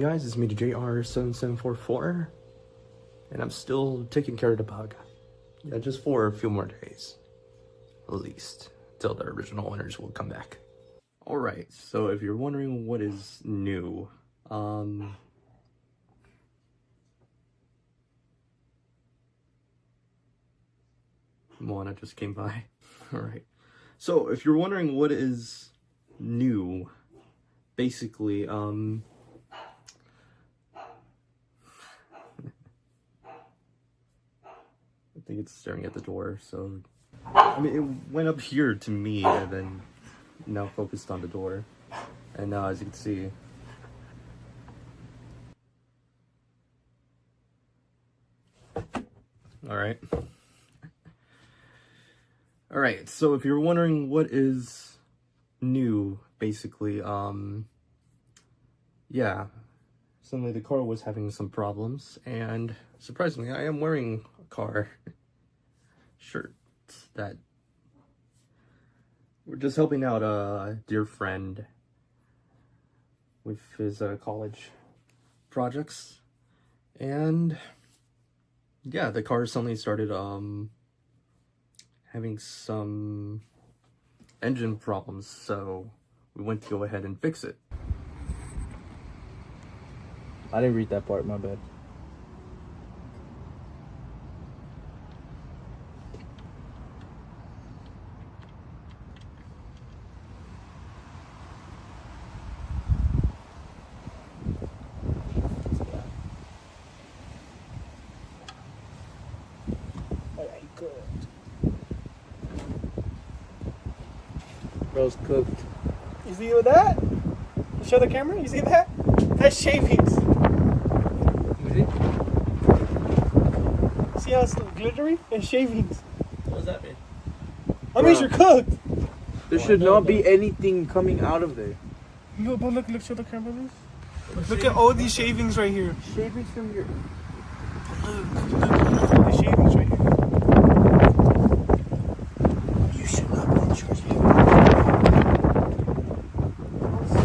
guys? It's me, JR7744, and I'm still taking care of the bug. Yeah, just for a few more days, at least, till the original owners will come back. Alright, so if you're wondering what is new, Moana just came by. Alright, so if you're wondering what is new, basically, I think it's staring at the door, so I mean, it went up here to me and then now focused on the door. And now, as you can see, alright. Alright, so if you're wondering what is new, basically, yeah, suddenly the car was having some problems, and surprisingly, I am wearing a car shirt that we're just helping out a dear friend with his college projects, and yeah, the car suddenly started having some engine problems, so we went to go ahead and fix it. I didn't read that part, my bad. Alright, good. Bro's cooked. You see with that? You show the camera? You see that? That's shavings. See how it's glittery? It's shavings. What does that mean? That means you're cooked. There should not be anything coming out of there. Look, show the camera, please. Look at all these shavings right here. Shavings from your... Look, all these shavings right here. You should not be in charge.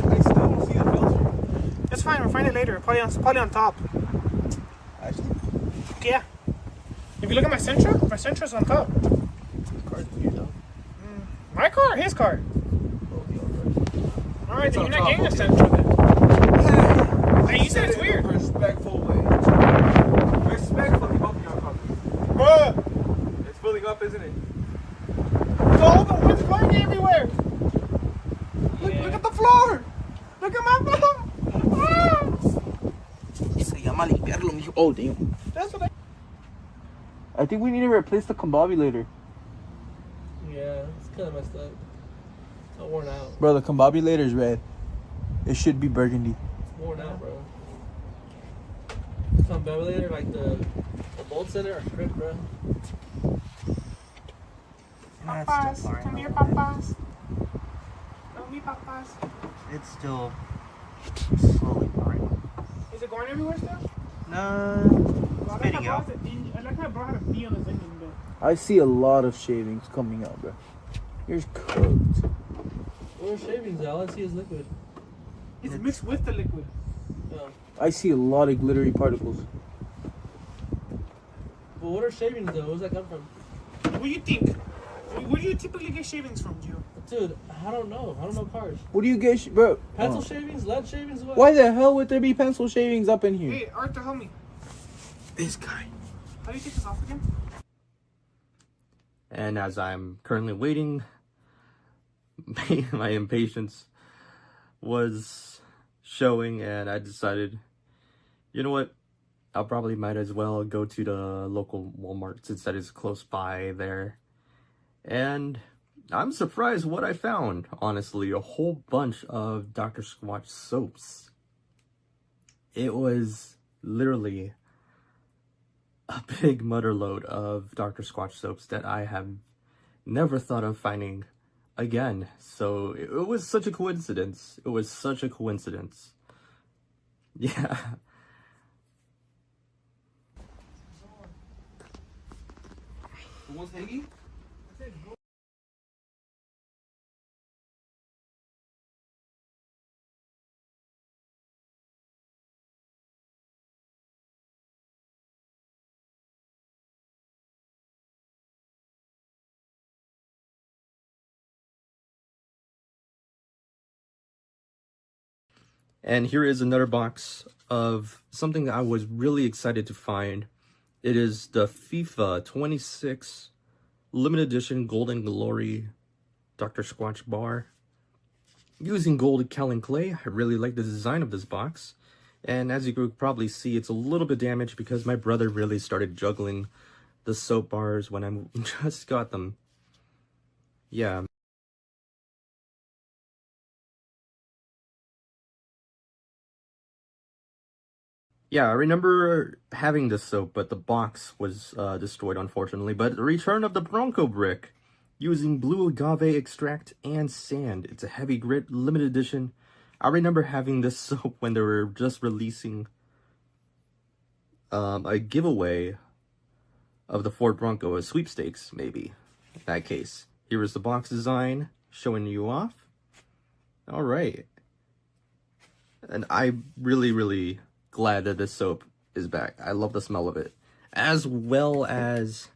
I still don't see the filter. That's fine, we'll find it later. Probably on top. Actually, Yeah. If you look at my Sentra's on top. this car's weird though. My car or his car? Alright, then you're not getting a okay. Sentra then. Hey, you said it's weird. Respectful way. Respectfully, both of y'all talking. Bruh! It's filling up, isn't it? All the wood's going everywhere! Look at the floor! Look at my floor! Se llama limpiarlo, mijo. Oh, damn. That's what I think we need to replace the combobulator. Yeah, it's kind of messed up. It's all worn out. Bro, the combobulator is red. It should be burgundy. It's worn out, bro. Combobulator, like the bolts in it are stripped, bro. Papas, come here, papas. Tell me, papas. It's still slowly burning. Is it going everywhere still? No. I like how I brought how to pee on his engine, but I see a lot of shavings coming out, bro. Here's cooked. Where's shavings at? All I see is liquid. it's mixed with the liquid. Oh. I see a lot of glittery particles. But what are shavings, though? Where's that come from? What do you think? Where do you typically get shavings from, Gio? Dude, I don't know. I don't know cars. What do you get, bro? Pencil shavings? Lead shavings? What? Why the hell would there be pencil shavings up in here? Hey, Arthur, help me. This guy. How do you take this off again? And as I'm currently waiting, my impatience was showing, and I decided, you know what, I'll probably might as well go to the local Walmart since that is close by there. And I'm surprised what I found, honestly. A whole bunch of Dr. Squatch soaps. It was literally a big mother load of Dr. Squatch soaps that I have never thought of finding again. So it was such a coincidence. It was such a coincidence. Yeah. Who wants Higgy? And here is another box of something that I was really excited to find. It is the FIFA 26 limited edition Golden Glory Dr. Squatch bar. Using gold Callan clay, I really like the design of this box. And as you could probably see, it's a little bit damaged because my brother really started juggling the soap bars when I just got them. Yeah. Yeah, I remember having this soap, but the box was destroyed, unfortunately. But the return of the Bronco brick, using blue agave extract and sand. It's a heavy grit, limited edition. I remember having this soap when they were just releasing a giveaway of the Ford Bronco, a sweepstakes, maybe, in that case. Here is the box design, showing you off. All right. And I'm really glad that this soap is back. I love the smell of it. As well as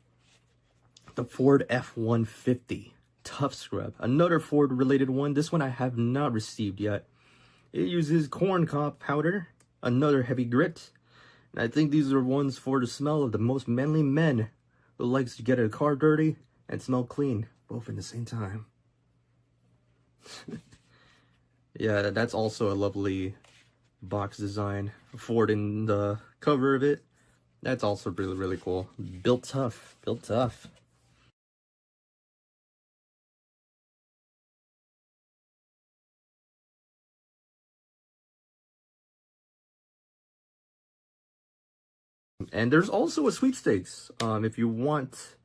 the Ford F-150 Tough Scrub. Another Ford related one. This one I have not received yet. It uses corn cob powder. Another heavy grit. And I think these are ones for the smell of the most manly men who likes to get a car dirty and smell clean, both in the same time. Yeah, that's also a lovely box design. Ford in the cover of it. That's also really cool. Built tough. Built tough. And there's also a sweepstakes. If you want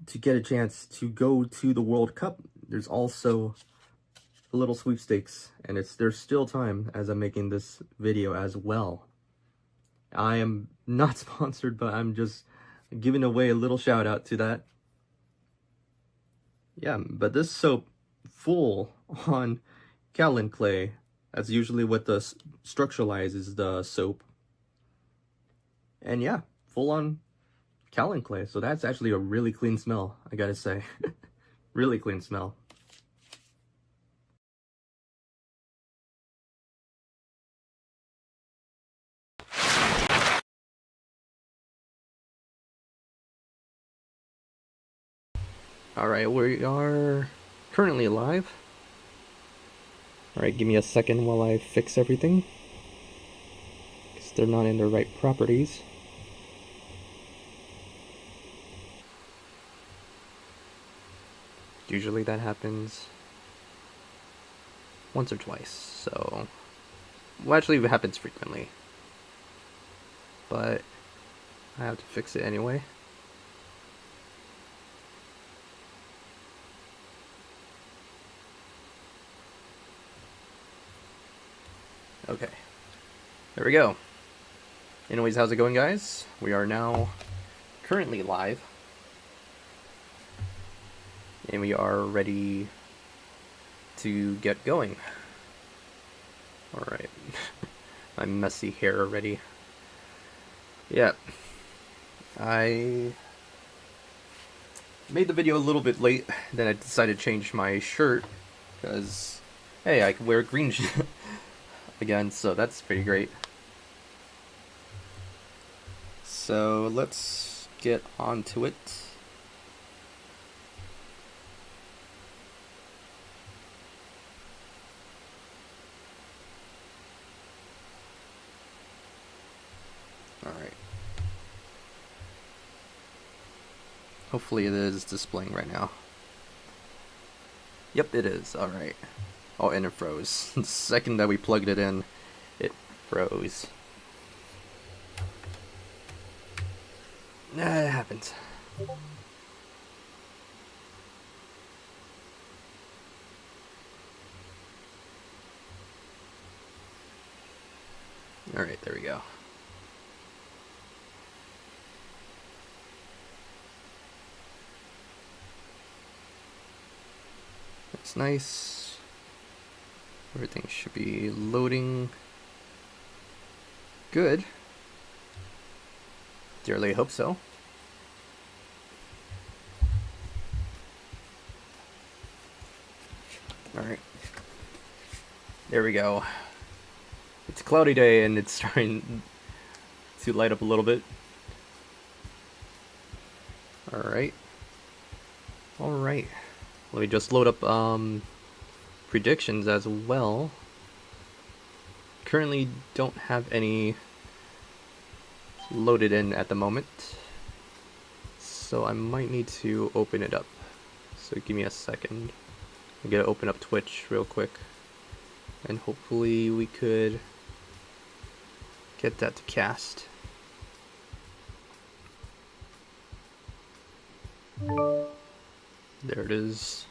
to get a chance to go to the World Cup, there's also a little sweepstakes, and there's still time as I'm making this video as well. I am not sponsored, but I'm just giving away a little shout out to that. Yeah, but this soap, full on Callan clay. That's usually what the structuralizes the soap. And yeah, full on Callan clay. So that's actually a really clean smell, I gotta say. Really clean smell. Alright, we are currently live. Alright, give me a second while I fix everything, because they're not in the right properties. Usually that happens once or twice, so... Well, actually it happens frequently. But I have to fix it anyway. Okay, there we go. Anyways, how's it going, guys? We are now currently live. And we are ready to get going. Alright. My messy hair already. Yeah. I made the video a little bit late, then I decided to change my shirt, because, hey, I can wear green again, so that's pretty great. So let's get on to it. Alright. Hopefully it is displaying right now. Yep, it is. Alright. Oh, and it froze. The second that we plugged it in, it froze. Nah, it happens. Alright, there we go. That's nice. Everything should be loading good. Dearly hope so. Alright. There we go. It's a cloudy day and it's starting to light up a little bit. Alright. Alright. Let me just load up predictions as well. Currently don't have any loaded in at the moment, so I might need to open it up. So give me a second. I'm gonna open up Twitch real quick, and hopefully we could get that to cast. There it is.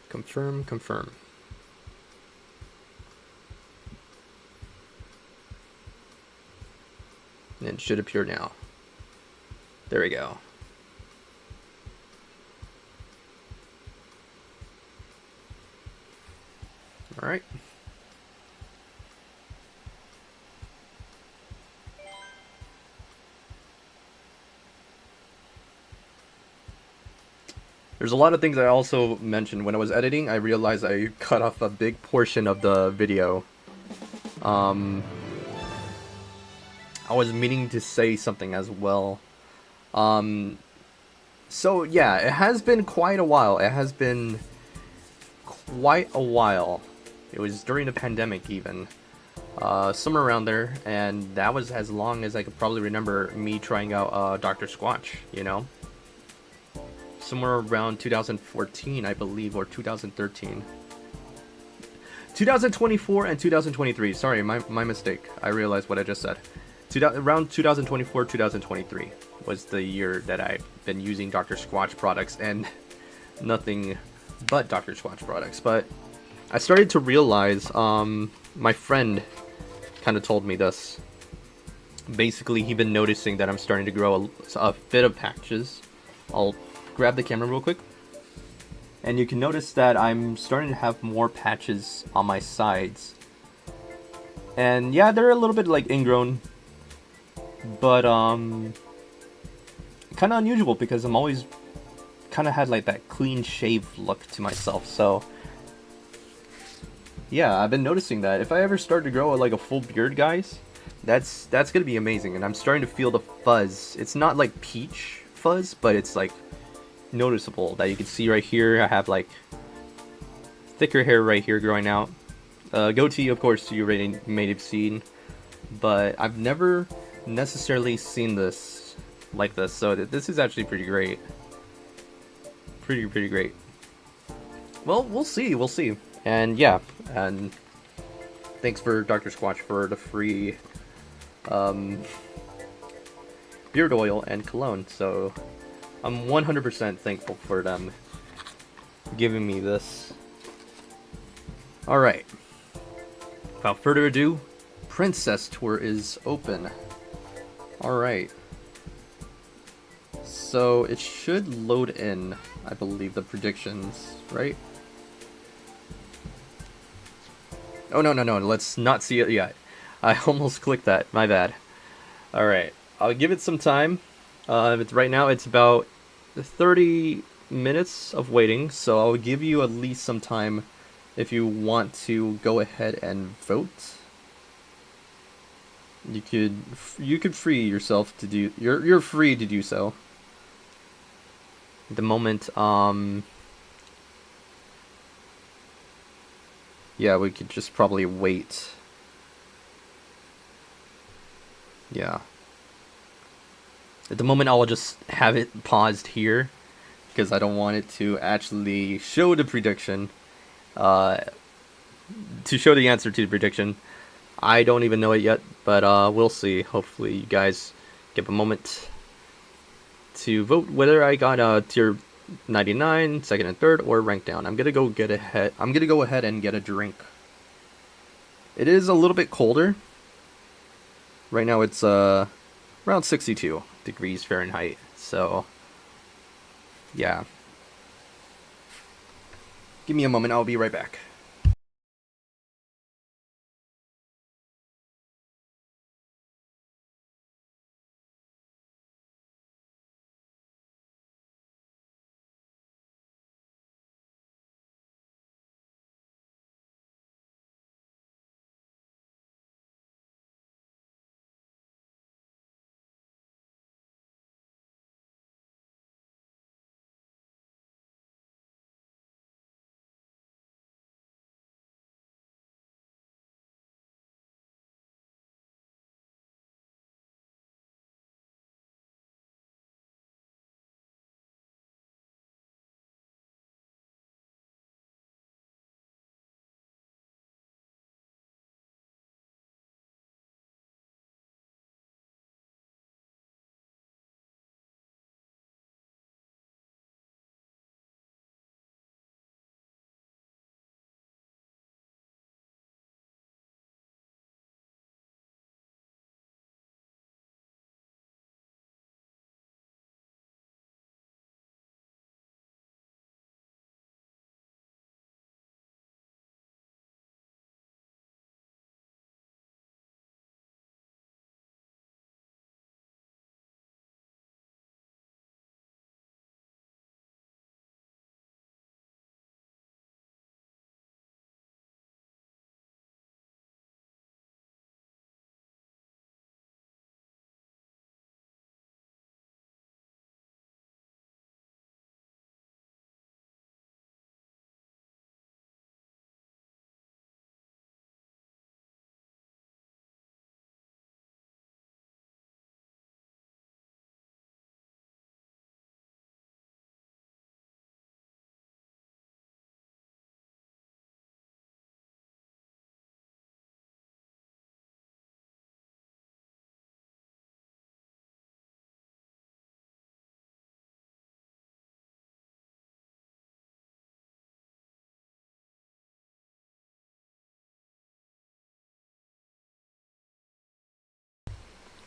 Confirm, confirm. And it should appear now. There we go. All right. There's a lot of things I also mentioned when I was editing. I realized I cut off a big portion of the video. I was meaning to say something as well. So yeah, it has been quite a while. It has been quite a while. It was during the pandemic even. Somewhere around there, and that was as long as I could probably remember me trying out Dr. Squatch, you know? Somewhere around 2014, I believe, or 2013. 2024 and 2023. Sorry, my mistake. I realized what I just said. Around 2024, 2023 was the year that I've been using Dr. Squatch products, and nothing but Dr. Squatch products. But I started to realize, my friend kind of told me this. Basically, he'd been noticing that I'm starting to grow a bit of patches. I'll grab the camera real quick, and you can notice that I'm starting to have more patches on my sides. And yeah, they're a little bit like ingrown, but kind of unusual because I'm always kind of had like that clean shave look to myself. So yeah, I've been noticing that if I ever start to grow like a full beard, guys, that's gonna be amazing. And I'm starting to feel the fuzz. It's not like peach fuzz, but it's like noticeable that you can see right here. I have like thicker hair right here growing out. Goatee, of course, you already may have seen, but I've never necessarily seen this like this. So this is actually pretty great. Pretty great. Well, we'll see. And yeah, and thanks for Dr. Squatch for the free beard oil and cologne. So I'm 100% thankful for them giving me this. Alright. Without further ado, Princess Tour is open. Alright. So it should load in, I believe, the predictions, right? Oh, no, let's not see it yet. I almost clicked that, my bad. Alright, I'll give it some time. Right now it's about 30 minutes of waiting, so I'll give you at least some time if you want to go ahead and vote. You could free yourself to do. You're free to do so. At the moment, yeah, we could just probably wait. Yeah. At the moment, I'll just have it paused here, because I don't want it to actually show the prediction. To show the answer to the prediction. I don't even know it yet, but we'll see. Hopefully you guys give a moment to vote whether I got tier 99, second and third, or rank down. I'm gonna go ahead and get a drink. It is a little bit colder. Right now it's around 62 degrees Fahrenheit. So yeah. Give me a moment, I'll be right back.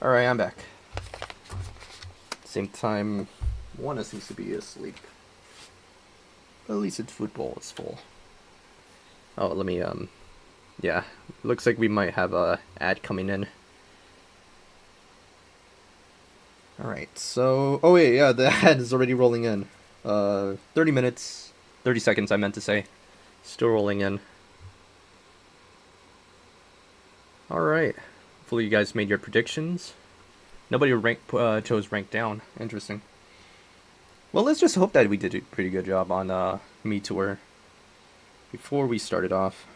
Alright, I'm back. Same time, one seems to be asleep. At least its football is full. Oh, let me, yeah. Looks like we might have a ad coming in. Alright, so... Oh wait, yeah, the ad is already rolling in. 30 minutes, 30 seconds I meant to say. Still rolling in. Alright. Hopefully you guys made your predictions. Nobody chose rank down. Interesting. Well, let's just hope that we did a pretty good job on Me Tour before we started off.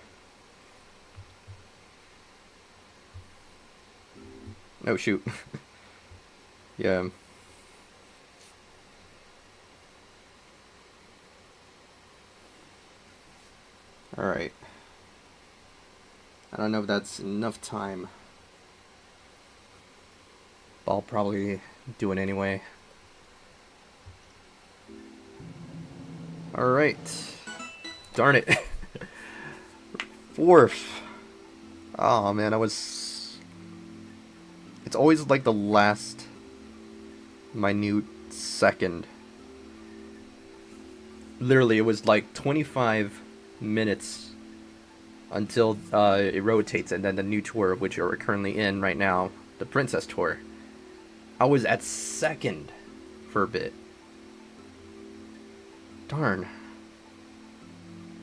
Oh shoot. Yeah. Alright. I don't know if that's enough time. But I'll probably do it anyway. Alright. Darn it. Fourth. Oh man, it's always like the last minute second. Literally, it was like 25 minutes until it rotates, and then the new tour, which you're currently in right now, the Princess Tour. I was at second for a bit. Darn.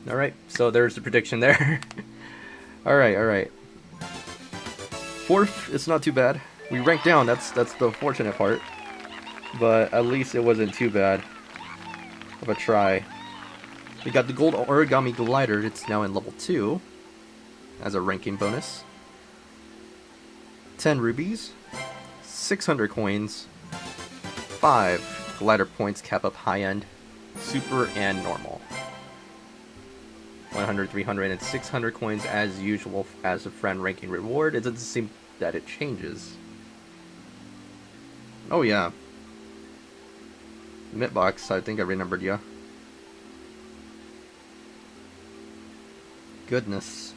Alright, so there's the prediction there. Alright. Fourth, it's not too bad. We ranked down, that's the fortunate part. But at least it wasn't too bad of a try. We got the gold origami glider, it's now in level 2 as a ranking bonus. 10 rubies, 600 coins, 5 glider points cap up high end, super and normal. 100, 300, and 600 coins as usual as a friend ranking reward. It doesn't seem that it changes. Oh yeah. Mitbox, I think I remembered ya. Goodness.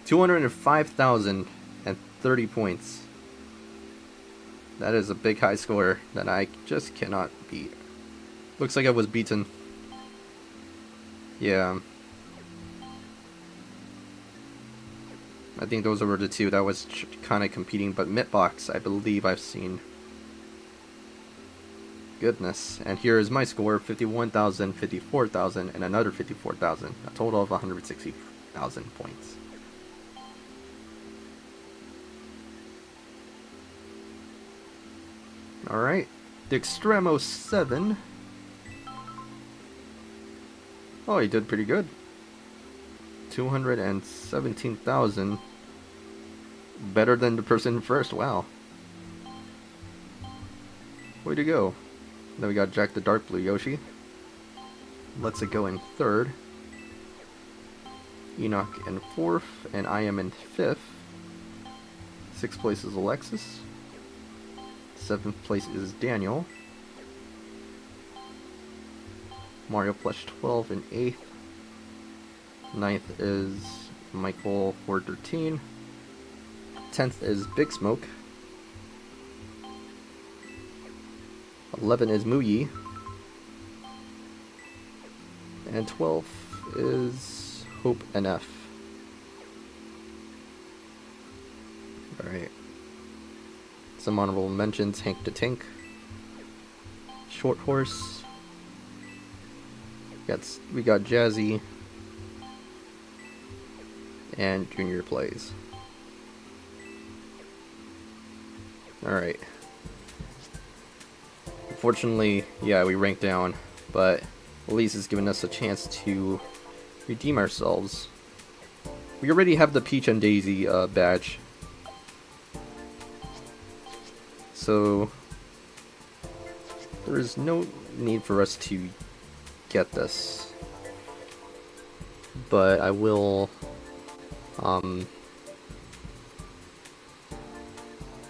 205,030 points. That is a big high score that I just cannot beat. Looks like I was beaten. Yeah. I think those were the two that was kind of competing, but Mitbox, I believe I've seen. Goodness. And here is my score, 51,000, 54,000, and another 54,000. A total of 160,000 points. Alright. The Extremo 7. Oh, he did pretty good. 217,000. Better than the person first, wow. Way to go. Then we got Jack the Dark Blue Yoshi. Let's go in third. Enoch in fourth, and I am in fifth. Sixth place is Alexis. Seventh place is Daniel. Mario Plush 12 in eighth. Ninth is Michael 413. 10th is Big Smoke. 11 is Muyi. And 12th is Hope NF. Alright. Some honorable mentions: Hank the Tank, Short Horse. We got Jazzy. And Junior Plays. Alright. Unfortunately, yeah, we ranked down, but at least it's given us a chance to redeem ourselves. We already have the Peach and Daisy badge. So there is no need for us to get this. But I will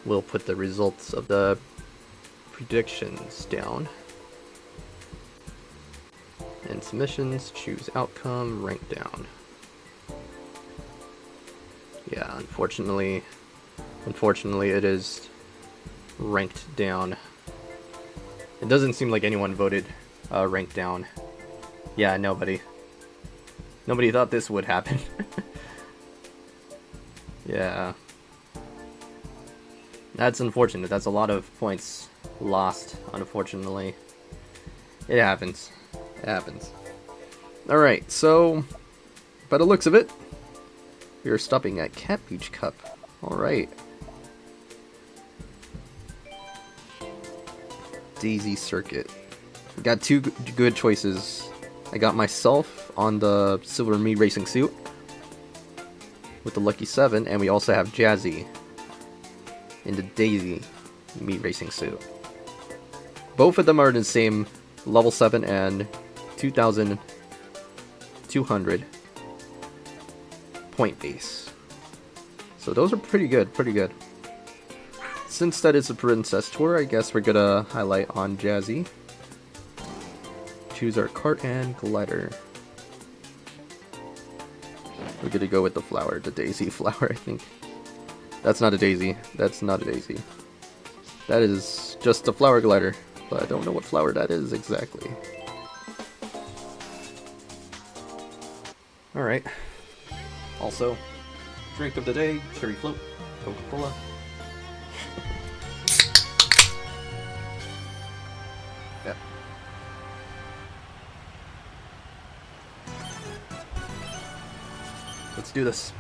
we'll put the results of the predictions down. And submissions, choose outcome, rank down. Yeah, unfortunately it is ranked down. It doesn't seem like anyone voted ranked down. Yeah, nobody. Nobody thought this would happen. Yeah. That's unfortunate. That's a lot of points lost, unfortunately. It happens. It happens. Alright, so by the looks of it, we are stopping at Cat Beach Cup. Alright. Daisy Circuit. We got two good choices. I got myself on the Silver Me Racing suit with the Lucky 7, and we also have Jazzy in the Daisy Me Racing suit. Both of them are in the same level 7 and 2,200 point base. So those are pretty good, pretty good. Since that is a Princess Tour, I guess we're gonna highlight on Jazzy. Choose our Kart and Glider. We're gonna go with the flower, the daisy flower, I think. That's not a daisy. That's not a daisy. That is just a flower glider, but I don't know what flower that is exactly. Alright. Also, drink of the day, cherry float, Coca-Cola. Yep. Let's do this.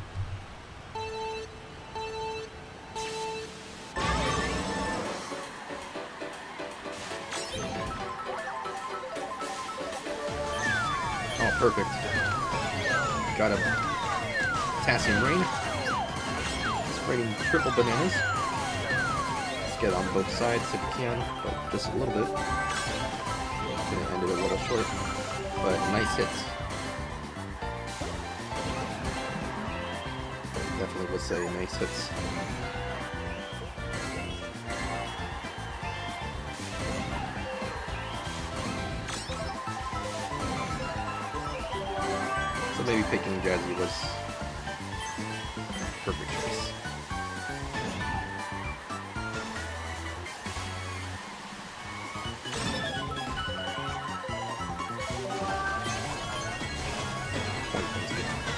Oh, perfect. Got a potassium rain. Spraying triple bananas. Let's get on both sides if we can, but just a little bit. Gonna end it a little short, but nice hits. Definitely would say nice hits. So maybe picking Jazzy was perfect choice.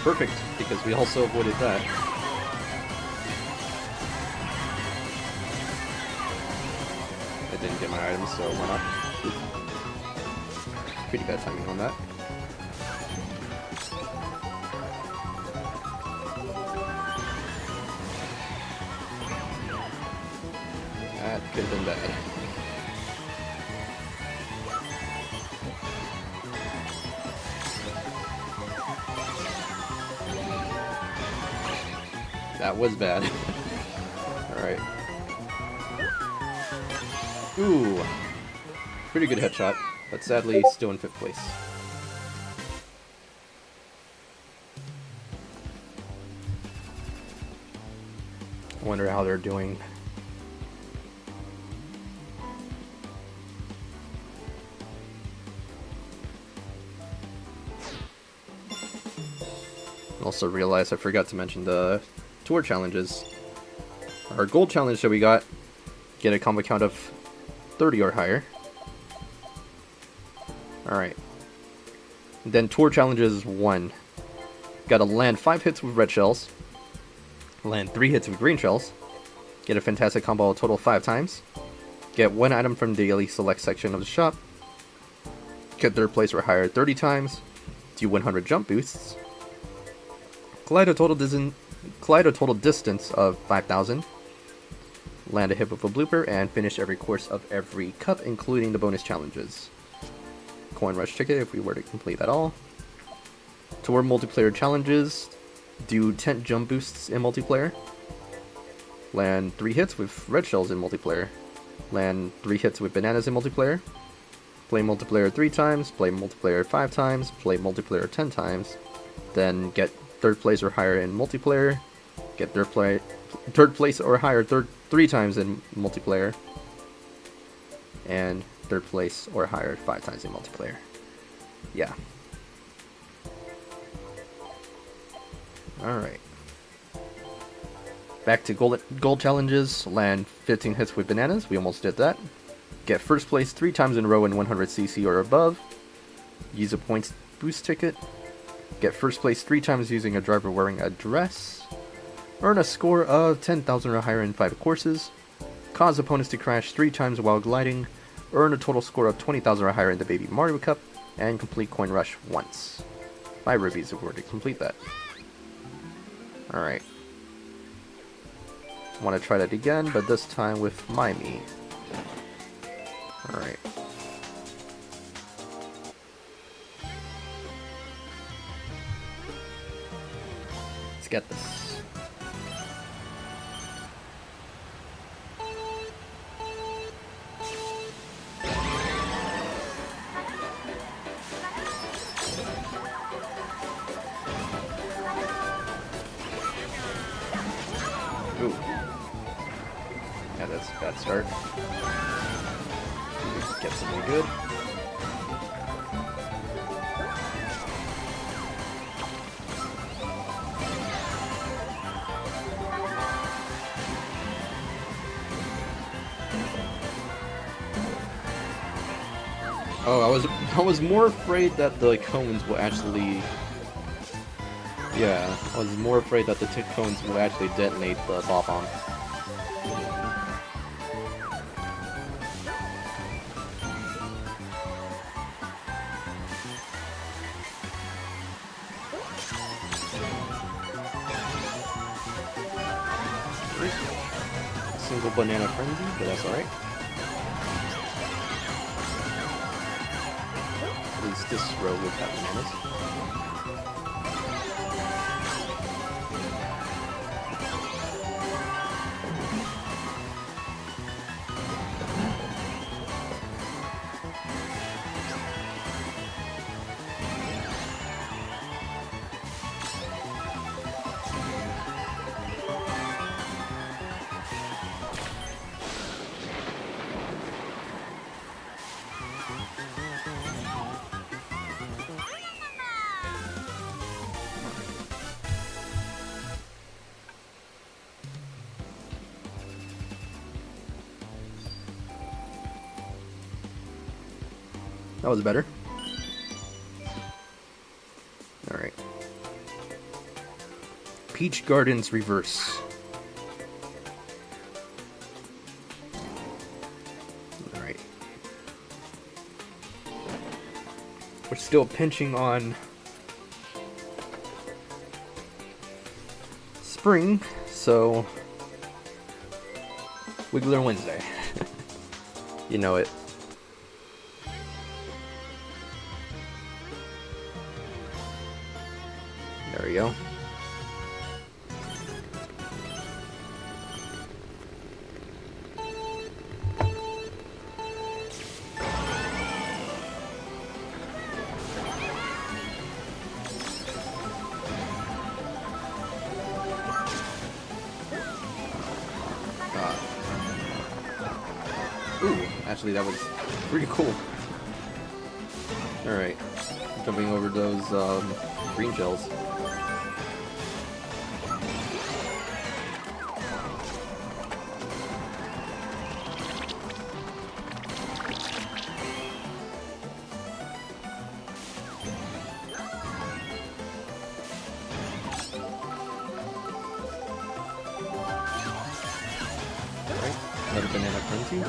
Perfect, because we also avoided that. I didn't get my items, so why not? Pretty bad timing on that. That could have been bad. That was bad. Alright. Ooh. Pretty good headshot, but sadly still in 5th place. I wonder how they're doing. Also realized I forgot to mention the tour challenges. Our gold challenge that we got, get a combo count of 30 or higher. Alright. Then tour challenges 1. Gotta land 5 hits with red shells, land 3 hits with green shells, get a fantastic combo a total of 5 times, get 1 item from the daily select section of the shop, get 3rd place or higher 30 times, do 100 jump boosts, collide a total distance of 5,000, land a hit with a blooper, and finish every course of every cup, including the bonus challenges. Coin rush ticket if we were to complete that all. Tour multiplayer challenges, do 10 jump boosts in multiplayer, land 3 hits with red shells in multiplayer, land 3 hits with bananas in multiplayer, play multiplayer 3 times, play multiplayer 5 times, play multiplayer 10 times, then get 3rd place or higher in multiplayer, get 3rd place or higher 3 times in multiplayer, and 3rd place or higher 5 times in multiplayer. Yeah. Alright. Back to gold challenges. Land 15 hits with bananas. We almost did that. Get first place 3 times in a row in 100cc or above. Use a points boost ticket. Get first place 3 times using a driver wearing a dress. Earn a score of 10,000 or higher in 5 courses. Cause opponents to crash 3 times while gliding. Earn a total score of 20,000 or higher in the Baby Mario Cup. And complete Coin Rush once. 5 rubies if we were to complete that. Alright. Want to try that again, but this time with my me. Alright. Let's get this. Ooh. Yeah, that's a bad start. Get something good. Oh, I was more afraid that the cones will actually. Yeah, I was more afraid that the tick cones will actually detonate the ball bomb. Single banana frenzy, but that's alright. At least this row would have bananas. That was better. Alright. Peach Gardens Reverse. Alright. We're still pinching on spring, so Wiggler Wednesday. You know it. There we go. Ooh, actually that was pretty cool. Alright, jumping over those green shells. Alright, another banana frenzy.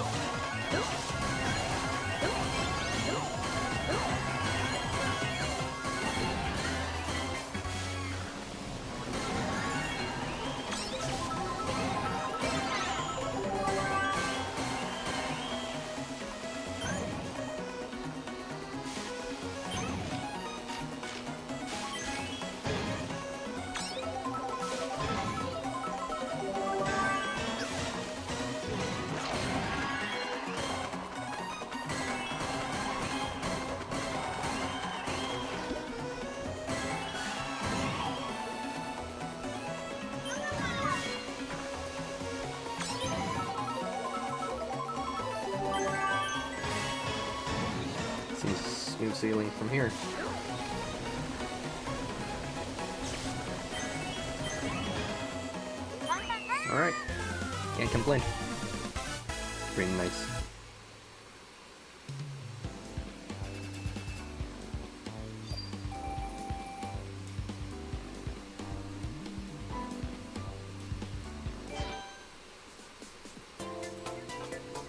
Smooth sailing from here. Alright. Can't complain. Pretty nice.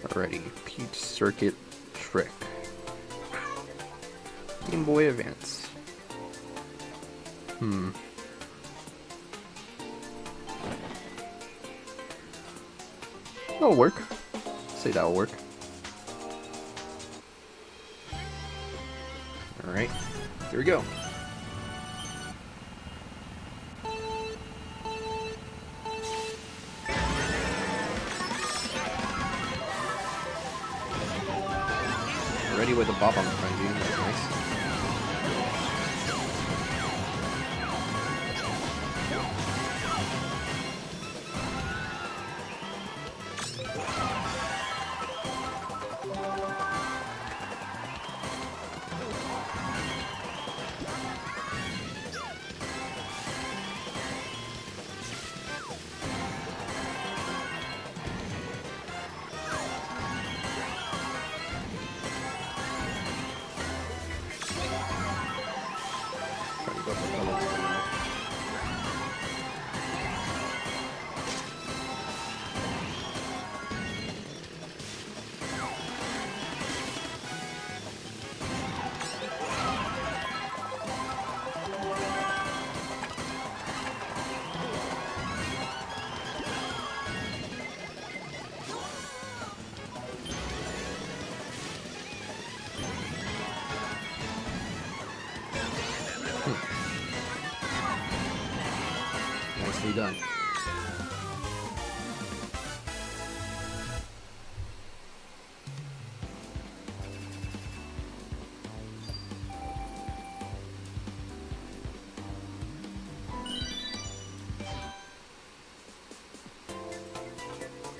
Alrighty, Peach Circuit Trick. Game Boy Advance. That'll work. Say that'll work. Alright, here we go. Ready with a bop on the front view. That's nice. Nicely done.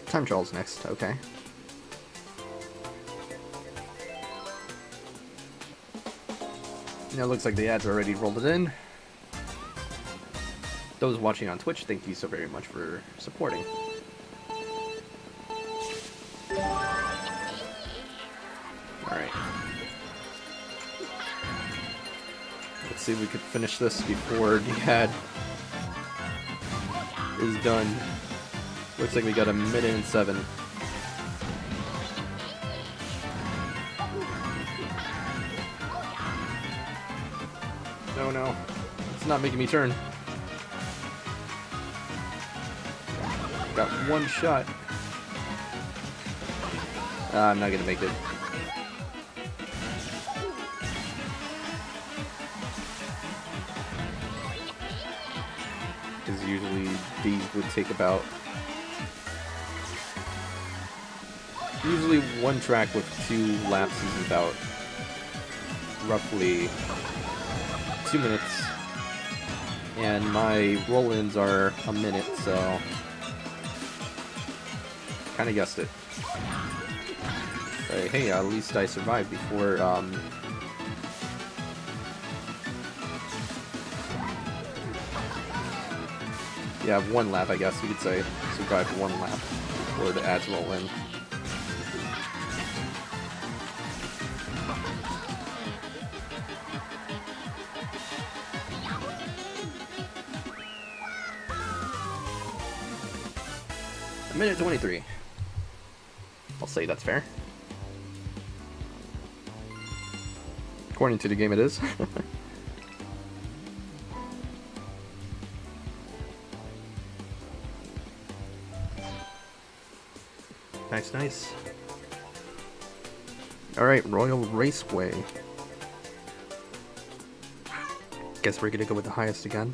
Time Trial's next, okay. Now it looks like the ads are already rolled in. Those watching on Twitch, thank you so very much for supporting. Alright. Let's see if we could finish this before the ad is done. Looks like we got 1:07. No, no. It's not making me turn. Got one shot. I'm not gonna make it. Because usually these would take about... Usually one track with 2 laps is about roughly 2 minutes. And my roll-ins are a minute, so... Kinda guessed it. But hey, at least I survived before, yeah, 1 lap, I guess you could say. Survived 1 lap before the ads roll in. A minute 23. I'll say that's fair. According to the game, it is. Nice, nice. Alright, Royal Raceway. Guess we're gonna go with the highest again.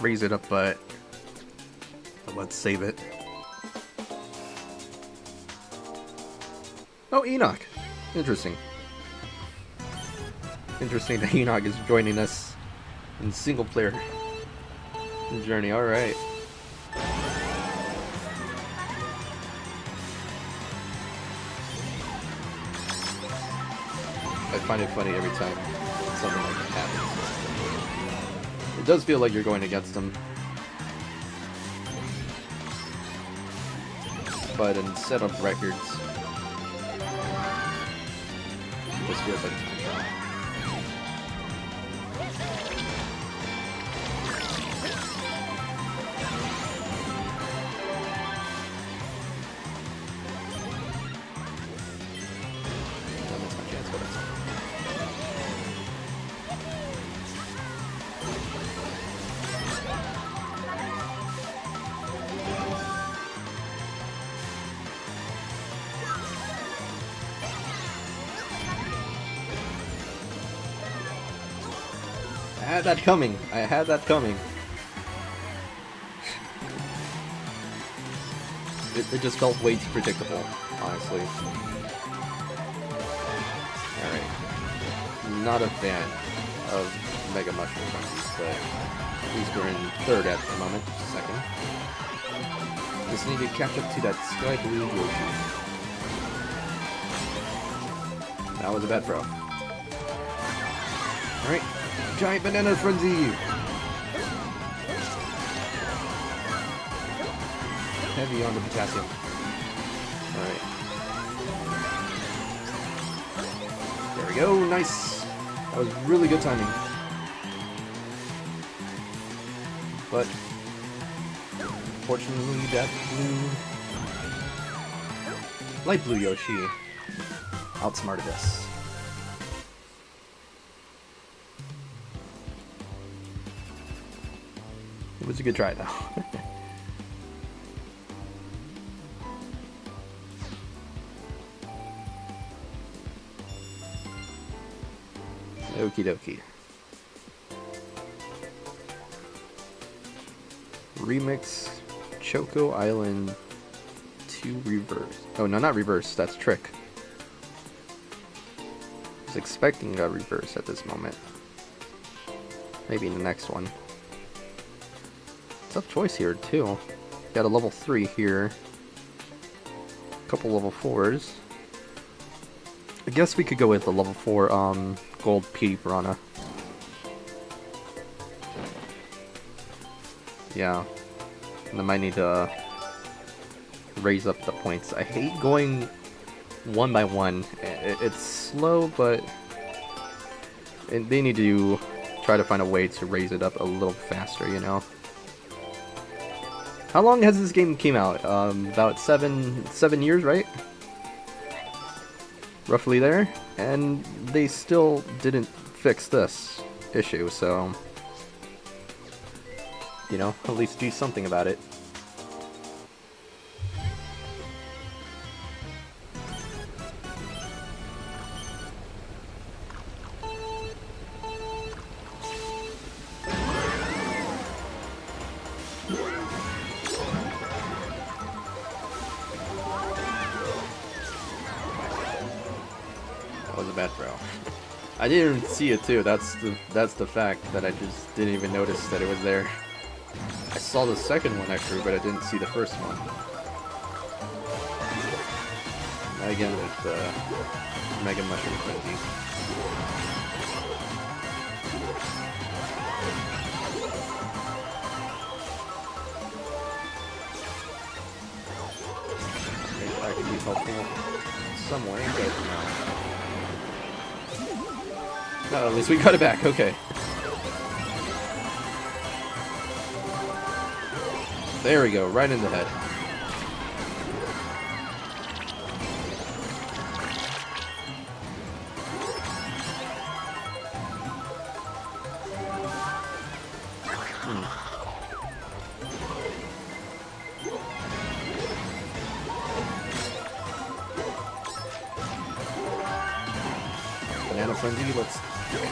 Raise it up, but let's save it. Oh, Enoch. Interesting. Interesting that Enoch is joining us in single player journey. All right. I find it funny every time something like that happens. It does feel like you're going against them. But instead of records, this feels like a time trial. That makes my chance better. I had that coming. I had that coming. It just felt way too predictable, honestly. Alright. Not a fan of Mega Mushroom Frenzies, but at least we're in third at the moment. Second. Just need to catch up to that Sky Blue Yoshi. That was a bad throw. Alright. Giant Banana Frenzy! Heavy on the potassium. Alright. There we go, nice! That was really good timing. But, fortunately, that light blue Yoshi outsmarted us. It was a good try, though. Okie dokie. Remix Choco Island 2 Reverse. Oh, no, not Reverse. That's Trick. I was expecting a Reverse at this moment. Maybe in the next one. Tough choice here, too. Got a level 3 here. A couple level 4s. I guess we could go with the level 4 Gold Petey Piranha. Yeah. And I might need to raise up the points. I hate going one by one. It's slow, but they need to try to find a way to raise it up a little faster, you know? How long has this game came out? About seven years, right? Roughly there, and they still didn't fix this issue, so you know, at least do something about it. Was a bad throw. I didn't even see it too. That's the fact that I just didn't even notice that it was there. I saw the second one actually, but I didn't see the first one. Now again with the Mega Mushroom Frenzy. Maybe that could be helpful in some way, but no. No, at least we got it back, okay. There we go, right in the head. Banana Frenzy, let's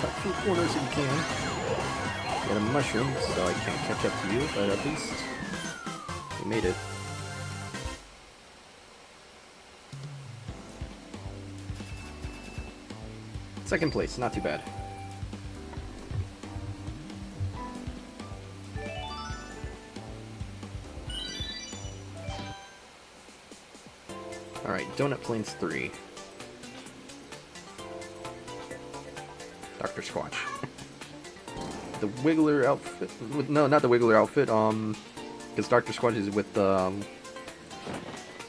cut through corners if we can. Get a mushroom, so I can't catch up to you, but at least we made it. Second place, not too bad. Alright, Donut Plains 3. Dr. Squatch. The Wiggler outfit. No, not the Wiggler outfit. Because Dr. Squatch is with the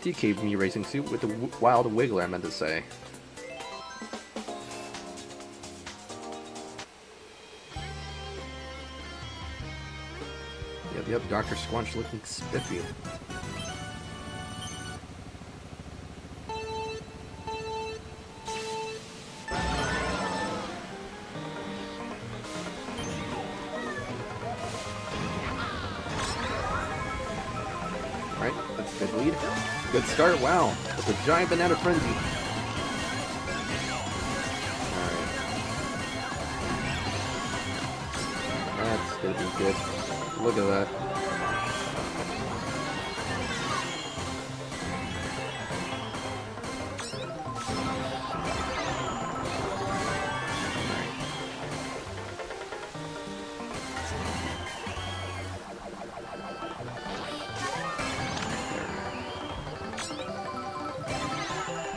DK Me racing suit with the Wild Wiggler. I meant to say. Yep, Dr. Squatch looking spiffy. Alright, that's a good lead. Good start, wow. With a giant banana frenzy. Alright. That's gonna be good. Look at that.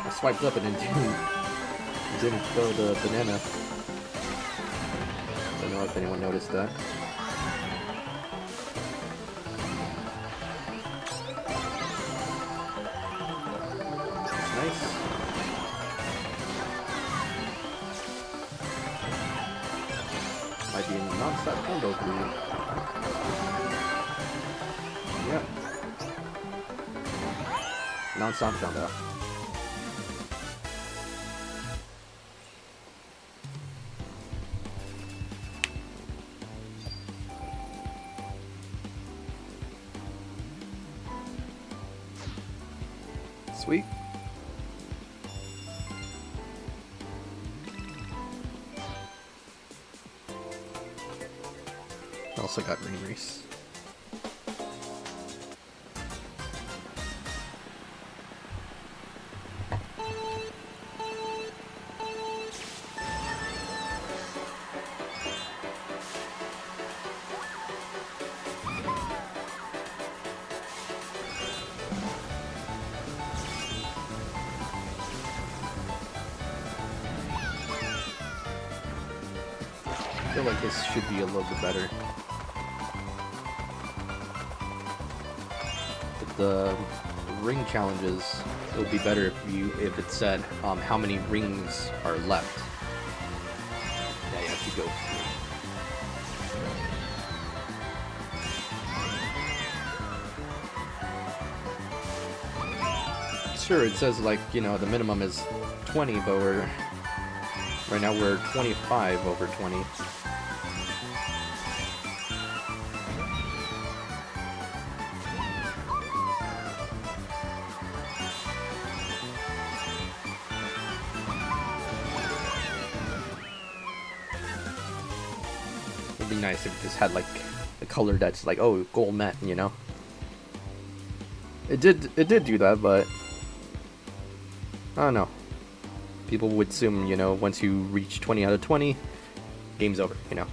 I swiped up and it didn't throw the banana. I don't know if anyone noticed that. Nice. Might be a non-stop combo for you. Yep. Non-stop combo. Sweet. Also got ring race. I feel like this should be a little bit better. But the ring challenges, it would be better if it said how many rings are left. Yeah, you have to go through. Sure, it says like, you know, the minimum is 20, but right now we're 25 over 20. It'd be nice if it just had like a color that's like, oh, gold met, you know? It did do that, but I don't know. People would assume, you know, once you reach 20 out of 20, game's over, you know?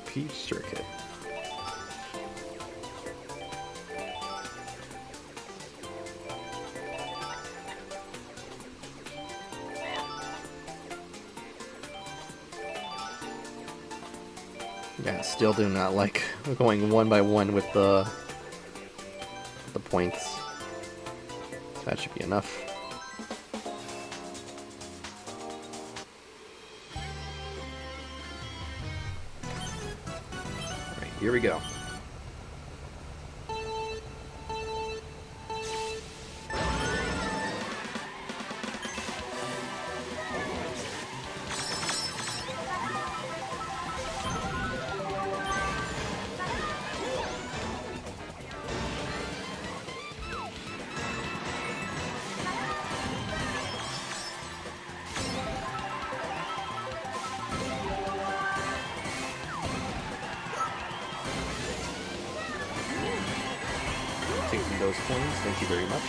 Peach circuit. Yeah, still do not like going one by one with the points. That should be enough. Alright, here we go. Taking those coins, thank you very much.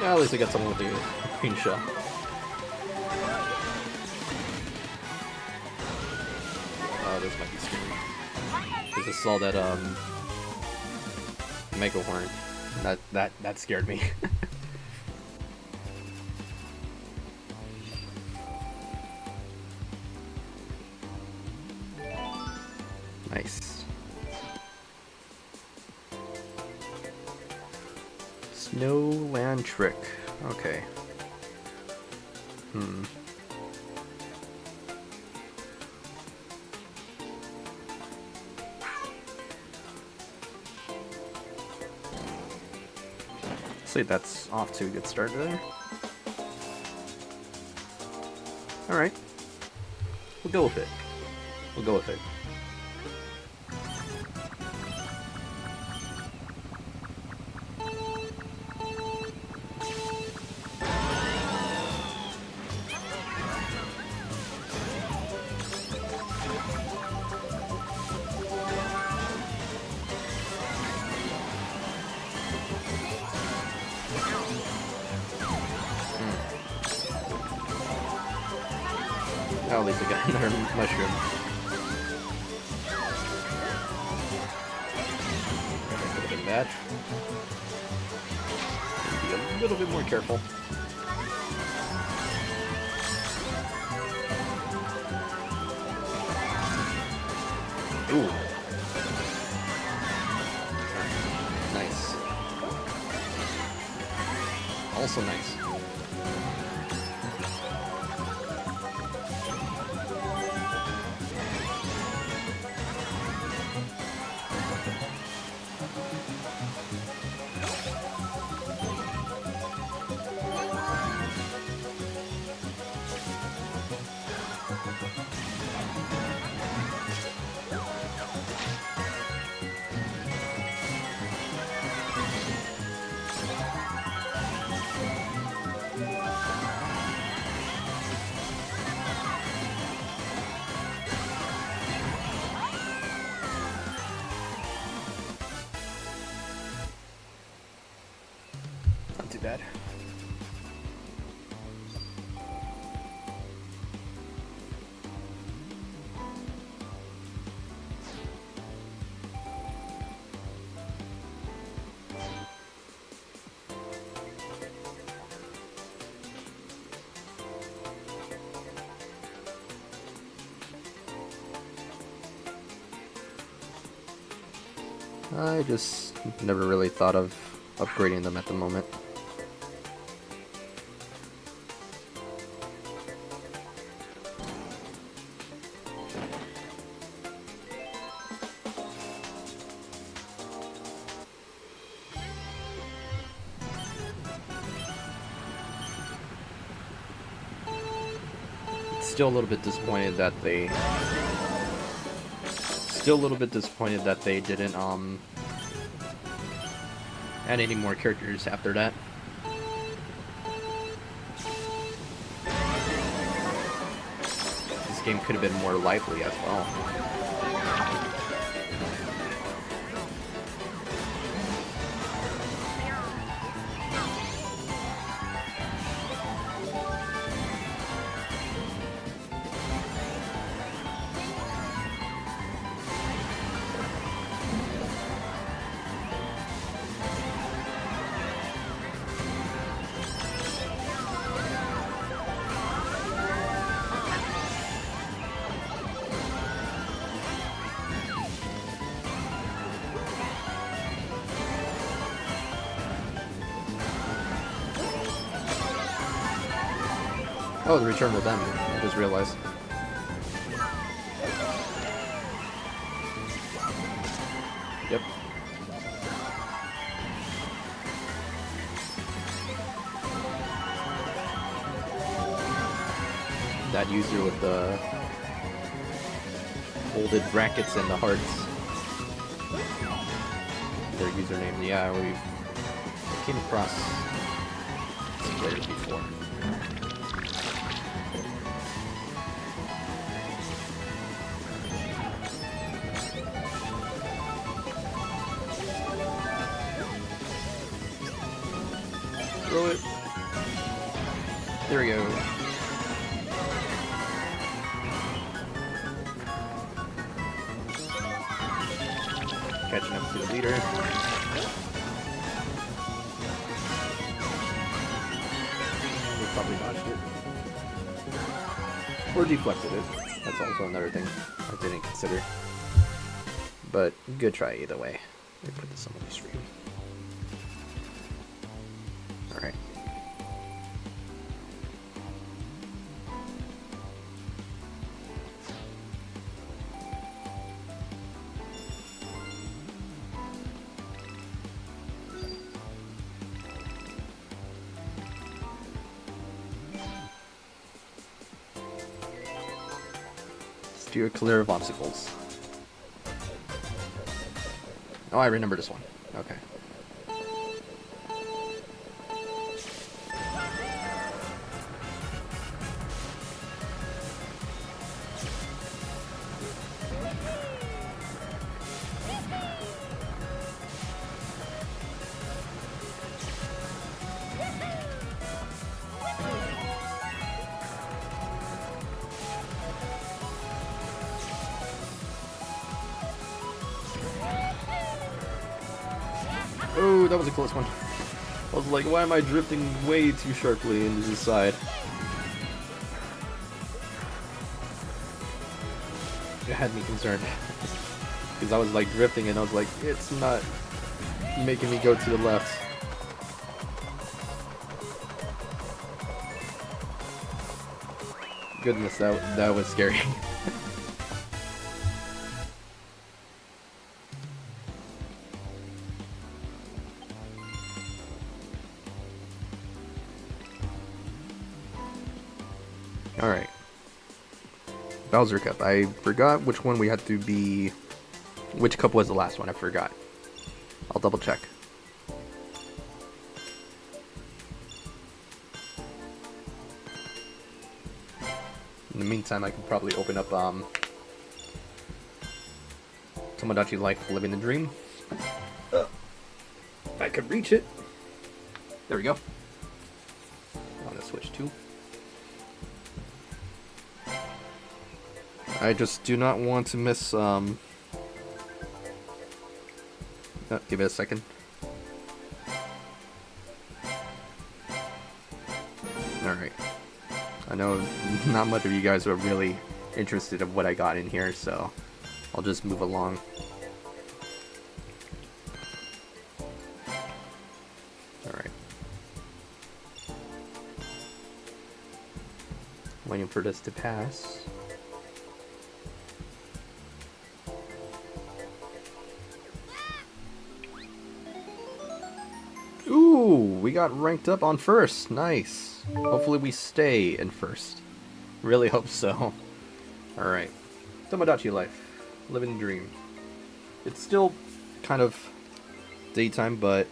Well, at least I got someone with the green shell. Oh, this might be scary. Because I saw that, Mega Horn. That scared me. Nice. Snowland trick. Okay. See, that's off to a good start there. Alright. We'll go with it. We'll go with it. Oh, at least I got another mushroom. That could have been bad. Be a little bit more careful. Ooh. Nice. Also nice. Not too bad. I just never really thought of upgrading them at the moment. Still a little bit disappointed that they didn't add any more characters after that. This game could have been more lively as well. Oh, the return of them, I just realized. Yep. That user with the folded brackets and the hearts. Their username, yeah, we came across some players before. Throw it. There we go. Catching up to the leader. We probably dodged it. Or deflected it. That's also another thing I didn't consider. But good try either way. Let me put this on the screen. Alright. Steer clear of obstacles. Oh, I remember this one. Okay. Oh, that was a close one. I was like, why am I drifting way too sharply into the side? It had me concerned. Because I was like drifting and I was like, it's not making me go to the left. Goodness, that was scary. Alright. Bowser Cup. I forgot which one we had to be... Which cup was the last one? I forgot. I'll double check. In the meantime, I can probably open up Tomodachi Life Living the Dream. If I could reach it. There we go. On the Switch 2. I just do not want to miss, give it a second. Alright. I know not much of you guys are really interested in what I got in here, so I'll just move along. Alright. Waiting for this to pass. Ooh, we got ranked up on first. Nice. Hopefully we stay in first. Really hope so. Alright. Tomodachi Life. Living the Dream. It's still kind of daytime, but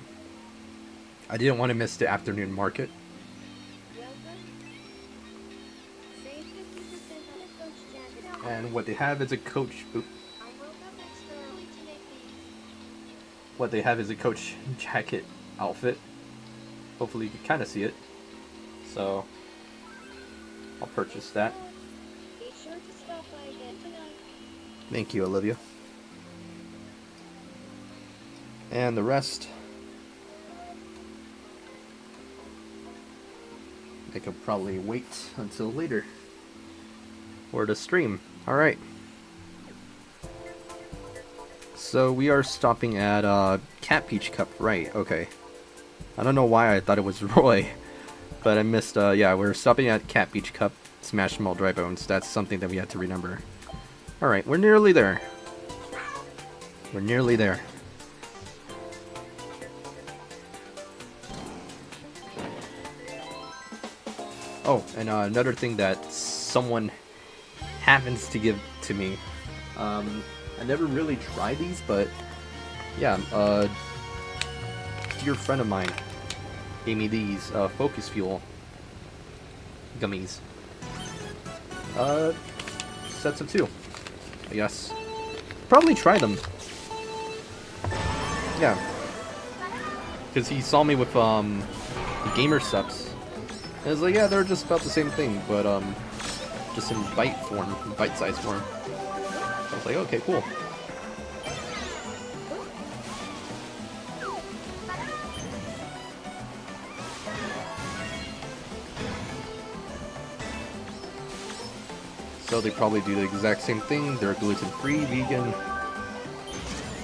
I didn't want to miss the afternoon market. And what they have is a coach... Oop. What they have is a coach jacket outfit. Hopefully you can kind of see it. So I'll purchase that. Thank you, Olivia. And the rest I could probably wait until later or the stream. Alright. So we are stopping at Cat Peach Cup, right? Okay. I don't know why I thought it was Roy, but I missed. Yeah, we're stopping at Cat Peach Cup, Smash Them All Dry Bones. That's something that we had to remember. All right, we're nearly there. We're nearly there. Oh, and another thing that someone happens to give to me. I never really tried these, but yeah, dear friend of mine gave me these Focus Fuel gummies. Sets of 2, I guess. Probably try them. Yeah, because he saw me with Gamer Subs, And it's like, yeah, they're just about the same thing, but just in bite form, bite-sized form. I was like, okay, cool. So they probably do the exact same thing. They're gluten-free, vegan.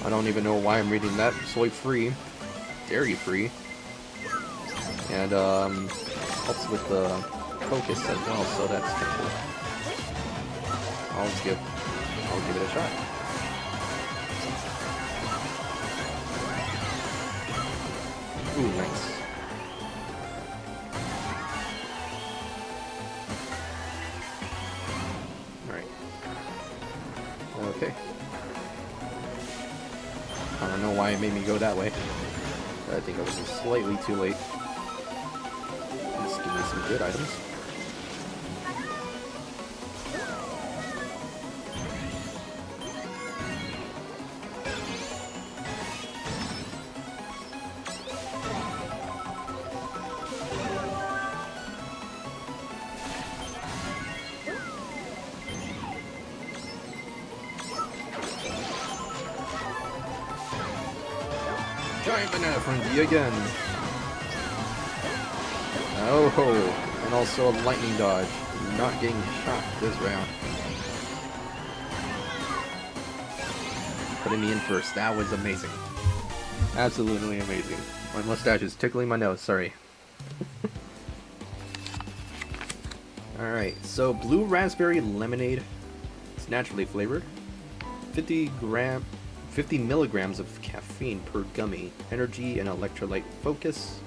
I don't even know why I'm reading that. Soy-free, dairy-free, and helps with the focus as well. So that's cool. I'll give it a shot. Ooh, nice. Alright. Okay. I don't know why it made me go that way. I think I was just slightly too late. Just give me some good items. Giant banana frenzy again. Oh ho! And also a lightning dodge. Not getting shot this round. Putting me in first. That was amazing. Absolutely amazing. My mustache is tickling my nose. Sorry. Alright, so blue raspberry lemonade. It's naturally flavored. 50 milligrams of caffeine per gummy. Energy and electrolyte focus.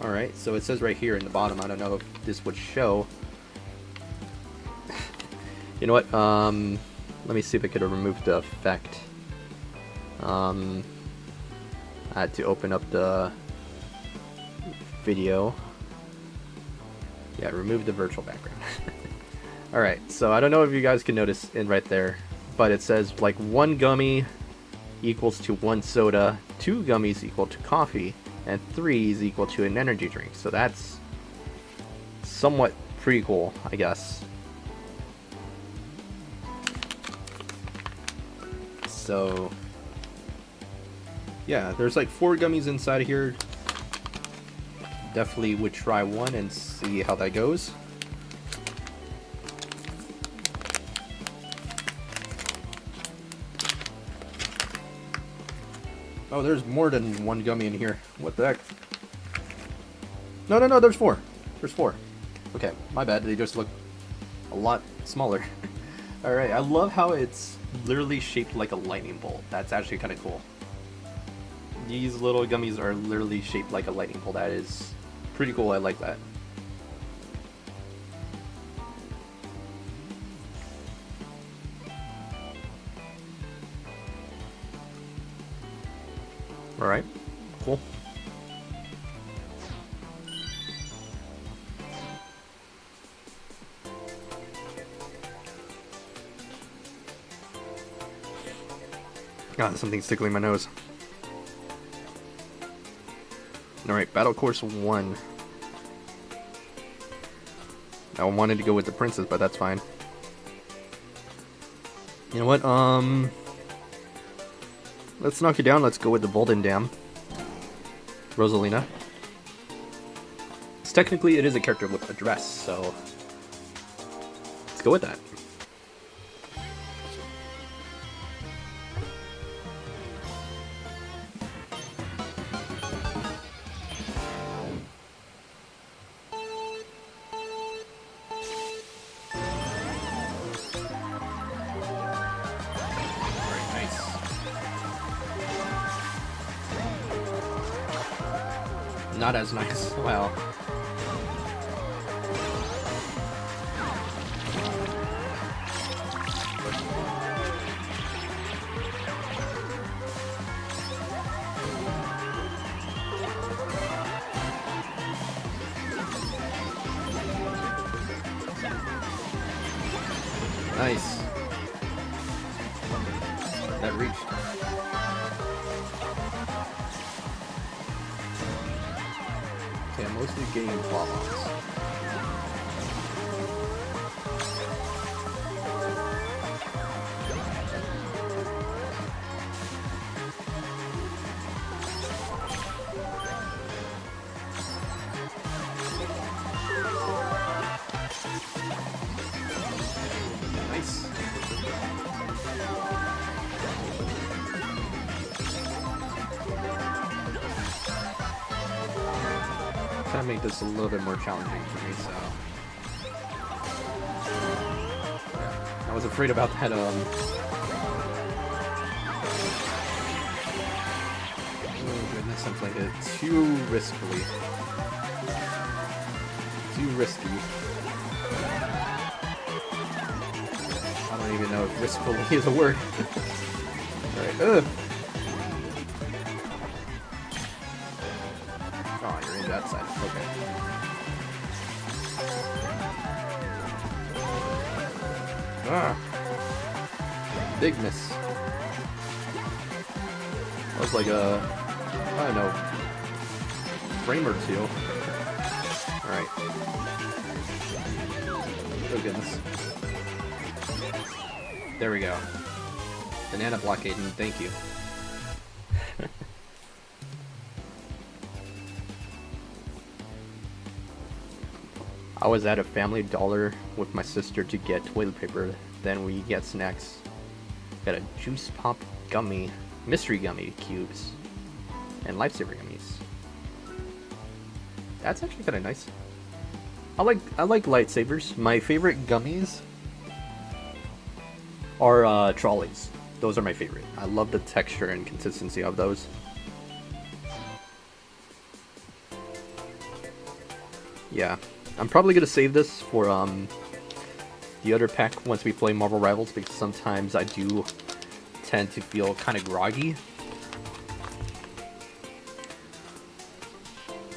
Alright, so it says right here in the bottom, I don't know if this would show. You know what, let me see if I could remove the effect. I had to open up the video. Yeah, remove the virtual background. Alright, so I don't know if you guys can notice in right there, but it says like 1 gummy equals to 1 soda, 2 gummies equal to coffee, and 3 is equal to an energy drink. So that's somewhat pretty cool, I guess. So yeah, there's like 4 gummies inside of here. Definitely would try one and see how that goes. Oh, there's more than 1 gummy in here. What the heck? No, there's 4. There's 4. Okay, my bad. They just look a lot smaller. Alright, I love how it's literally shaped like a lightning bolt. That's actually kind of cool. These little gummies are literally shaped like a lightning bolt. That is pretty cool. I like that. Alright, cool. God, something's tickling my nose. Alright, Battle Course 1. I wanted to go with the princess, but that's fine. You know what, let's knock it down. Let's go with the Bolden Dam. Rosalina. Technically, it is a character with a dress, so let's go with that. Not as nice. Wow. Nice. That reached. Okay, I'm a Mostly getting bombs. Nice. Trying to make this a little bit more challenging for me, so yeah. I was afraid about that. Oh goodness, I played it too riskily. Too risky. I don't even know if riskfully is a word. Alright, ugh. Oh, you're in that side. Okay. Ah. Big miss. That was like a, I don't know, frame or two. Alright. Oh goodness. There we go. Banana blockade, and thank you. I was at a Family Dollar with my sister to get toilet paper. Then we get snacks. Got a juice pop gummy, mystery gummy cubes, and lifesaver gummies. That's actually kind of nice. I like lightsabers. My favorite gummies are trolleys. Those are my favorite. I love the texture and consistency of those. Yeah, I'm probably gonna save this for the other pack once we play Marvel Rivals, because sometimes I do tend to feel kind of groggy.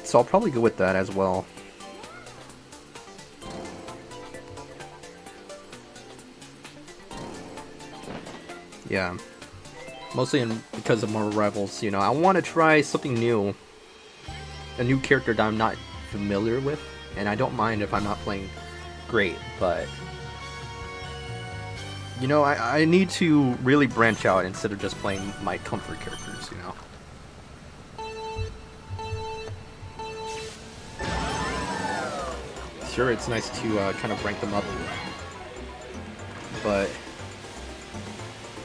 So I'll probably go with that as well. Yeah, mostly because of Marvel Rivals, you know, I want to try something new, a new character that I'm not familiar with, and I don't mind if I'm not playing great, but you know, I need to really branch out instead of just playing my comfort characters, you know. Sure, it's nice to kind of rank them up, but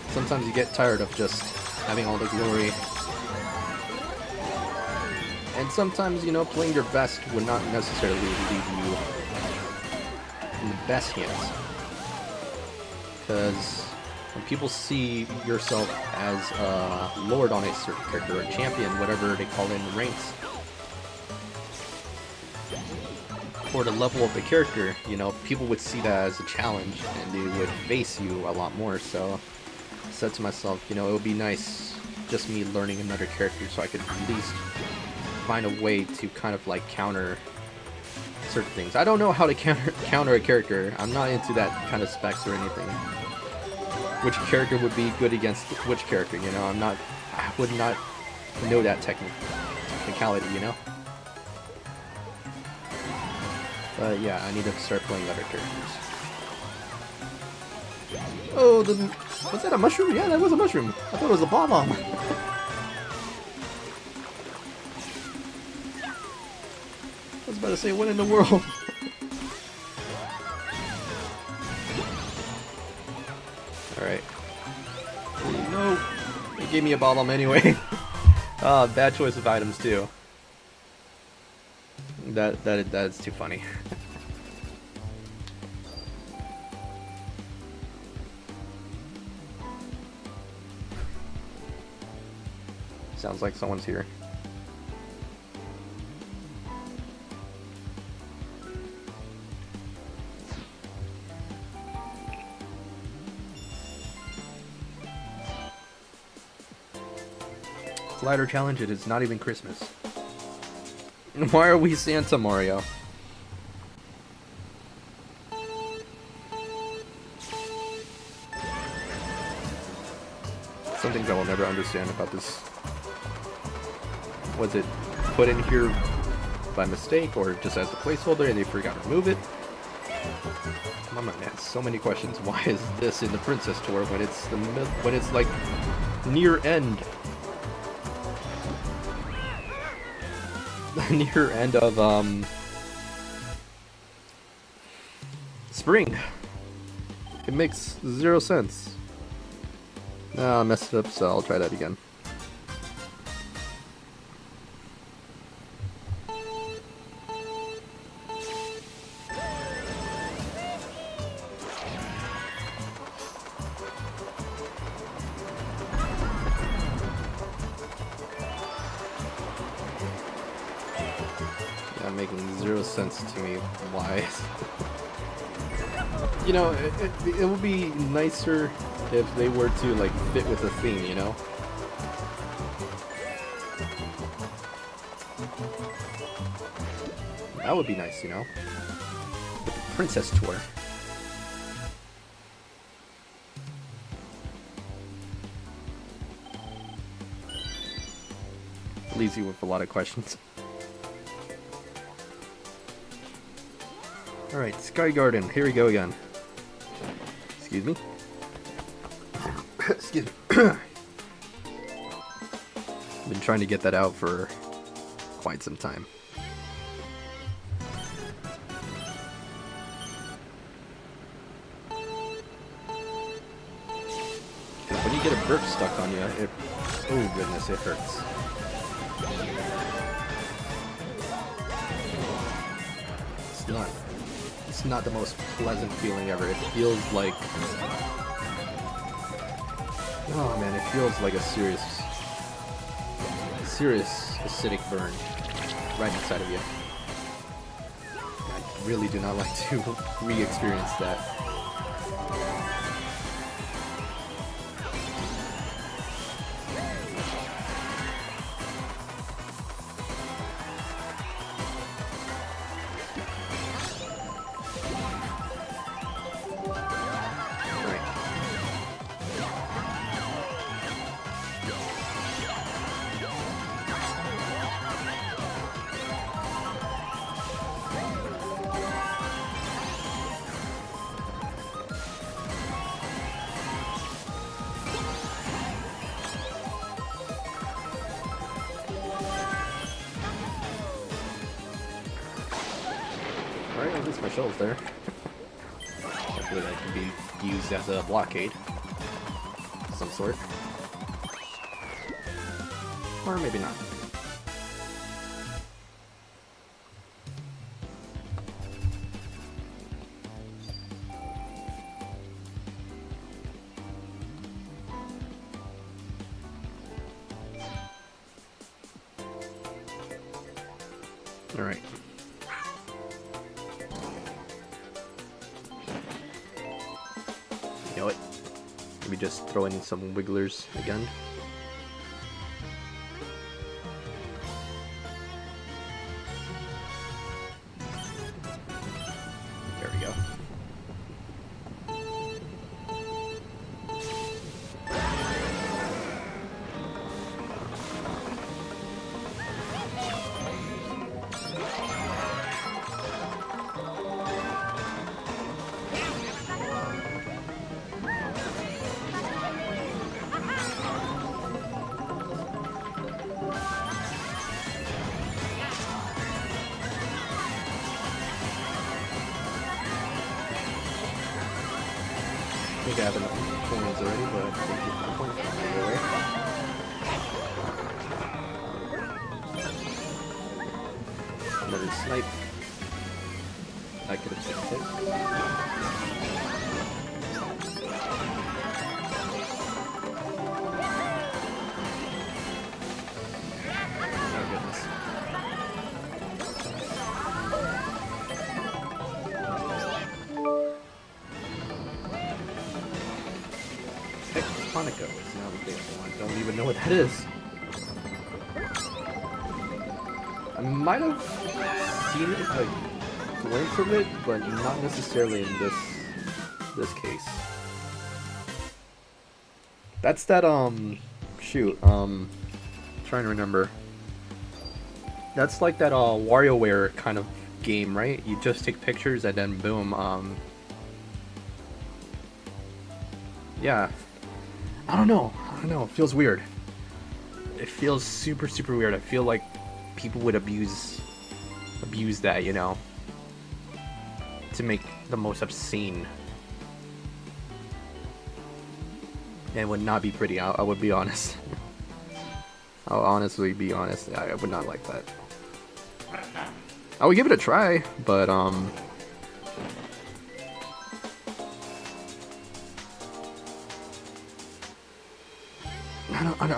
sometimes you get tired of just having all the glory. And sometimes, you know, playing your best would not necessarily leave you in the best hands. Because when people see yourself as a lord on a certain character, or a champion, whatever they call it in the ranks, for the level of the character, you know, people would see that as a challenge, and they would face you a lot more. So I said to myself, you know, it would be nice just me learning another character so I could at least find a way to kind of like counter certain things. I don't know how to counter a character. I'm not into that kind of specs or anything. Which character would be good against which character, you know? I would not know that technicality, you know? But yeah, I need to start playing other characters. Oh, was that a mushroom? Yeah, that was a mushroom. I thought it was a bomb. I was about to say, what in the world? Alright. No! They gave me a bomb anyway. Bad choice of items too. That's too funny. Sounds like someone's here. Glider challenge, it is not even Christmas. Why are we Santa, Mario? Some things I will never understand about this. Was it put in here by mistake or just as a placeholder and they forgot to remove it. My mind has so many questions. Why is this in the Princess Tour when it's like near end? Near end of spring. It makes 0 sense. Ah, I messed it up, so I'll try that again. Yeah, making 0 sense to me. Why? You know, it would be nicer if they were to like fit with the theme, you know? That would be nice, you know? With the Princess Tour. Leaves you with a lot of questions. Alright, Sky Garden, here we go again. Excuse me. Excuse me. Been trying to get that out for quite some time. When you get a burp stuck on you, oh goodness, it hurts. It's not the most pleasant feeling ever. It feels like, oh man, it feels like a serious acidic burn right inside of you. I really do not like to re-experience that. Alright, at least my shell's there. Hopefully that can be used as a blockade of some sort. Or maybe not. Alright. You know what? Maybe just throw in some wigglers again. There we go. I think I have enough coins already, but thank you for the points. Another snipe. I could have saved it. Oh goodness. Tectonico is now the big one. I don't even know what that is. I might have seen it, a glimpse of it, but not necessarily in this case. That's that shoot, trying to remember. That's like that WarioWare kind of game, right? You just take pictures and then boom. Yeah. I don't know. It feels weird. It feels super weird. I feel like people would abuse that, you know, to make the most obscene. And it would not be pretty. I would be honest. I'll honestly be honest. I would not like that. I would give it a try, but I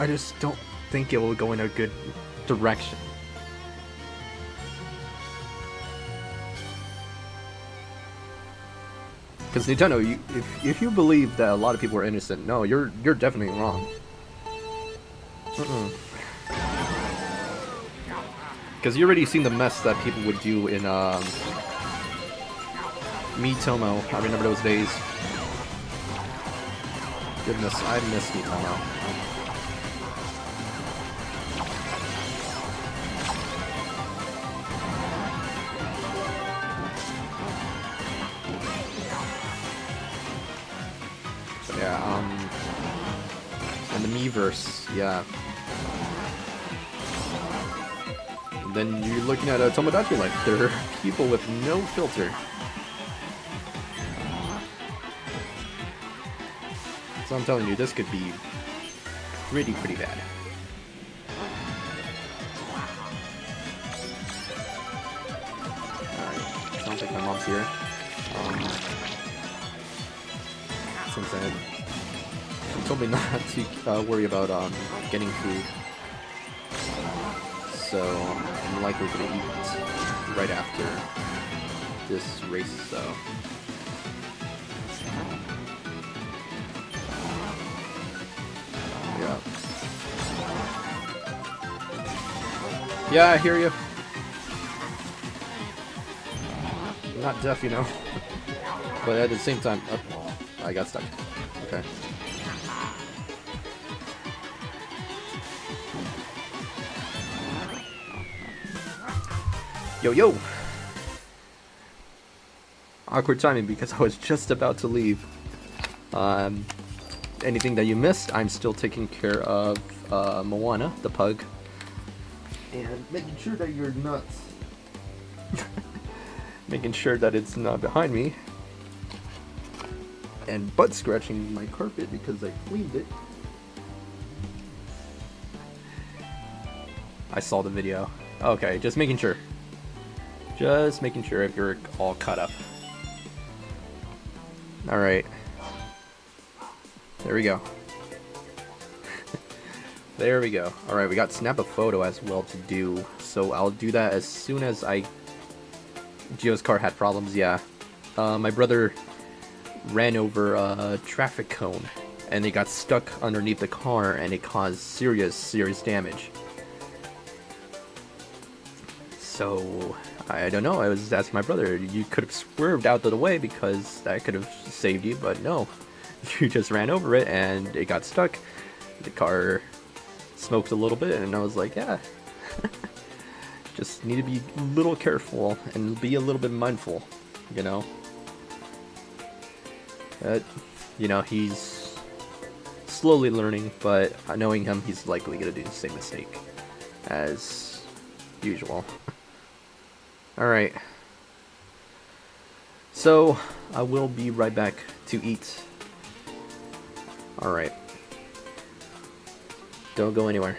just don't think it will go in a good direction. Because Nintendo, if you believe that a lot of people are innocent, no, you're definitely wrong. Because you already seen the mess that people would do in Miitomo. I remember those days. Goodness, I miss Miitomo. Yeah, and the Miiverse, yeah. And then you're looking at a Tomodachi Life. There are people with no filter. So I'm telling you, this could be pretty bad. Alright, sounds like my mom's here. Since she told me not to worry about getting food, so I'm likely gonna eat right after this race. So yeah, I hear you. I'm not deaf, you know, but at the same time, I got stuck. Okay. Yo! Awkward timing because I was just about to leave. Anything that you missed, I'm still taking care of Moana, the pug. And making sure that you're not... making sure that it's not behind me. And butt scratching my carpet because I cleaned it. I saw the video. Okay, just making sure. Just making sure if you're all caught up. Alright. There we go. There we go. Alright, we got snap a photo as well to do. So I'll do that as soon as Gio's car had problems, yeah. My brother ran over a traffic cone and it got stuck underneath the car and it caused serious damage. So I don't know, I was asking my brother, you could have swerved out of the way because that could have saved you, but no. You just ran over it and it got stuck. The car smoked a little bit and I was like, yeah. Just need to be a little careful and be a little bit mindful, you know? You know, he's slowly learning, but knowing him, he's likely going to do the same mistake as usual. Alright. So, I will be right back to eat. Alright. Don't go anywhere.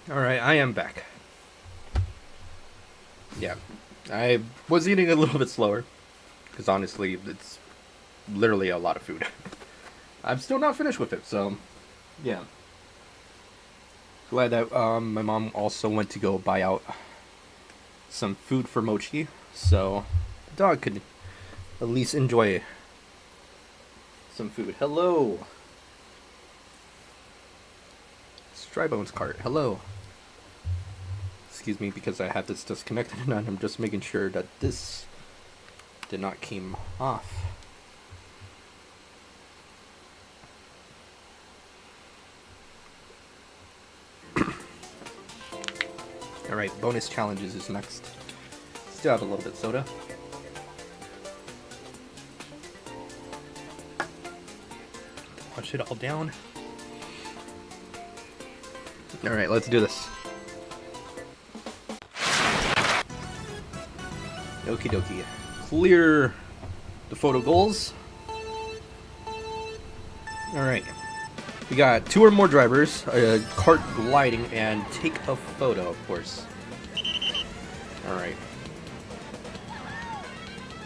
Alright, I am back. Yeah, I was eating a little bit slower, because honestly, it's literally a lot of food. I'm still not finished with it, so, yeah. Glad that my mom also went to go buy out some food for Mochi, so the dog could at least enjoy some food. Hello! Strybones Kart, hello. Excuse me because I had this disconnected and I'm just making sure that this did not came off. Alright, bonus challenges is next. Still have a little bit of soda. Push it all down. Alright, let's do this. Okie dokie. Clear the photo goals. Alright. We got 2 or more drivers, a kart gliding, and take a photo, of course. Alright.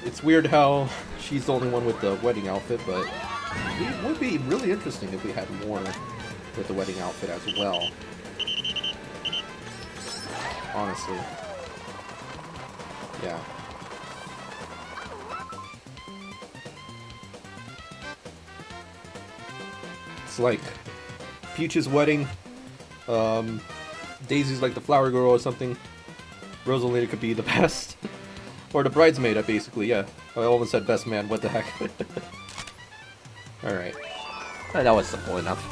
It's weird how she's the only one with the wedding outfit, but it would be really interesting if we had more with the wedding outfit as well. Honestly. Yeah. It's like Peach's wedding, Daisy's like the flower girl or something. Rosalina could be the best. Or the bridesmaid, basically, yeah. I almost said best man, what the heck. Alright. That was simple enough.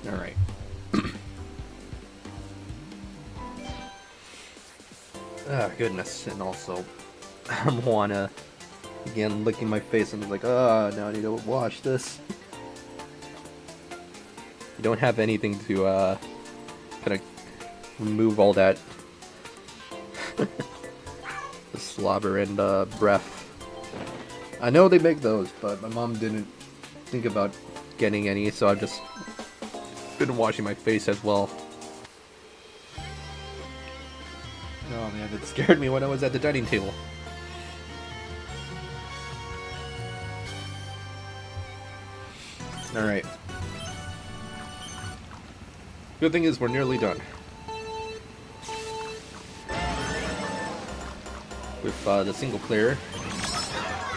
Alright. Ah, goodness. And also, I'm wanna, again, licking my face and I'm like, ah, now I need to wash this. You don't have anything to, kind of remove all that the slobber and, breath. I know they make those, but my mom didn't think about getting any, so I've just been washing my face as well. Oh man, it scared me when I was at the dining table. Alright. Good thing is we're nearly done. With the single player.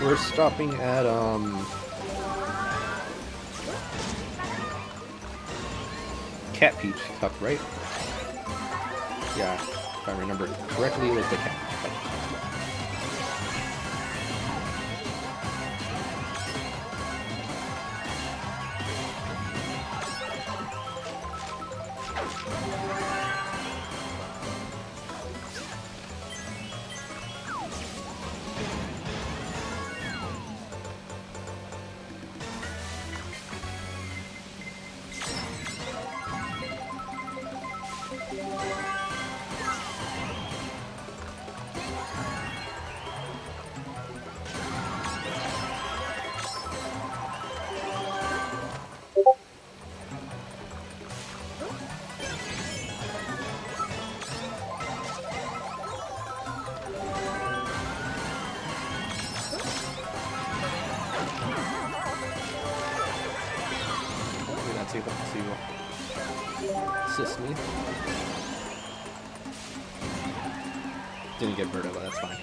We're stopping at Cat Peach Cup, right? Yeah, if I remember correctly, it was the Cat Peach Cup. Able to assist me. Didn't get Birdo, but that's fine.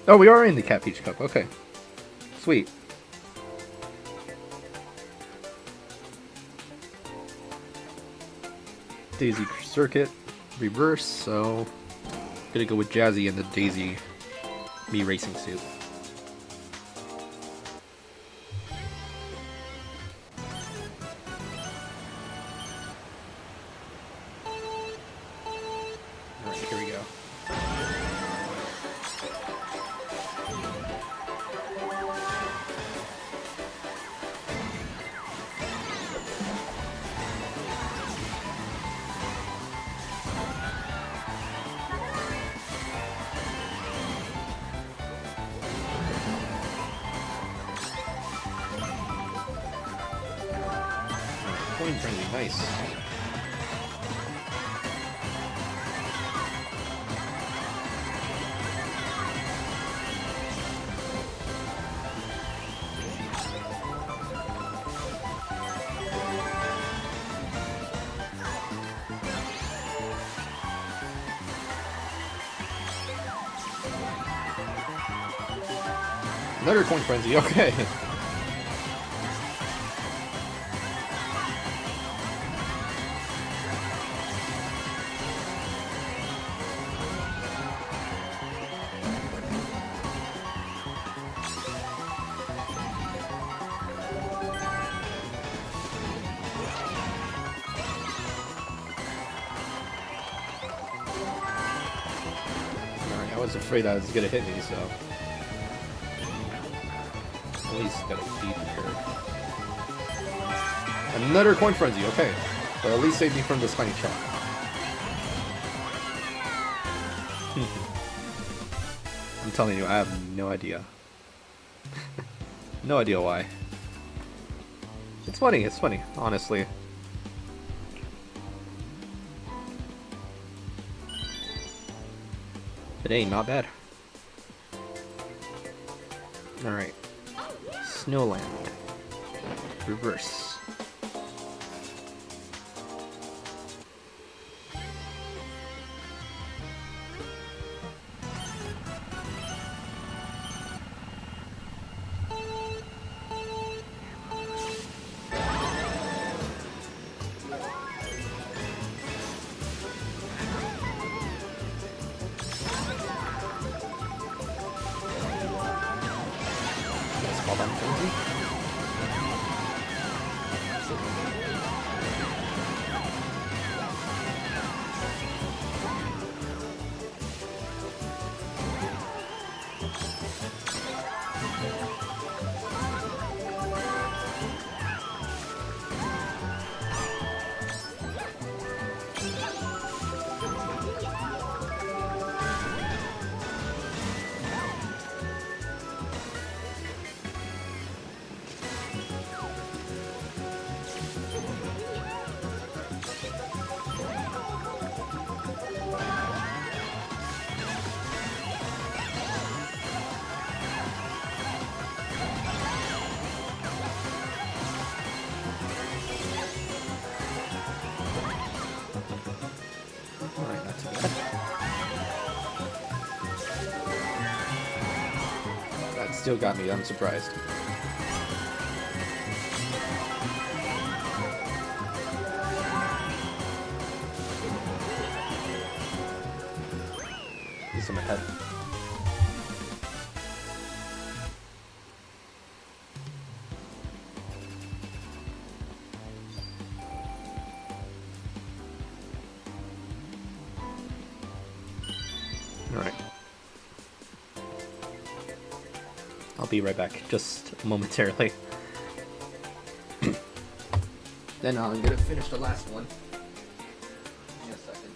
Oh, we are in the Cat Peach Cup. Okay. Sweet. Daisy Circuit reverse, so gonna go with Jazzy in the Daisy Me racing suit. Alright, here we go. coin frenzy, nice. Another coin frenzy, okay. Alright, I was afraid that was gonna hit me, so. At least gotta beat her. Another coin frenzy, okay. But at least save me from the spiny trap. I'm telling you, I have no idea. No idea why. It's funny, honestly. But hey, not bad. Alright. Snowland. Reverse. Let's call that frenzy. Alright, not too bad. That still got me unsurprised. At least I'm ahead. Alright. I'll be right back, just momentarily. Then I'm gonna finish the last one. In a second.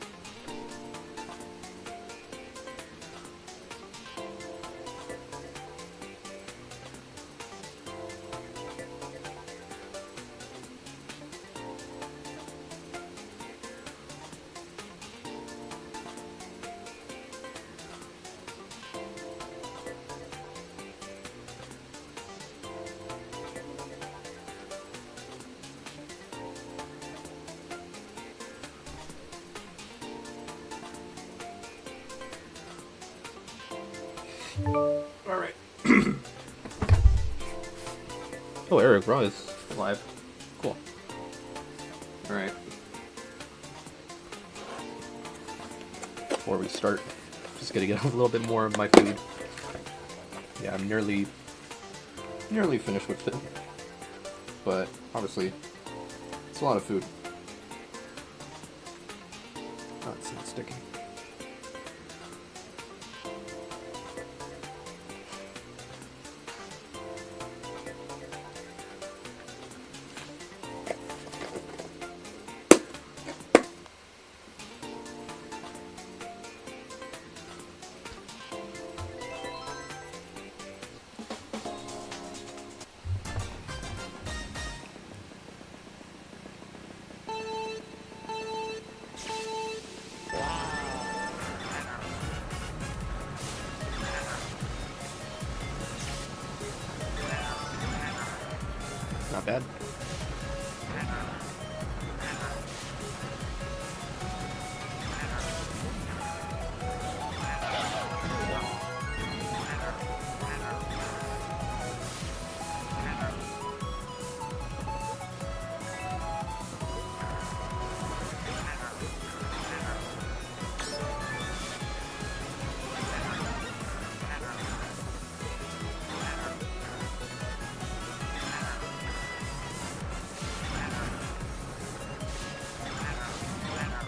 Alright. Oh, Eric Raw is alive. Cool. Alright. Before we start, just gonna get a little bit more of my food. Yeah, I'm nearly finished with it. But, obviously, it's a lot of food. Oh, it's not sticking. Not bad.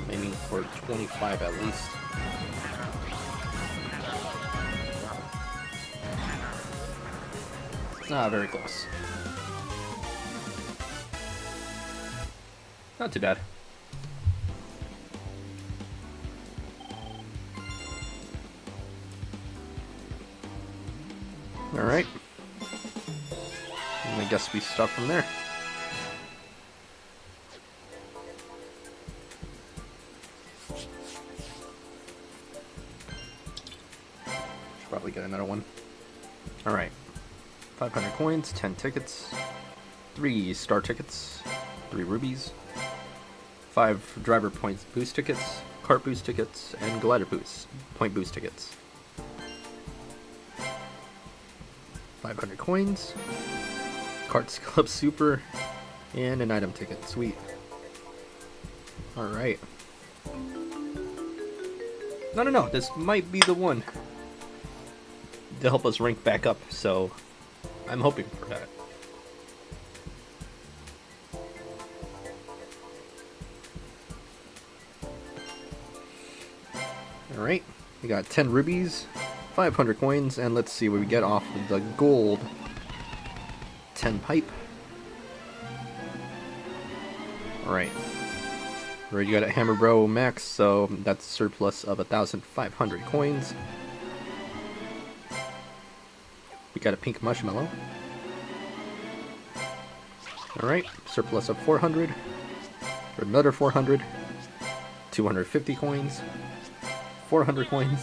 Aiming for 25 at least. Ah, very close. Not too bad. Alright. I guess we start from there. Should probably get another one. Alright. 500 coins, 10 tickets, 3 star tickets, 3 rubies, 5 driver points boost tickets, kart boost tickets, and glider boost point boost tickets. 500 coins, Kart Club Super, and an item ticket. Sweet. Alright. No, this might be the one to help us rank back up, so I'm hoping for that. Alright, we got 10 rubies, 500 coins, and let's see what we get off of the gold. 10 pipe. Alright. We already got a Hammer Bro max, so that's a surplus of 1,500 coins. We got a pink marshmallow. Alright, surplus of 400. Another 400. 250 coins. 400 coins.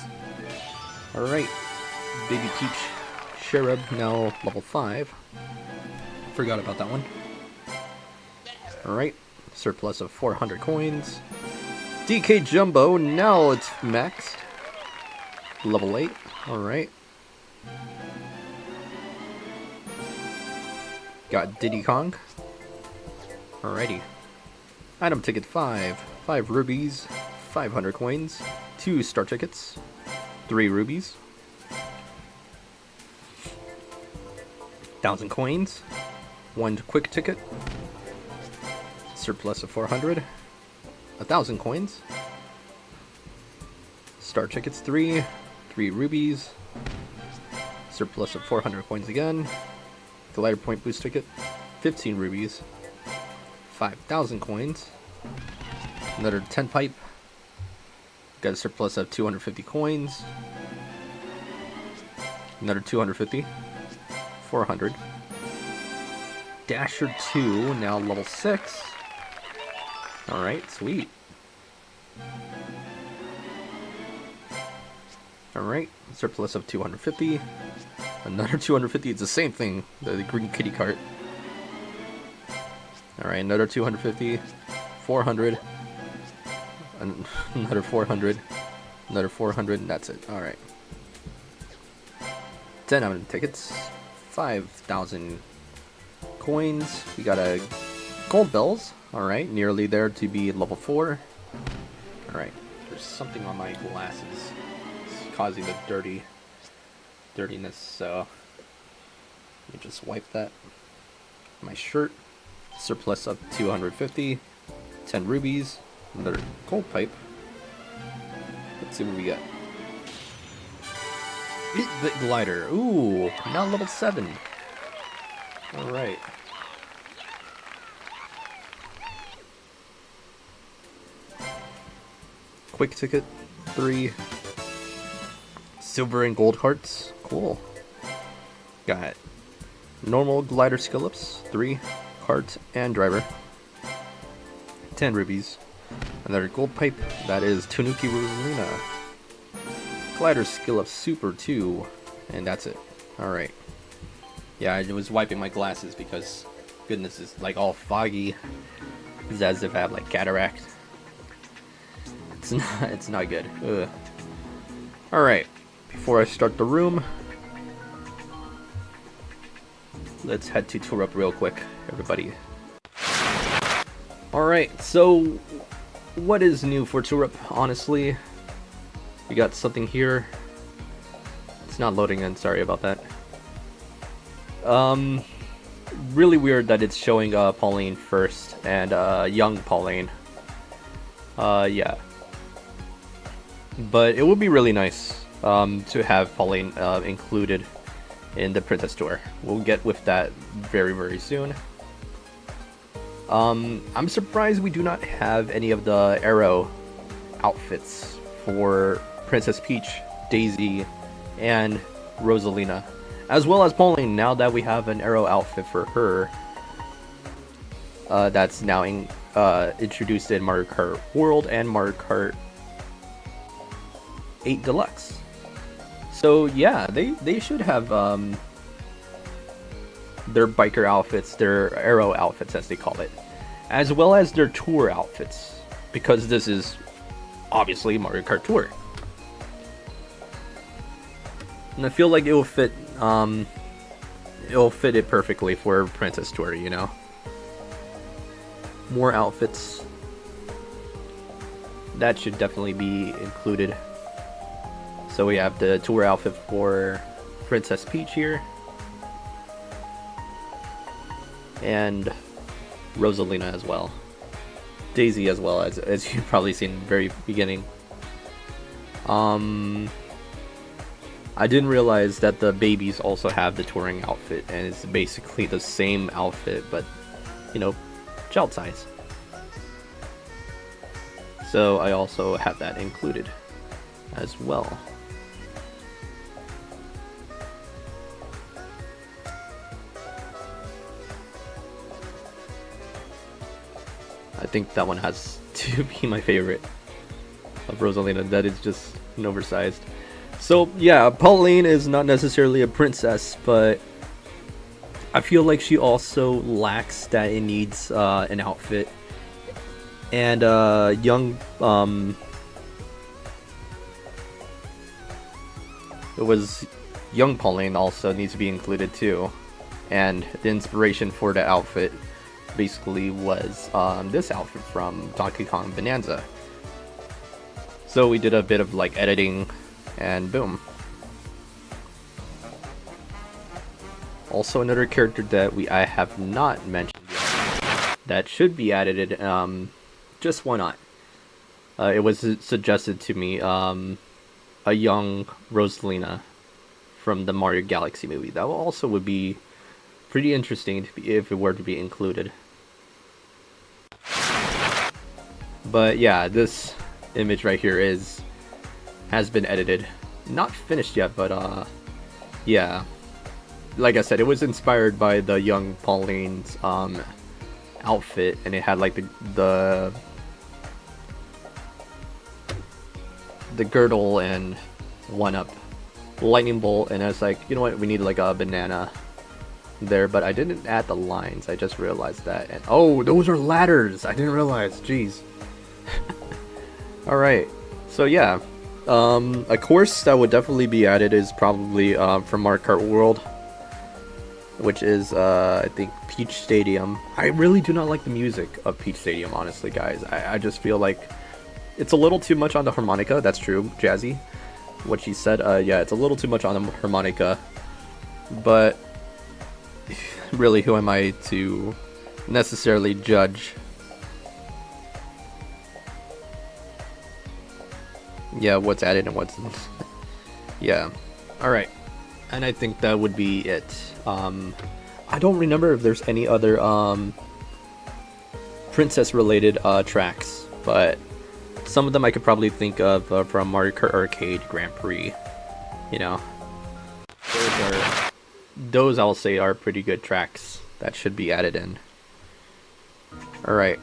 Alright, Baby Peach Cherub, now level 5. Forgot about that one. Alright, surplus of 400 coins. DK Jumbo, now it's maxed. Level 8, alright. Got Diddy Kong. Alrighty. Item ticket 5. 5 rubies, 500 coins, 2 star tickets, 3 rubies, 1,000 coins, 1 quick ticket, surplus of 400, 1,000 coins, star tickets 3, 3 rubies, surplus of 400 coins again, glider point boost ticket, 15 rubies, 5,000 coins, another 10 pipe, got a surplus of 250 coins, another 250, 400, Dasher 2, now level 6, alright, sweet. Alright, surplus of 250, another 250, it's the same thing, the green kitty cart. Alright, another 250, 400, another 400, another 400, and that's it. Alright. 10 item tickets, 5,000 coins, we got a gold bells, alright, nearly there to be level 4. Alright, there's something on my glasses. It's causing the dirtiness, so let me just wipe that. My shirt. Surplus of 250, 10 rubies, another gold pipe. Let's see what we get. The glider. Ooh, now level 7. Alright. Quick ticket, 3. Silver and gold hearts. Cool. Got normal glider skill ups, 3. Kart and driver. 10 rubies. Another gold pipe. That is Tanuki Rosalina. Glider skill up super 2. And that's it. Alright. Yeah, I was wiping my glasses because goodness, it's like all foggy. It's as if I have like cataract. It's not good. Ugh. All right, before I start the room, let's head to tour up real quick, everybody. All right, so what is new for tour up? Honestly, we got something here. It's not loading in. Sorry about that. Really weird that it's showing Pauline first and young Pauline. Yeah. But it would be really nice to have Pauline included in the Princess Tour. We'll get with that very, very soon. I'm surprised we do not have any of the Arrow outfits for Princess Peach, Daisy, and Rosalina, as well as Pauline, now that we have an Arrow outfit for her. That's now introduced in Mario Kart World and Mario Kart 8 Deluxe. So yeah, they should have their biker outfits, their Arrow outfits as they call it, as well as their tour outfits, because this is obviously Mario Kart Tour. And I feel like it'll fit it perfectly for Princess Tour, you know. More outfits. That should definitely be included. So we have the tour outfit for Princess Peach here. And Rosalina as well. Daisy as well, as you've probably seen in the very beginning. I didn't realize that the babies also have the touring outfit, and it's basically the same outfit, but, you know, child size. So I also have that included as well. I think that one has to be my favorite of Rosalina. That is just an oversized. So yeah, Pauline is not necessarily a princess, but I feel like she also lacks that it needs an outfit. And young young Pauline also needs to be included too. And the inspiration for the outfit basically was this outfit from Donkey Kong Bonanza. So we did a bit of like editing, and boom. Also another character that I have not mentioned yet that should be added. Just why not? It was suggested to me, a young Rosalina from the Mario Galaxy movie. That also would be pretty interesting if it were to be included. But yeah, this image right here has been edited. Not finished yet, but yeah. Like I said, it was inspired by the young Pauline's outfit, and it had like the girdle and 1-up lightning bolt, and I was like, you know what, we need like a banana there, but I didn't add the lines. I just realized that. And oh, those are ladders. I didn't realize. Jeez. All right. So yeah, a course that would definitely be added is probably from Mario Kart World, which is I think Peach Stadium. I really do not like the music of Peach Stadium, honestly, guys. I just feel like it's a little too much on the harmonica. That's true, Jazzy. What she said. Yeah, it's a little too much on the harmonica, but really, who am I to necessarily judge? Yeah, what's added and what's yeah. Alright, and I think that would be it. I don't remember if there's any other princess related tracks, but some of them I could probably think of from Mario Kart Arcade Grand Prix. You know, those I'll say are pretty good tracks that should be added in. Alright.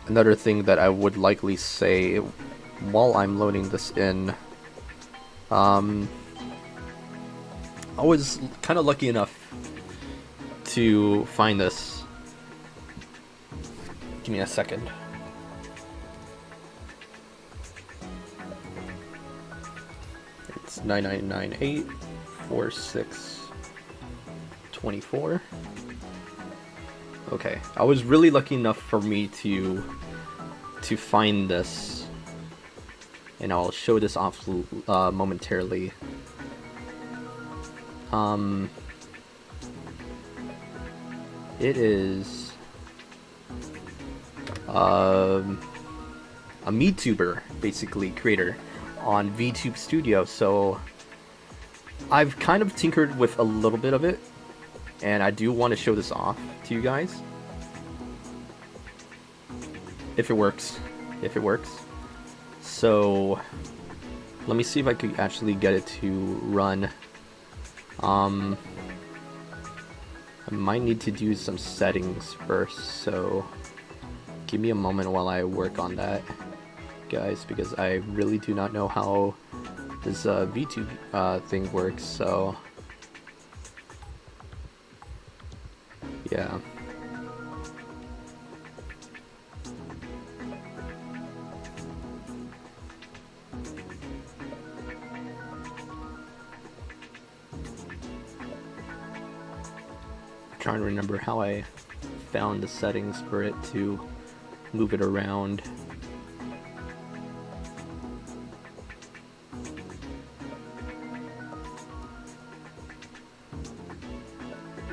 Another thing that I would likely say while I'm loading this in, I was kind of lucky enough to find this. Give me a second. It's 99984624. Okay, I was really lucky enough for me to find this, and I'll show this off momentarily. It is a MeTuber, basically, creator on VTube Studio. So I've kind of tinkered with a little bit of it, and I do want to show this off to you guys. If it works. So let me see if I could actually get it to run. I might need to do some settings first, so give me a moment while I work on that, guys, because I really do not know how this VTube thing works, so yeah. Trying to remember how I found the settings for it to move it around.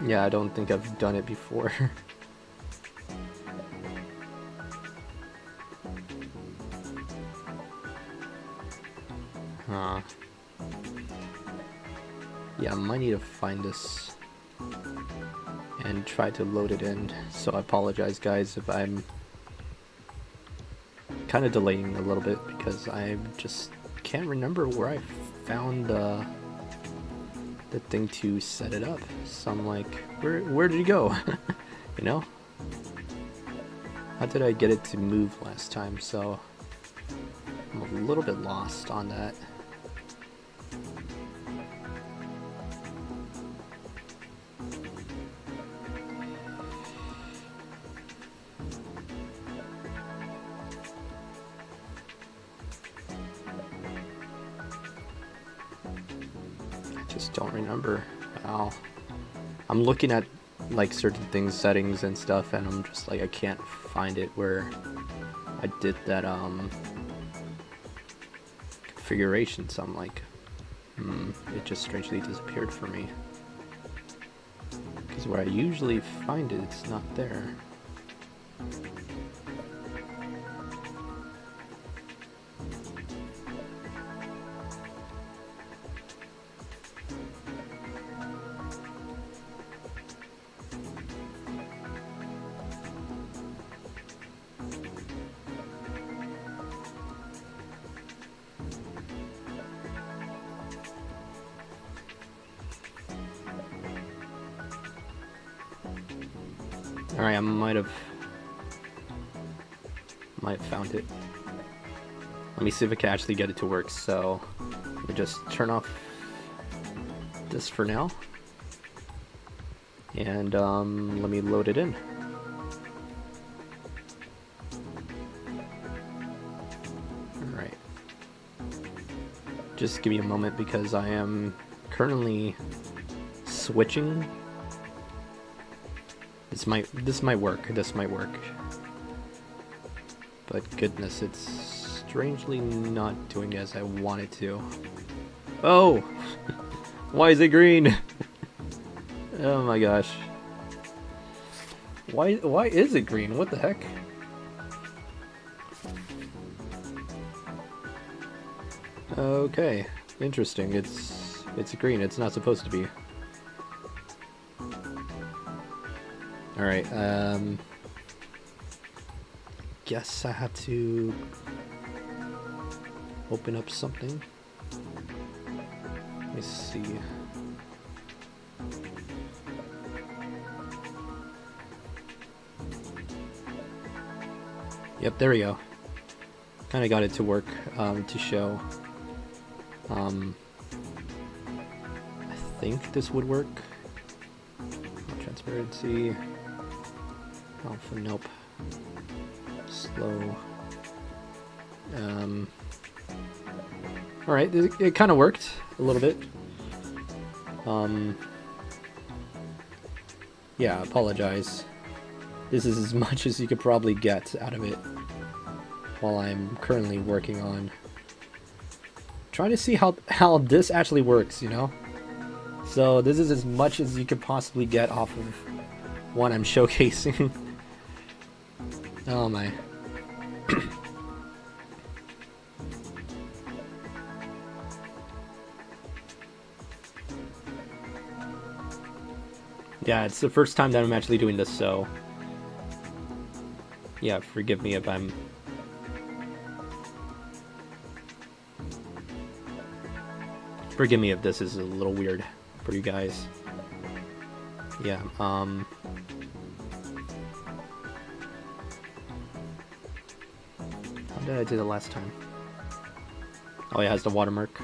Yeah, I don't think I've done it before. Huh. Yeah, I might need to find this and try to load it in, so I apologize, guys, if I'm kind of delaying a little bit, because I just can't remember where I found the thing to set it up. So I'm like, where did it go? You know? How did I get it to move last time? So I'm a little bit lost on that. Just don't remember. Wow. I'm looking at like certain things, settings and stuff, and I'm just like, I can't find it where I did that configuration, so I'm like, it just strangely disappeared for me, because where I usually find it, it's not there. Alright, I might have found it. Let me see if I can actually get it to work. So let me just turn off this for now, and let me load it in. Alright, just give me a moment, because I am currently switching. This might work. But goodness, it's strangely not doing as I want it to. Oh! Why is it green? Oh my gosh. Why is it green? What the heck? Okay, interesting. It's green. It's not supposed to be. Alright, guess I have to open up something. Let me see. Yep, there we go. Kinda got it to work, to show. I think this would work. Transparency. Alpha, nope. Slow. Alright, it kind of worked a little bit. Yeah, apologize. This is as much as you could probably get out of it while I'm currently working on trying to see how this actually works, you know? So this is as much as you could possibly get off of what I'm showcasing. Oh my. Yeah, it's the first time that I'm actually doing this, so yeah, forgive me if I'm forgive me if this is a little weird for you guys. Yeah, how did I do the last time? Oh, it has the watermark.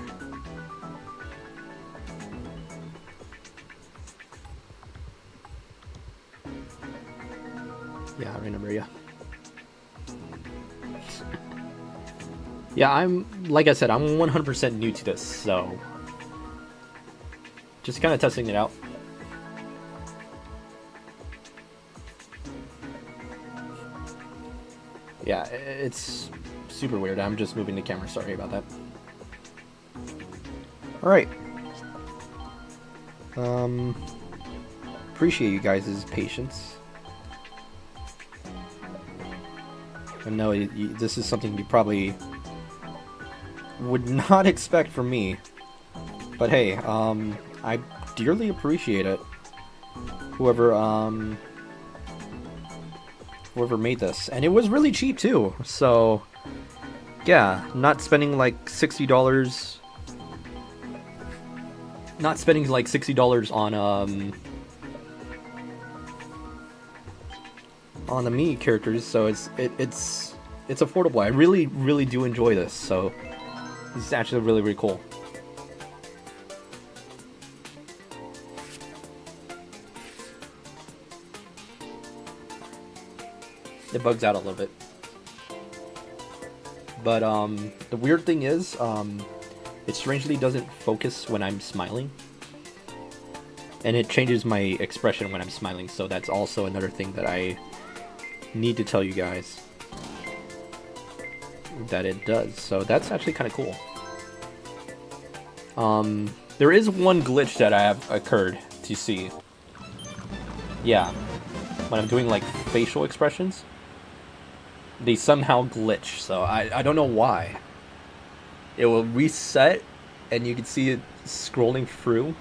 Yeah, I remember, yeah. Yeah, like I said, I'm 100% new to this, so just kind of testing it out. Yeah, it's super weird. I'm just moving the camera, sorry about that. Alright. Appreciate you guys' patience. I know this is something you probably would not expect from me, but hey, I dearly appreciate it. Whoever made this, and it was really cheap too. So yeah, not spending like $60. Not spending like $60 on the Mii characters, so it's affordable. I really do enjoy this, so this is actually really cool. It bugs out a little bit, but the weird thing is it strangely doesn't focus when I'm smiling, and it changes my expression when I'm smiling, so that's also another thing that I need to tell you guys that it does. So that's actually kind of cool. There is one glitch that I have occurred to see. Yeah, when I'm doing like facial expressions, they somehow glitch, so I don't know why. It will reset and you can see it scrolling through.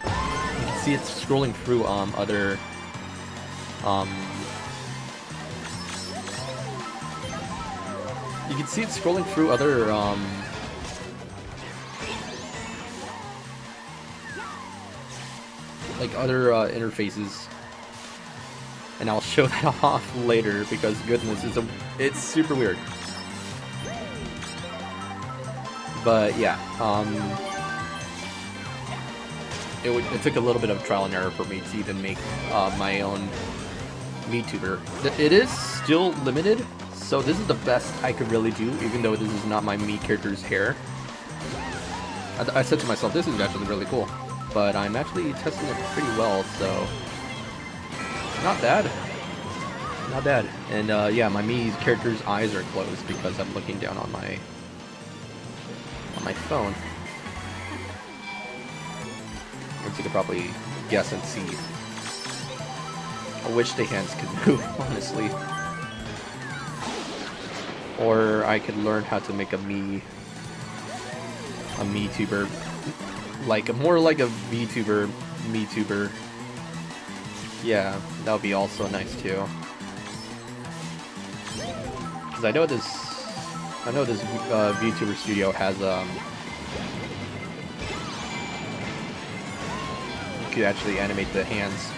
You can see it scrolling through other you can see it scrolling through other like other interfaces, and I'll show that off later because goodness, it's super weird. But yeah, it took a little bit of trial and error for me to even make my own MiiTuber. It is still limited, so this is the best I could really do, even though this is not my Mii character's hair. I said to myself, this is actually really cool, but I'm actually testing it pretty well, so not bad. Not bad. And yeah, my Mii character's eyes are closed because I'm looking down on my phone. As you could probably guess and see. I wish the hands could move, honestly. Or I could learn how to make a MiiTuber, like more like a MiiTuber. Yeah, that would be also nice too. Because I know this VTuber studio has you could actually animate the hands.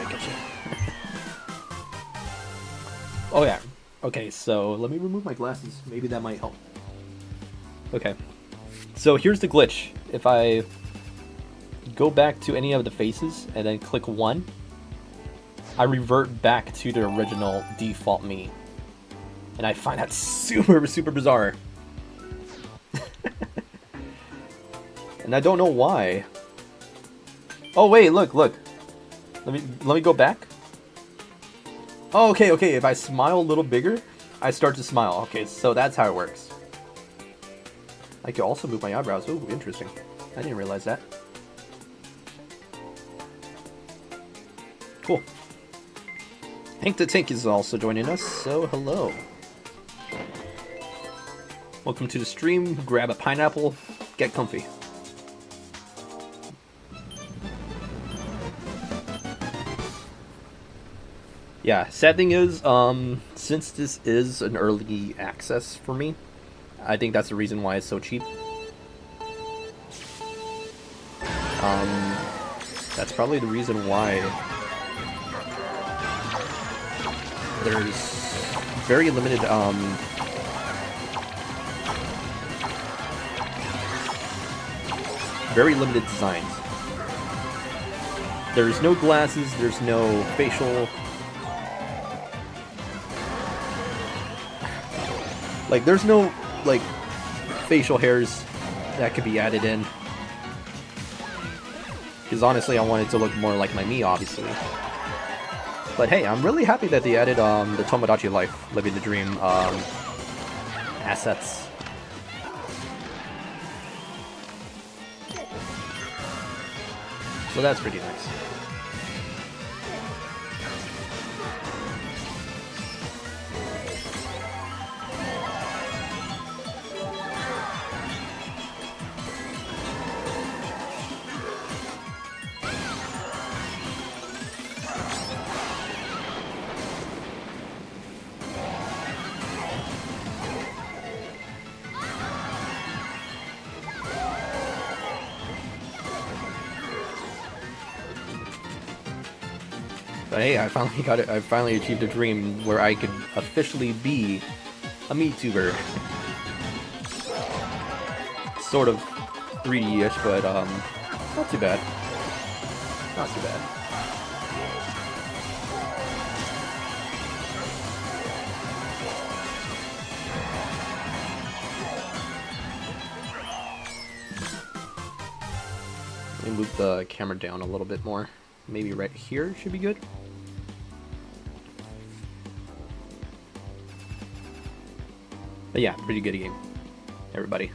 get you. Oh yeah. Okay, so let me remove my glasses. Maybe that might help. Okay. So here's the glitch. If I go back to any of the faces and then click 1, I revert back to the original default me. And I find that super, super bizarre. And I don't know why. Oh wait, look. Let me go back. Oh, okay. If I smile a little bigger, I start to smile. Okay, so that's how it works. I can also move my eyebrows. Oh, interesting. I didn't realize that. Cool. Hank the Tank is also joining us, so hello. Welcome to the stream. Grab a pineapple, get comfy. Yeah, sad thing is, since this is an early access for me, I think that's the reason why it's so cheap. That's probably the reason why there's very limited, designs. There's no glasses, there's no facial... Like, there's no, like, facial hairs that could be added in. Because honestly, I want it to look more like my me, obviously. But hey, I'm really happy that they added the Tomodachi Life, Living the Dream assets. So that's pretty nice. But hey, I finally got it. I finally achieved a dream where I could officially be a MeTuber. Sort of 3D-ish, but not too bad. Not too bad. Let me move the camera down a little bit more. Maybe right here should be good. But yeah, pretty good game, everybody.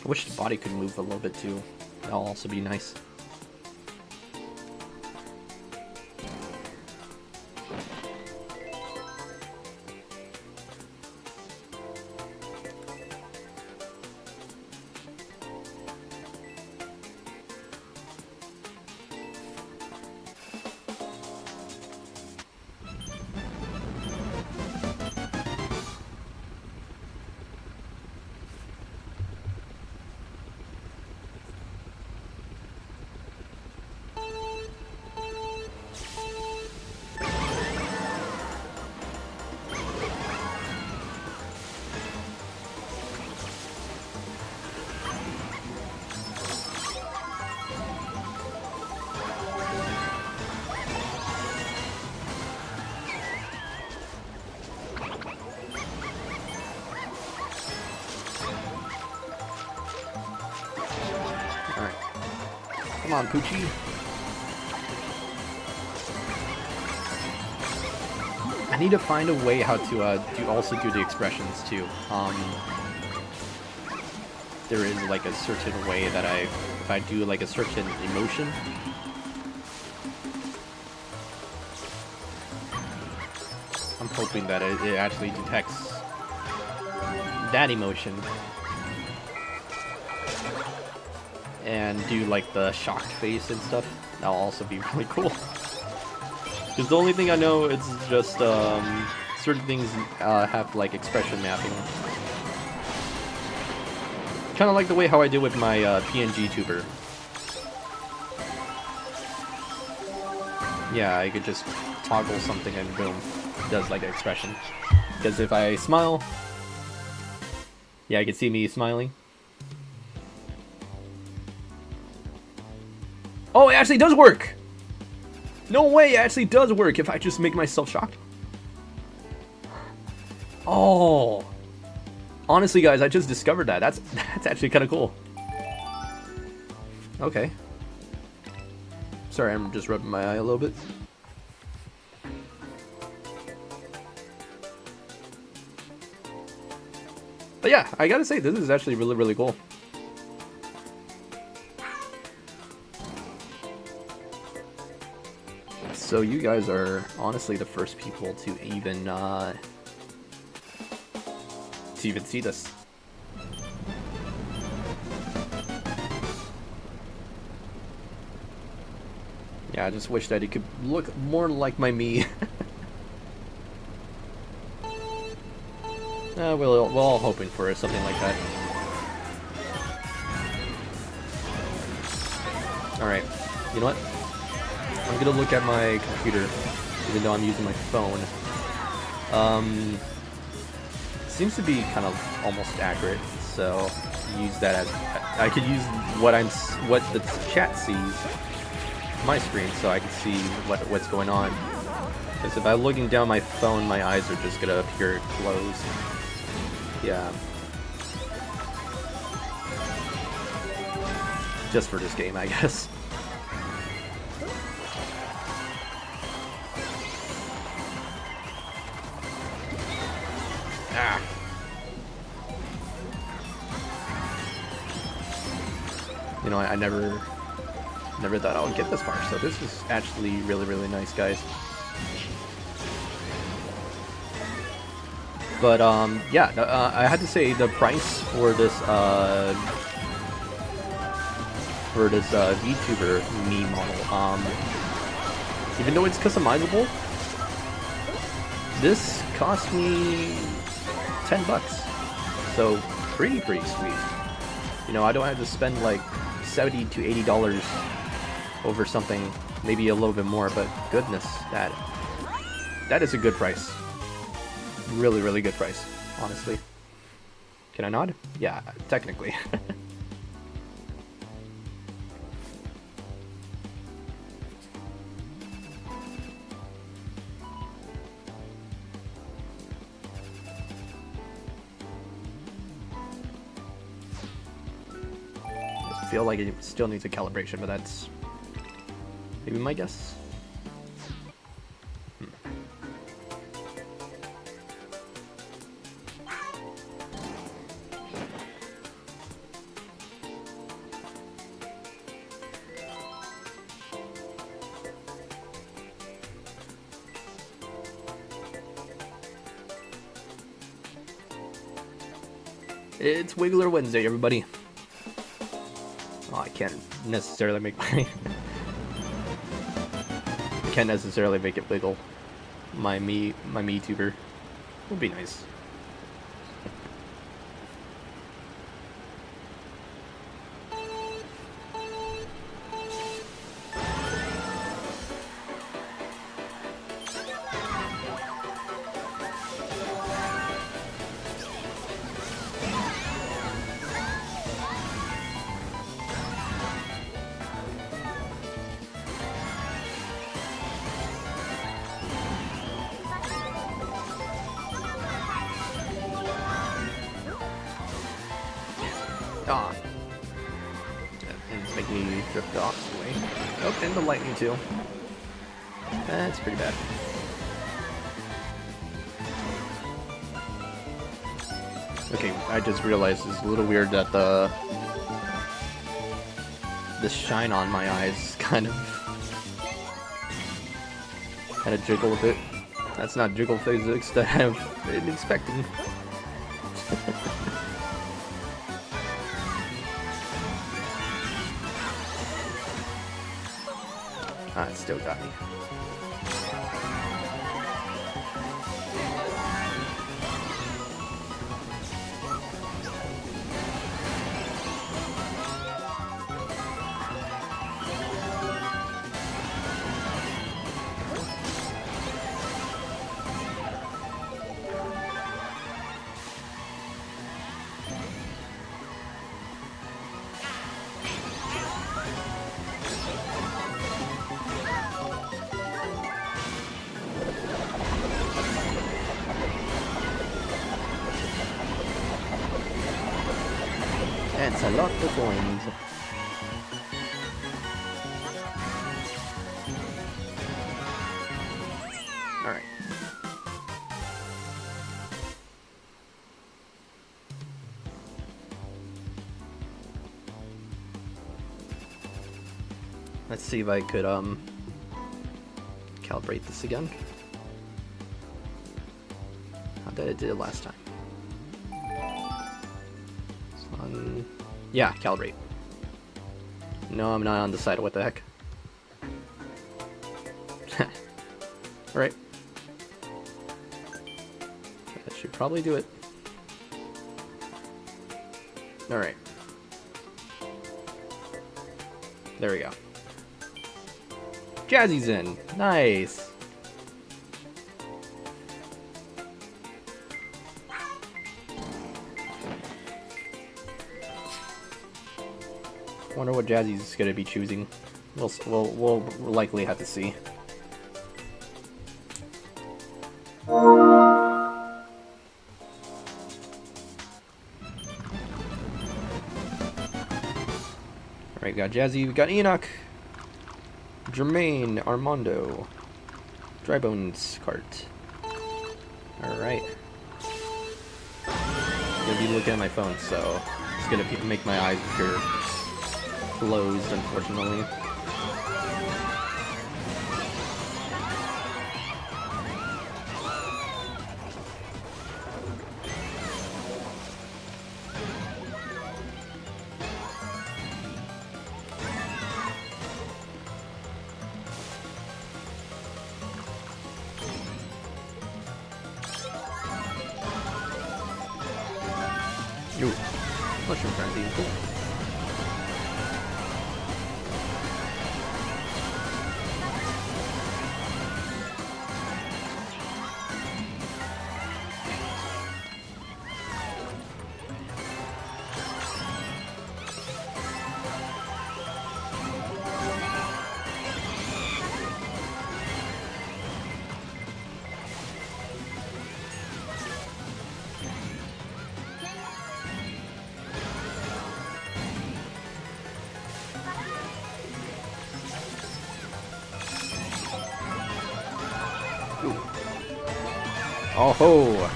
I wish the body could move a little bit too. That'll also be nice. Come on, Poochie. I need to find a way how to also do the expressions too. There is like a certain way that if I do like a certain emotion, I'm hoping that it actually detects that emotion. And do like the shocked face and stuff. that'll also be really cool. Because the only thing I know is just certain things have like expression mapping. Kind of like the way how I do with my PNG tuber. Yeah, I could just toggle something and boom, it does like an expression. Because if I smile, yeah, I can see me smiling. Oh, it actually does work! No way, it actually does work if I just make myself shocked. Oh. Honestly, guys, I just discovered that. That's actually kind of cool. Okay. Sorry, I'm just rubbing my eye a little bit. But yeah, I gotta say, this is actually really, really cool. So you guys are honestly the first people to even see this. Yeah, I just wish that it could look more like my me. We're all hoping for something like that. Alright, you know what? I'm gonna look at my computer, even though I'm using my phone. Seems to be kind of almost accurate, so use that as I could use what the chat sees, my screen, so I can see what's going on. Because if I'm looking down my phone, my eyes are just gonna appear closed. Yeah. Just for this game, I guess. Ah. You know, I never thought I would get this far, so this is actually really, really nice, guys. But yeah, I had to say the price for this VTuber me model, even though it's customizable, this cost me $10, so pretty sweet. You know, I don't have to spend like $70 to $80 over something, maybe a little bit more, but goodness, that is a good price. Really, really good price, honestly. Can I nod? Yeah, technically. I feel like it still needs a calibration, but that's maybe my guess. It's Wiggler Wednesday, everybody. Oh, I can't necessarily make my... I can't necessarily make it wiggle. My me-tuber. Would be nice. Ah. And it's making me drift off away. Oh, and the lightning too. That's pretty bad. Okay, I just realized it's a little weird that the shine on my eyes kind of jiggle a bit. That's not jiggle physics that I've been expecting. Ah, it still got me. That's a lot of coins. Alright. Let's see if I could calibrate this again. How did it do it last time? Yeah, calibrate. No, I'm not on the side. What the heck? Alright. That should probably do it. Alright. There we go. Jazzy's in. Nice. Wonder what Jazzy's gonna be choosing. We'll likely have to see. Alright, we got Jazzy, we got Enoch, Jermaine, Armando, Drybones, Kart. Alright. I'm gonna be looking at my phone, so it's gonna make my eyes appear closed, unfortunately. Ooh, mushroom frenzy, cool. Oh ho!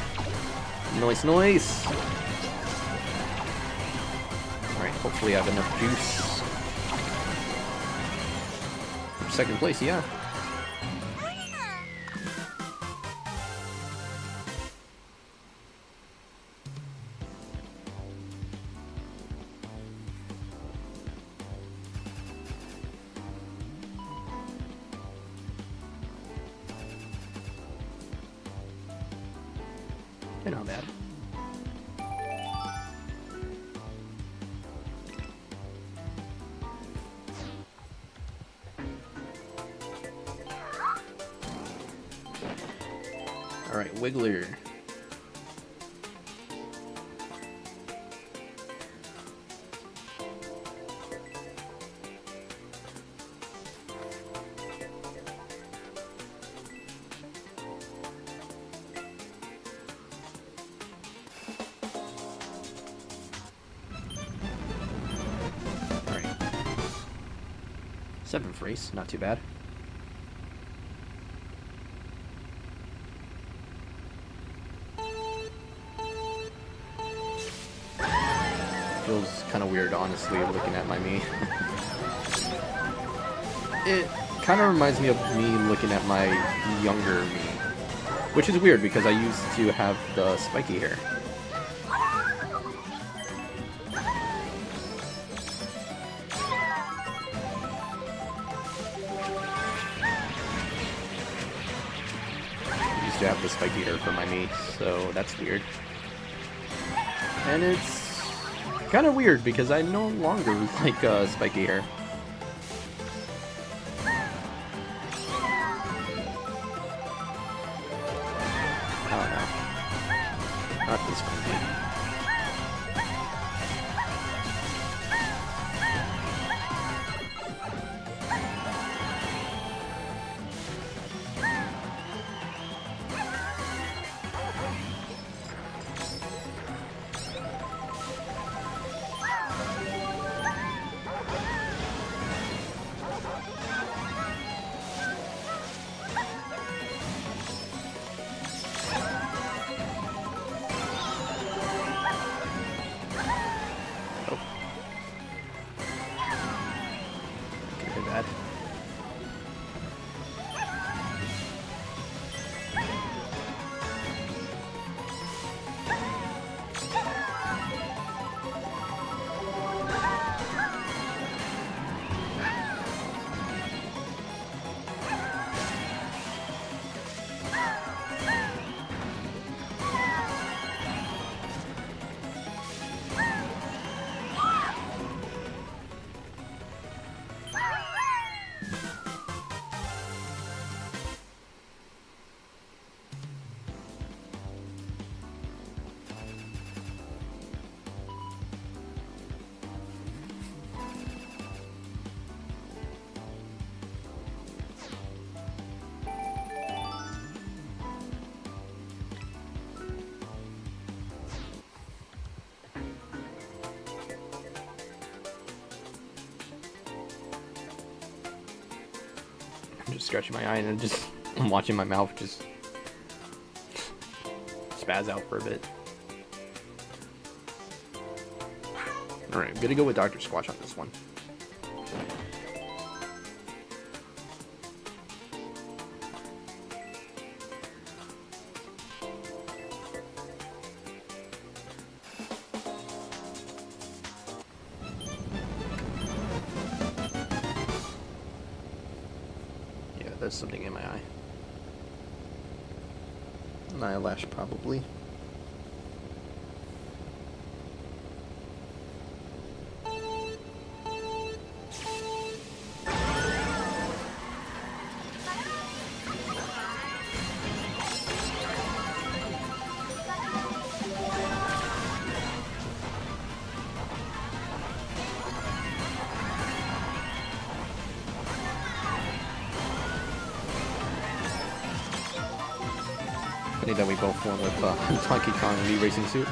Nice, nice! Alright, hopefully I have enough juice. For second place, yeah. They're not bad. Alright, Wiggler. Alright. 7th race, not too bad. Feels kind of weird, honestly, looking at my me. It kind of reminds me of me looking at my younger me. Which is weird, because I used to have the spiky hair. used to have the spike eater for my knee, so that's weird. And it's kind of weird because I no longer like spike eater. I don't know. Not this one. Bad. I'm just scratching my eye and just I'm watching my mouth just spaz out for a bit. Alright, I'm gonna go with Dr. Squatch on this one. There's something in my eye. An eyelash, probably. Funny that we both went with Donkey Kong Wii Racing Suit.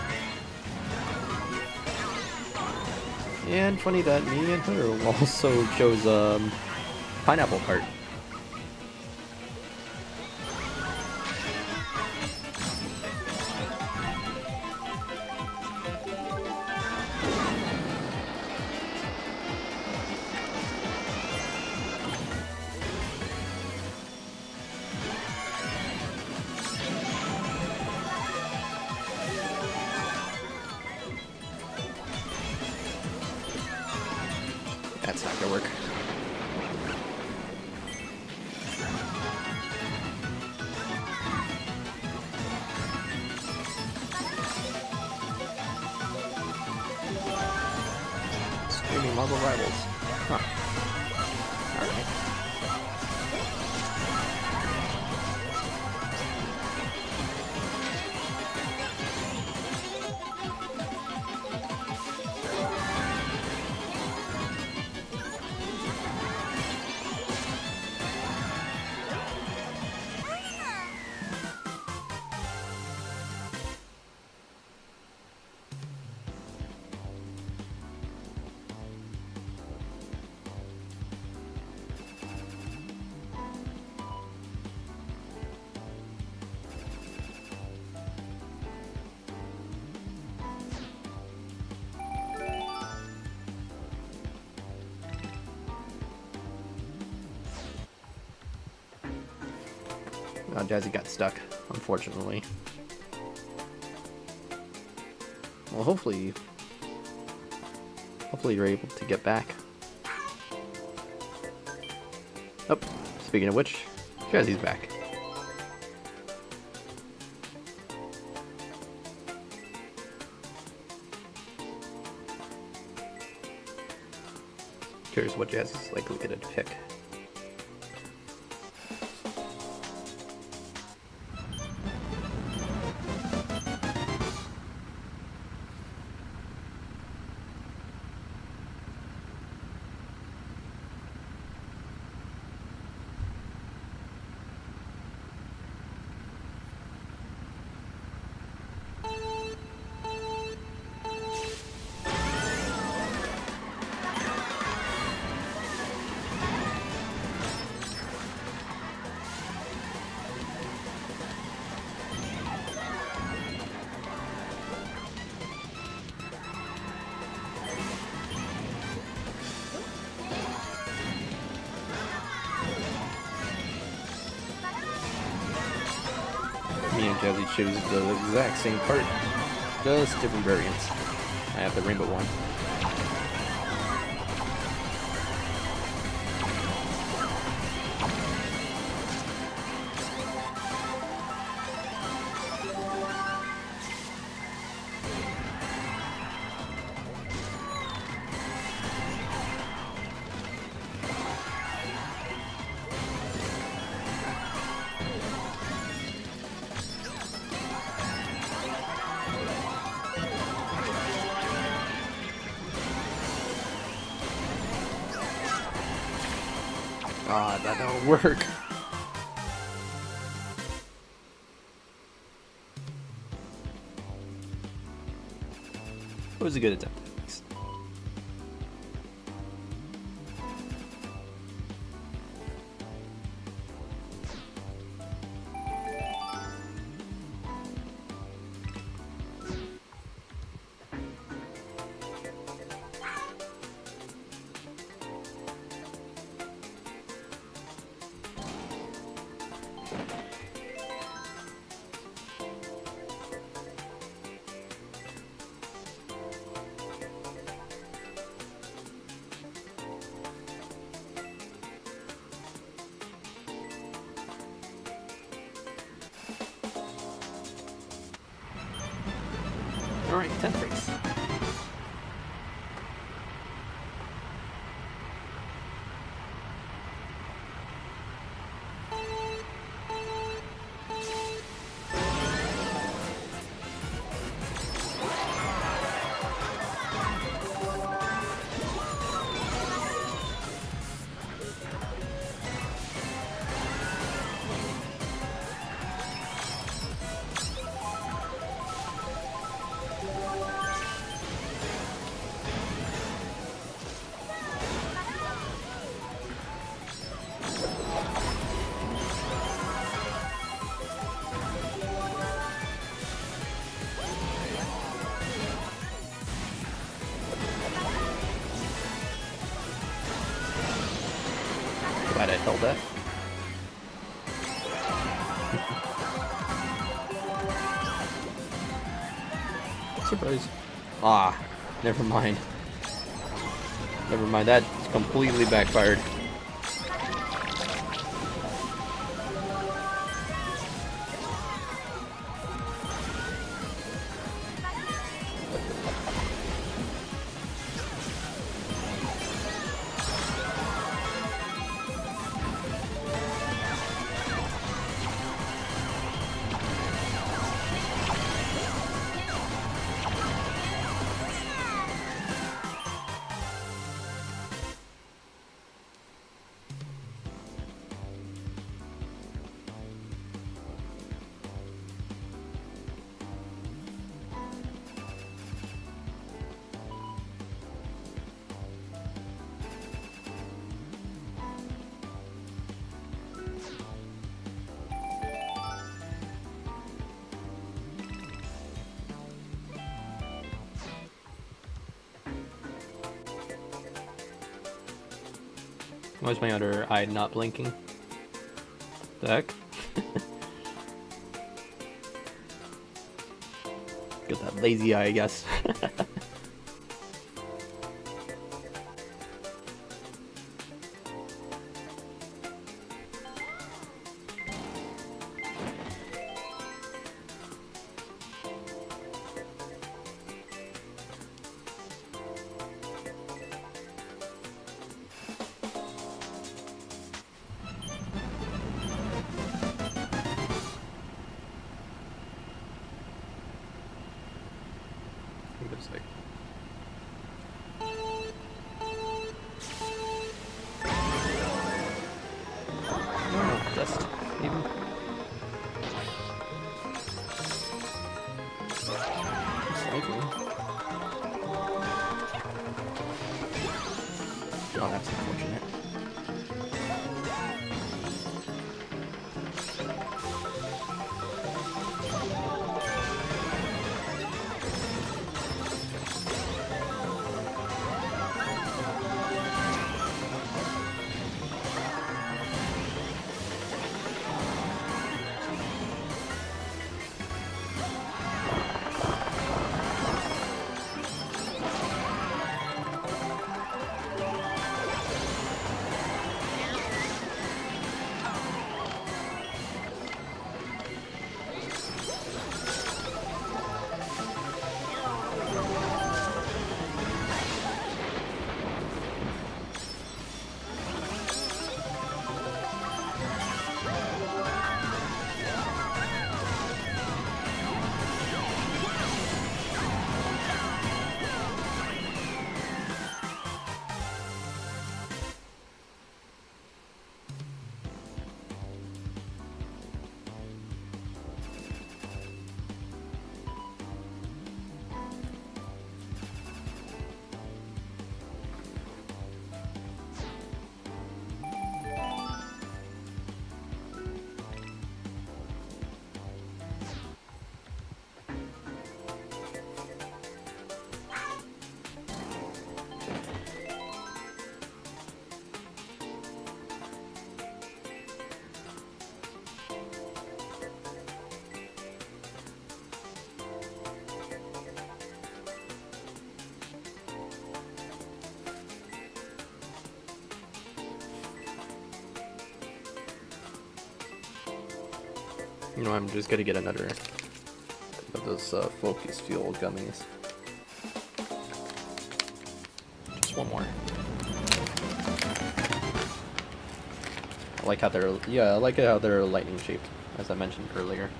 And funny that me and her also chose Pineapple Kart. That's not gonna work. Screaming Marvel Rivals. Huh. Alright. Jazzy got stuck, unfortunately. Well, hopefully you're able to get back. Oh, speaking of which, Jazzy's back. Curious what Jazz is likely gonna pick. Me and Jazzy chose the exact same part, just different variants. I have the rainbow one. Ah, that don't work. It was a good attempt, at least. Alright, 10th race. Glad I held that. Surprise. Ah, never mind. Never mind, that completely backfired. Why is my other eye not blinking? The heck? Got that lazy eye, I guess. Wait a sec. Oh, dust, maybe. Most likely. Oh, that's unfortunate. You know, I'm just gonna get another of those focus fuel gummies. Just one more. I like how they're lightning shaped, as I mentioned earlier.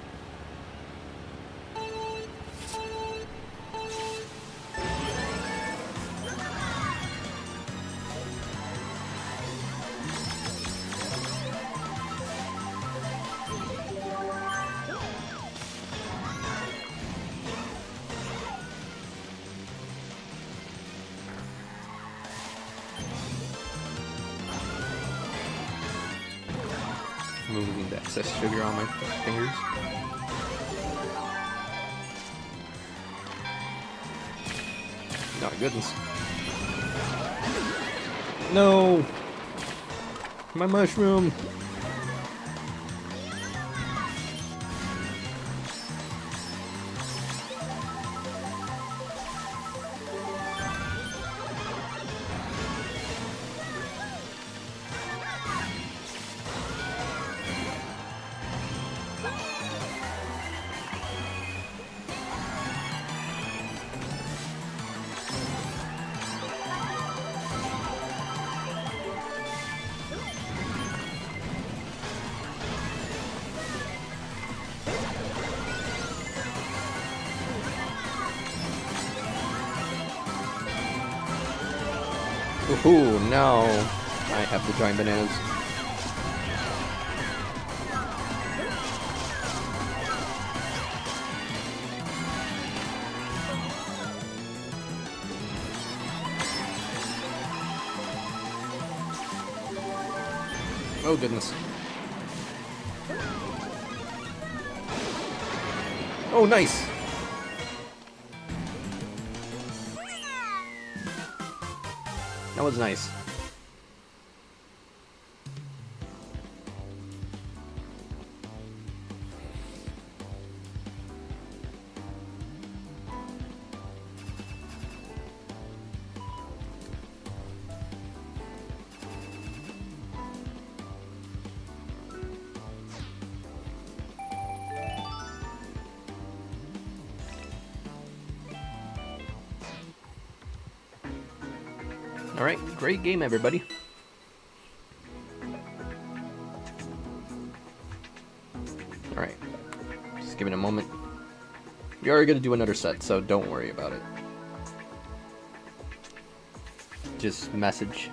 Removing the excess sugar on my fingers. Oh goodness. No! My mushroom! Ooh, no! I have the giant bananas. Oh goodness. Oh, nice! That was nice. Alright, great game, everybody. Alright, just give it a moment. We are going to do another set, so don't worry about it. just message.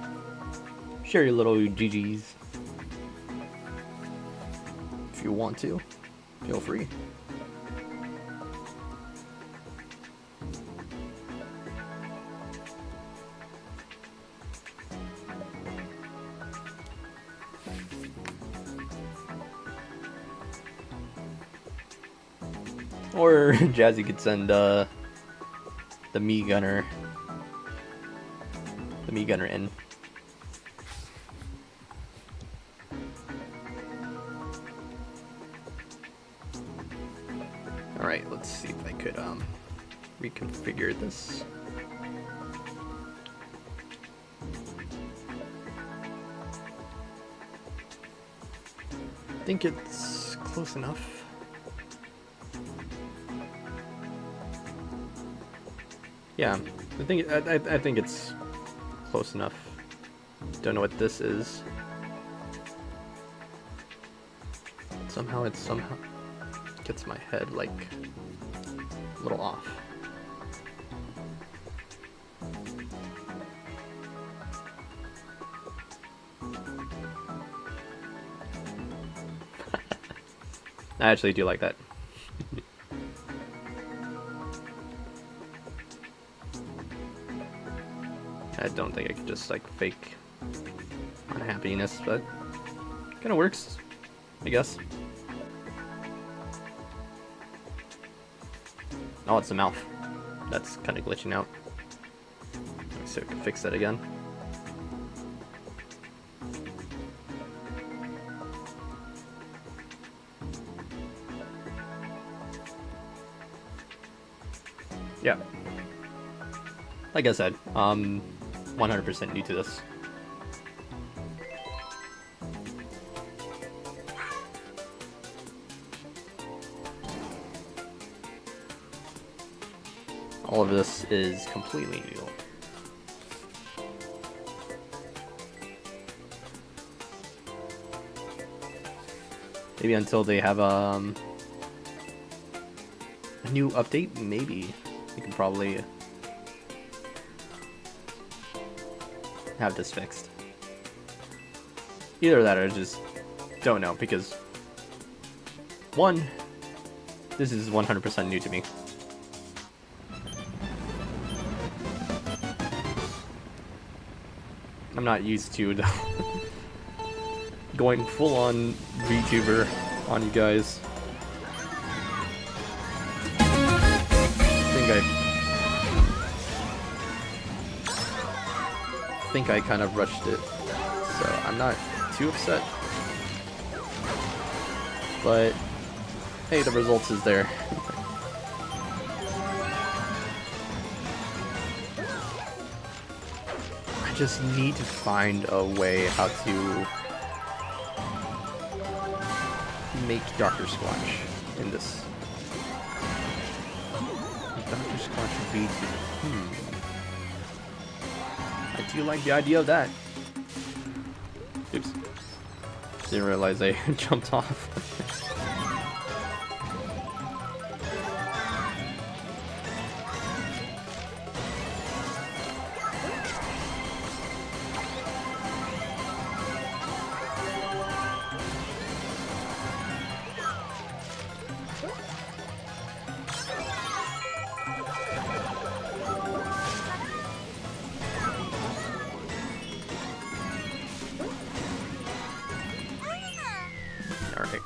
Share your little GGs. If you want to, feel free. Or Jazzy could send the me gunner in. Alright, let's see if I could reconfigure this. I think it's close enough. Yeah, I think it's close enough. Don't know what this is. Somehow it gets my head like a little off. I actually do like that. I don't think I could just like fake unhappiness, but kind of works, I guess. Oh, it's the mouth. That's kind of glitching out. Let me see if I can fix that again. Yeah. Like I said, 100% new to this. All of this is completely new. Maybe until they have a new update, maybe we can probably have this fixed. Either that or I just don't know, because one, this is 100% new to me. I'm not used to going full on VTuber on you guys. I think I kind of rushed it, so I'm not too upset. But hey, the results is there. I just need to find a way how to make Dr. Squatch in this. Dr. Squatch VTuber. I do like the idea of that. Oops. Didn't realize I jumped off. Alright.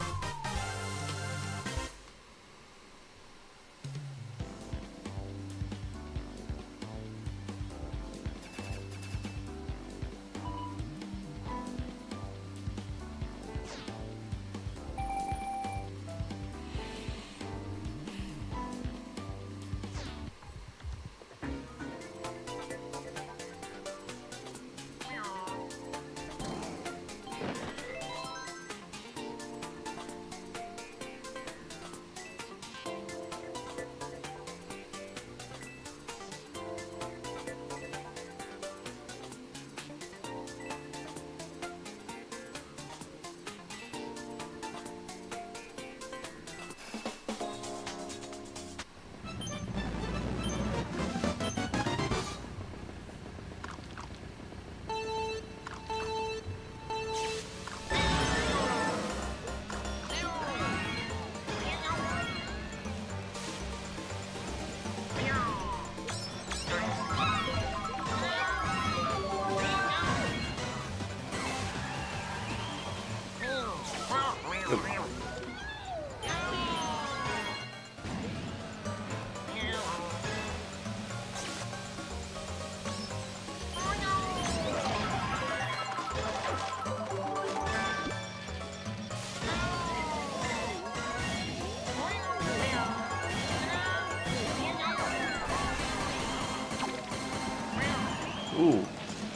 Ooh,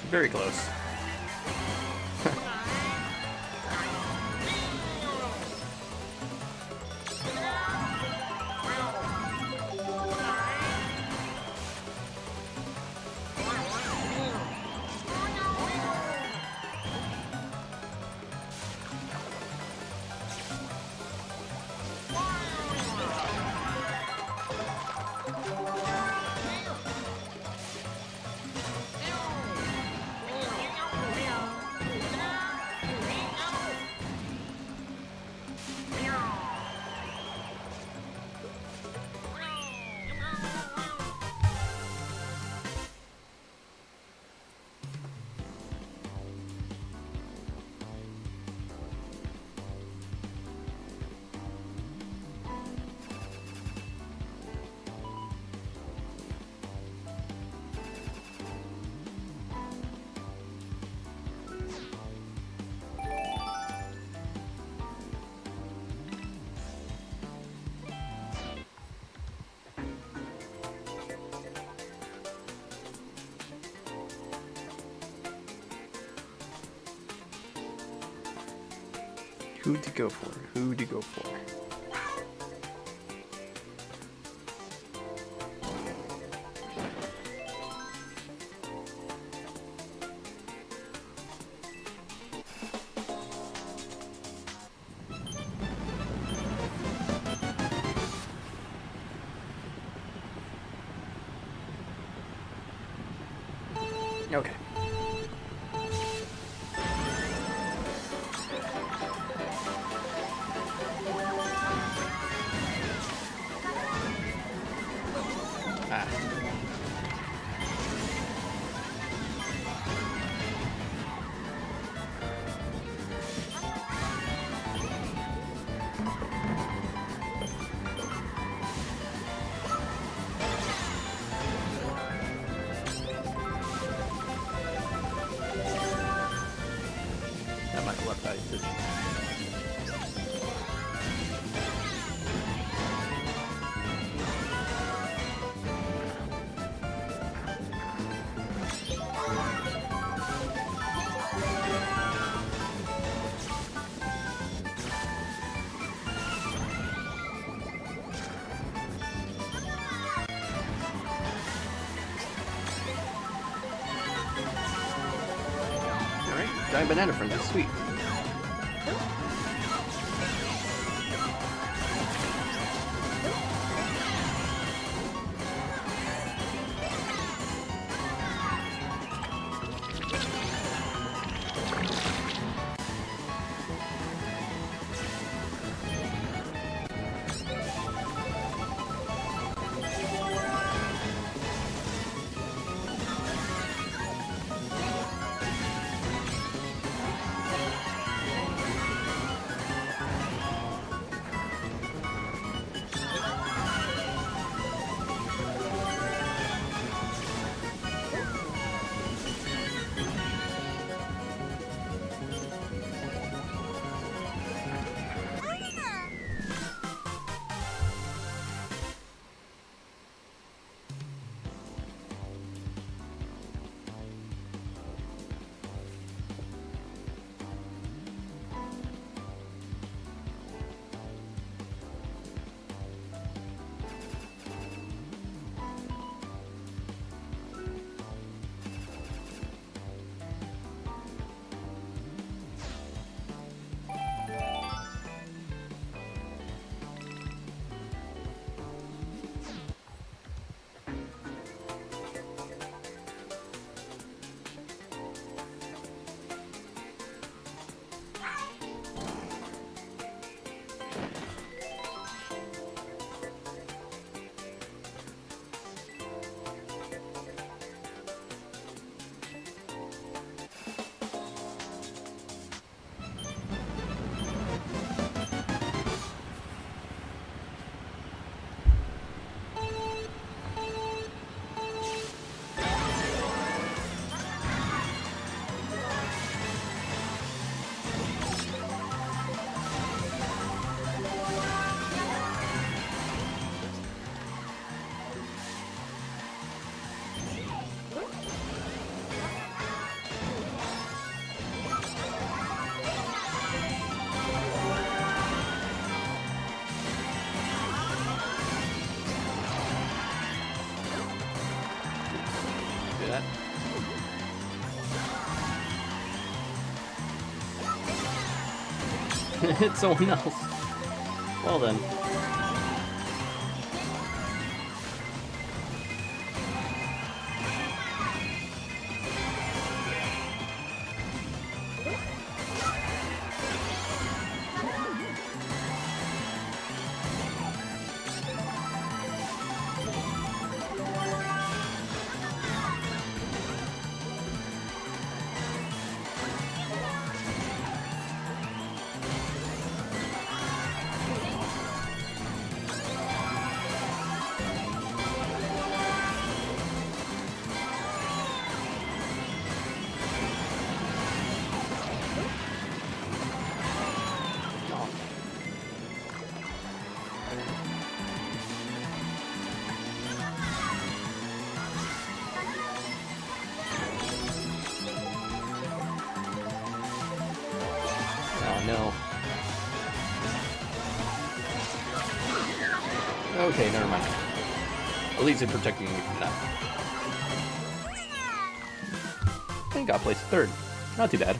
very close. Who to go for? Who to go for? Okay. Ah. That might have left that decision. Alright, giant banana friend, that's sweet. that. Hit someone else. Well then. Oh no. Okay, never mind. At least it's protecting me from that. I think I placed third. Not too bad.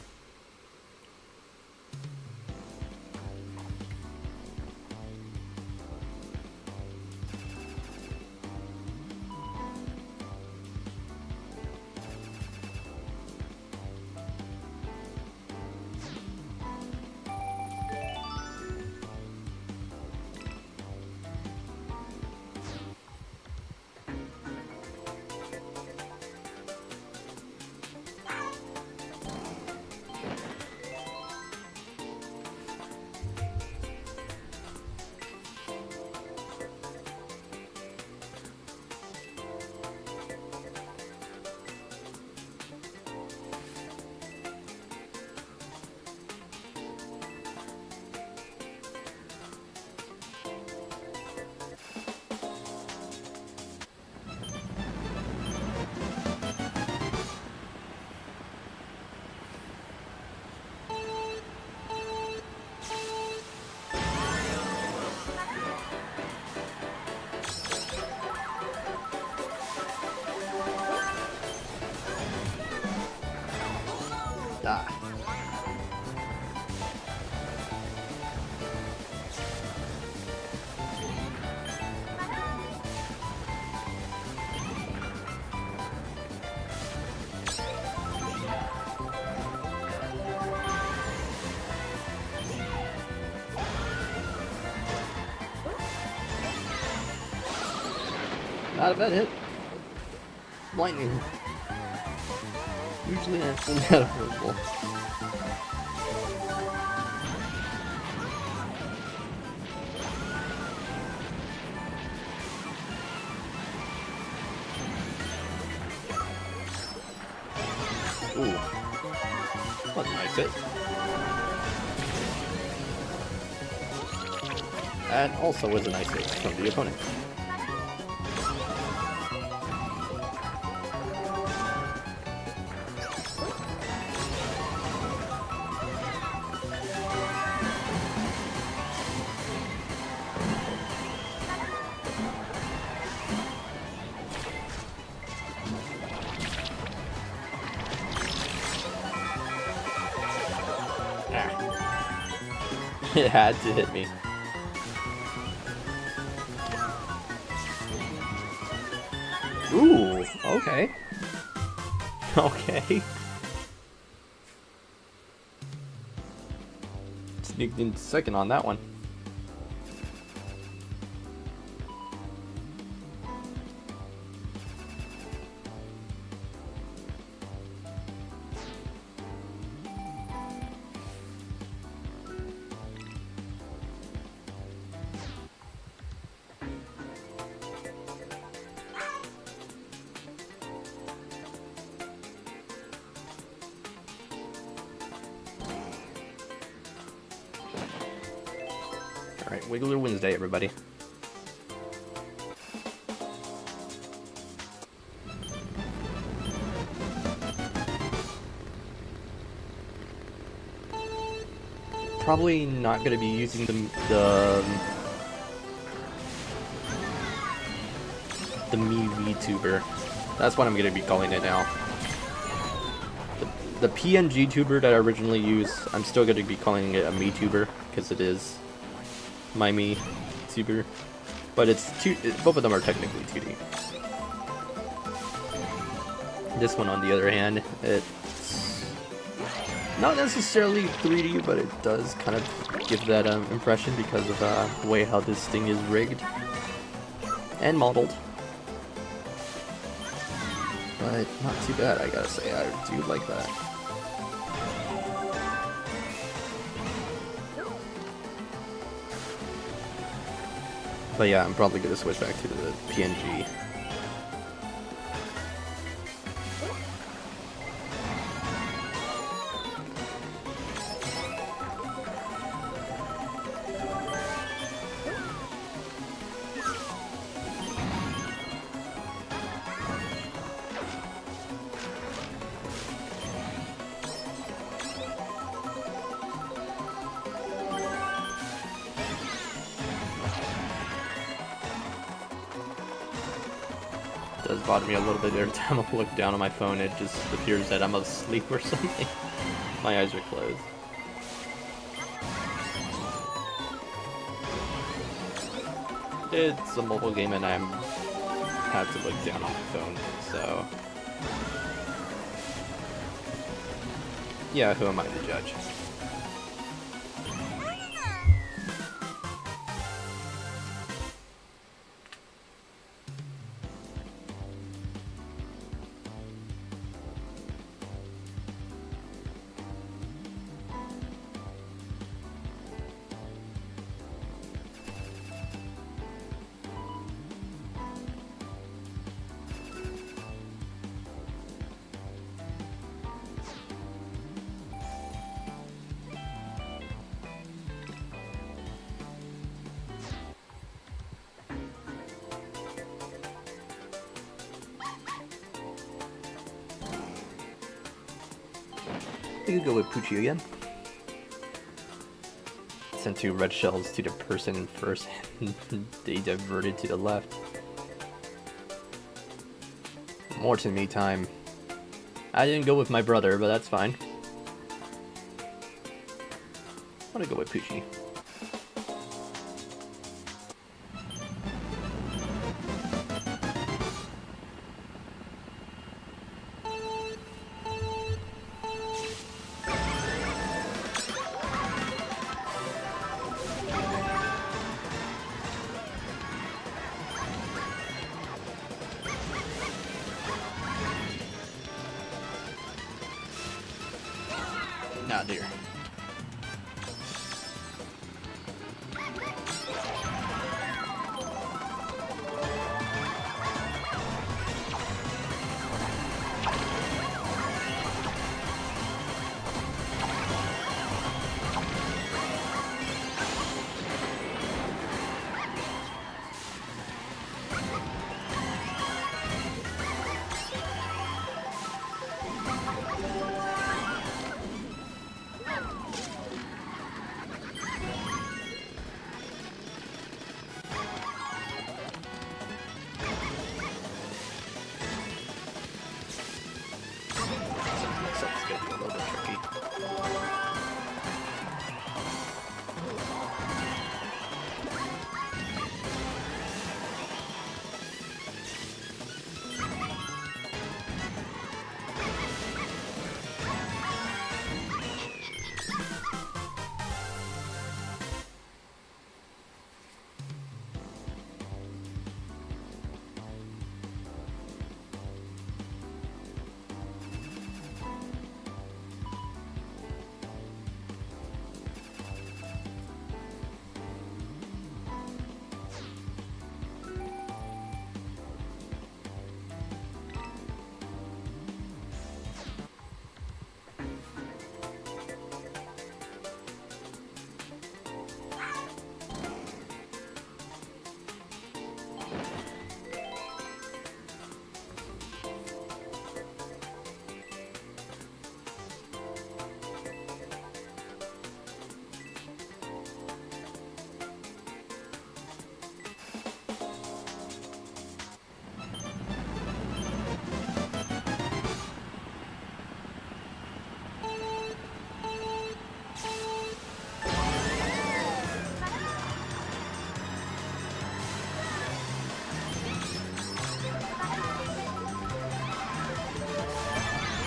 Ah. Not a bad hit. Lightning. Usually that's inevitable. Ooh. That's a nice hit. That also was a nice hit from the opponent. It had to hit me. Ooh, okay. Okay. Sneaked in second on that one. Alright, Wiggler Wednesday, everybody. Probably not going to be using the me VTuber That's what I'm gonna be calling it now. The PNG tuber that I originally used, I'm still gonna be calling it a me tuber because it is my me tuber. But both of them are technically 2D. This one, on the other hand, it's not necessarily 3D, but it does kind of give that impression because of the way how this thing is rigged and modeled. But not too bad, I gotta say. I do like that. But yeah, I'm probably gonna switch back to the PNG. Does bother me a little bit every time I look down on my phone. It just appears that I'm asleep or something. My eyes are closed. It's a mobile game and I have to look down on my phone, so yeah, who am I to judge? I could go with Poochie again. Sent 2 red shells to the person first and they diverted to the left. More to me time. I didn't go with my brother, but that's fine. I'm gonna go with Poochie. Ah, dear.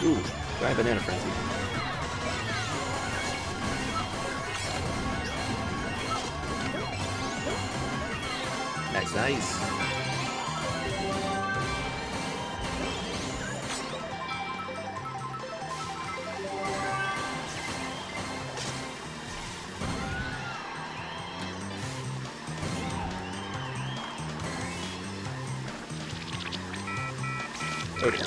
Ooh, giant banana frenzy. Nice, nice. Oh dear.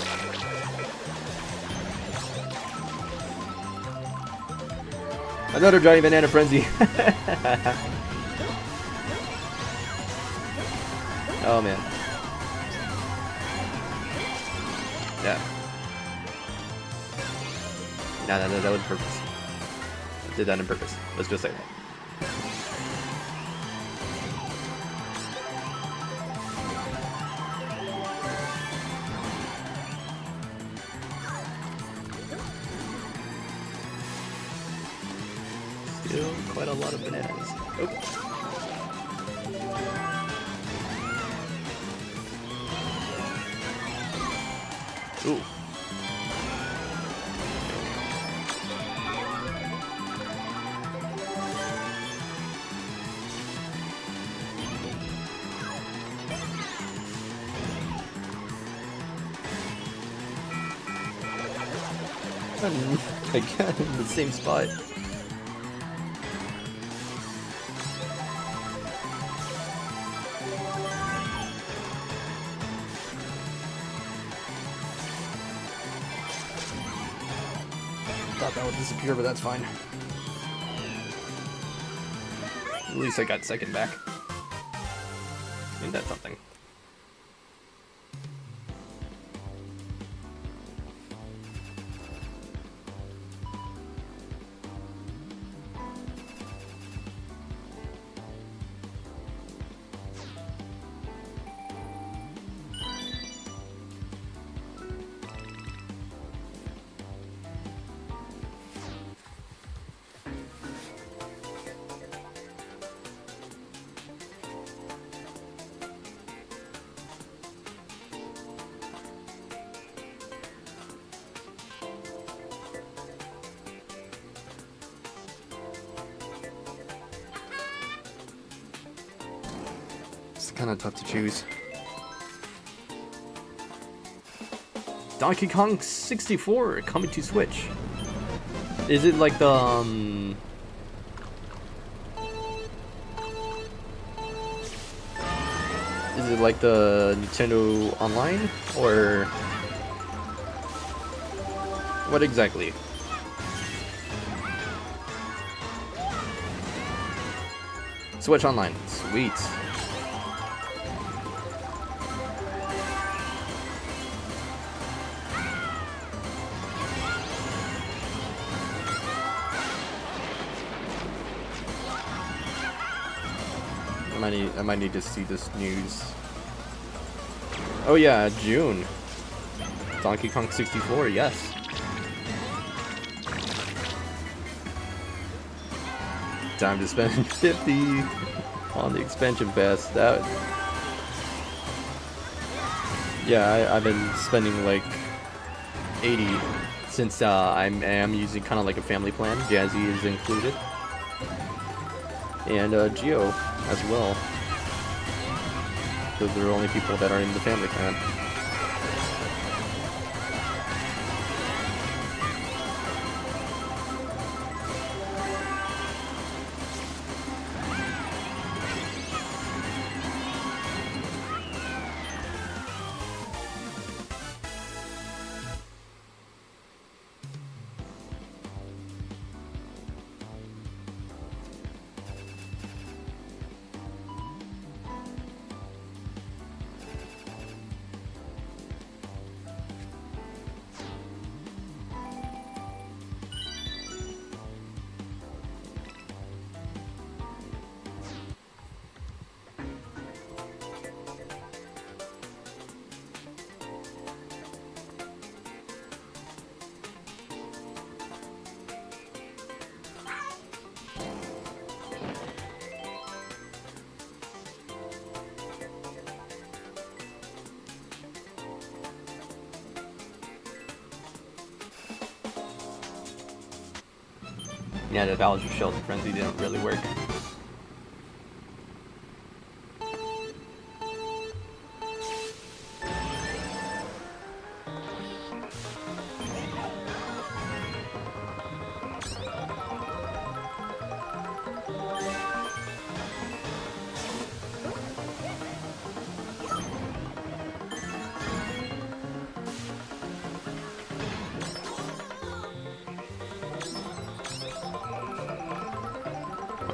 Another giant banana frenzy. Oh man. Yeah. No, that was purpose. I did that on purpose. Let's just say that. Still quite a lot of bananas. Oh. Ooh. Again, in the same spot. Thought that would disappear, but that's fine. At least I got second back. Ain't that something? It's kind of tough to choose. Donkey Kong 64 coming to Switch. Is it like the is it like the Nintendo Online or what exactly? Switch Online. Sweet. I might need to see this news. Oh yeah, June. Donkey Kong 64, yes. Time to spend 50 on the expansion pass. That. Yeah, I've been spending like 80 since I am using kind of like a family plan. Jazzy is included. And Geo as well. Those are the only people that are in the family plan. Yeah, the Bowser Shelter Frenzy didn't really work.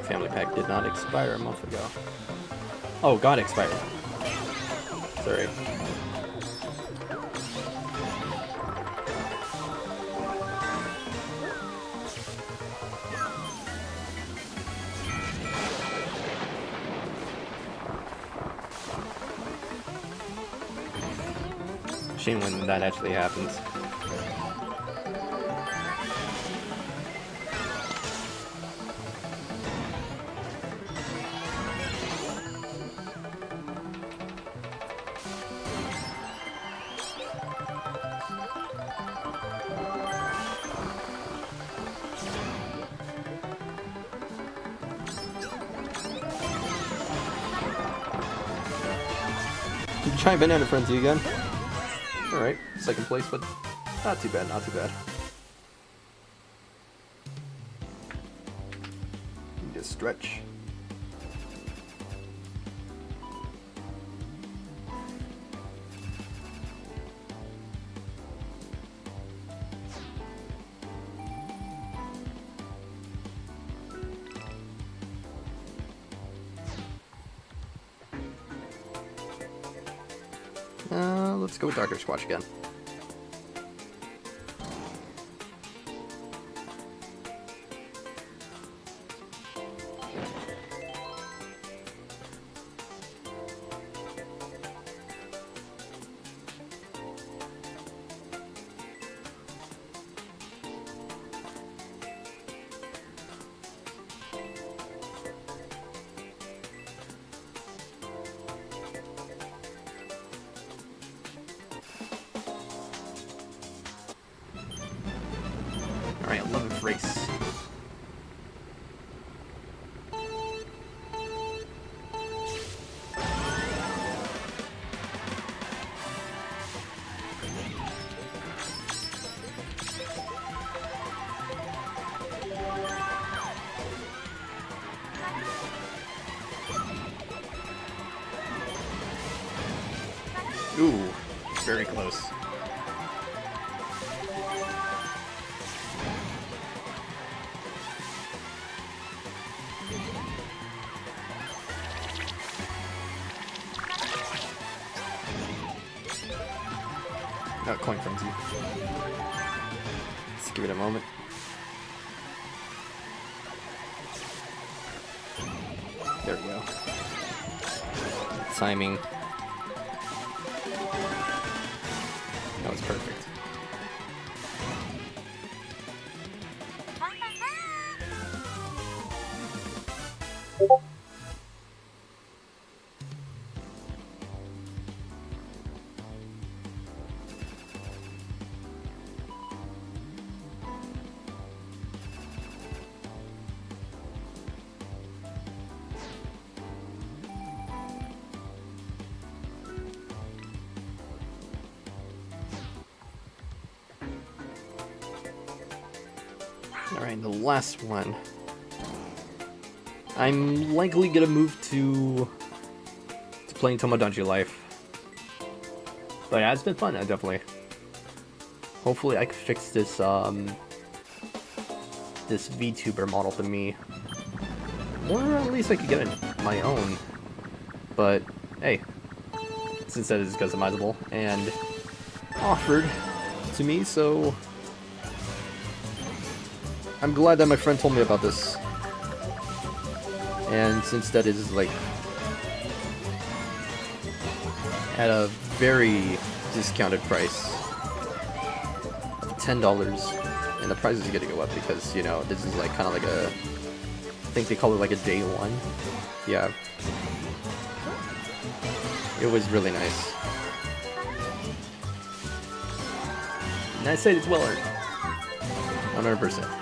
Family pack did not expire a month ago. Oh, got expired. Sorry. Shame when that actually happens. Try Banana Frenzy again. Alright, second place, but not too bad, not too bad. Just stretch. Let's go with Darker Squatch again. Alright, 11th race. Ooh, very close. Oh, coin frenzy. Let's give it a moment. There we go. Timing. That was perfect. Alright, the last one. I'm likely gonna move to playing Tomodachi Life. But yeah, it's been fun, definitely. Hopefully I can fix this this VTuber model to me. Or at least I could get it my own. But hey, since that is customizable and offered to me, so I'm glad that my friend told me about this. And since that is like at a very discounted price, $10, and the price is gonna go up because, you know, this is like kind of like a, I think they call it like a day one. Yeah. It was really nice. And I say it's well earned. 100%.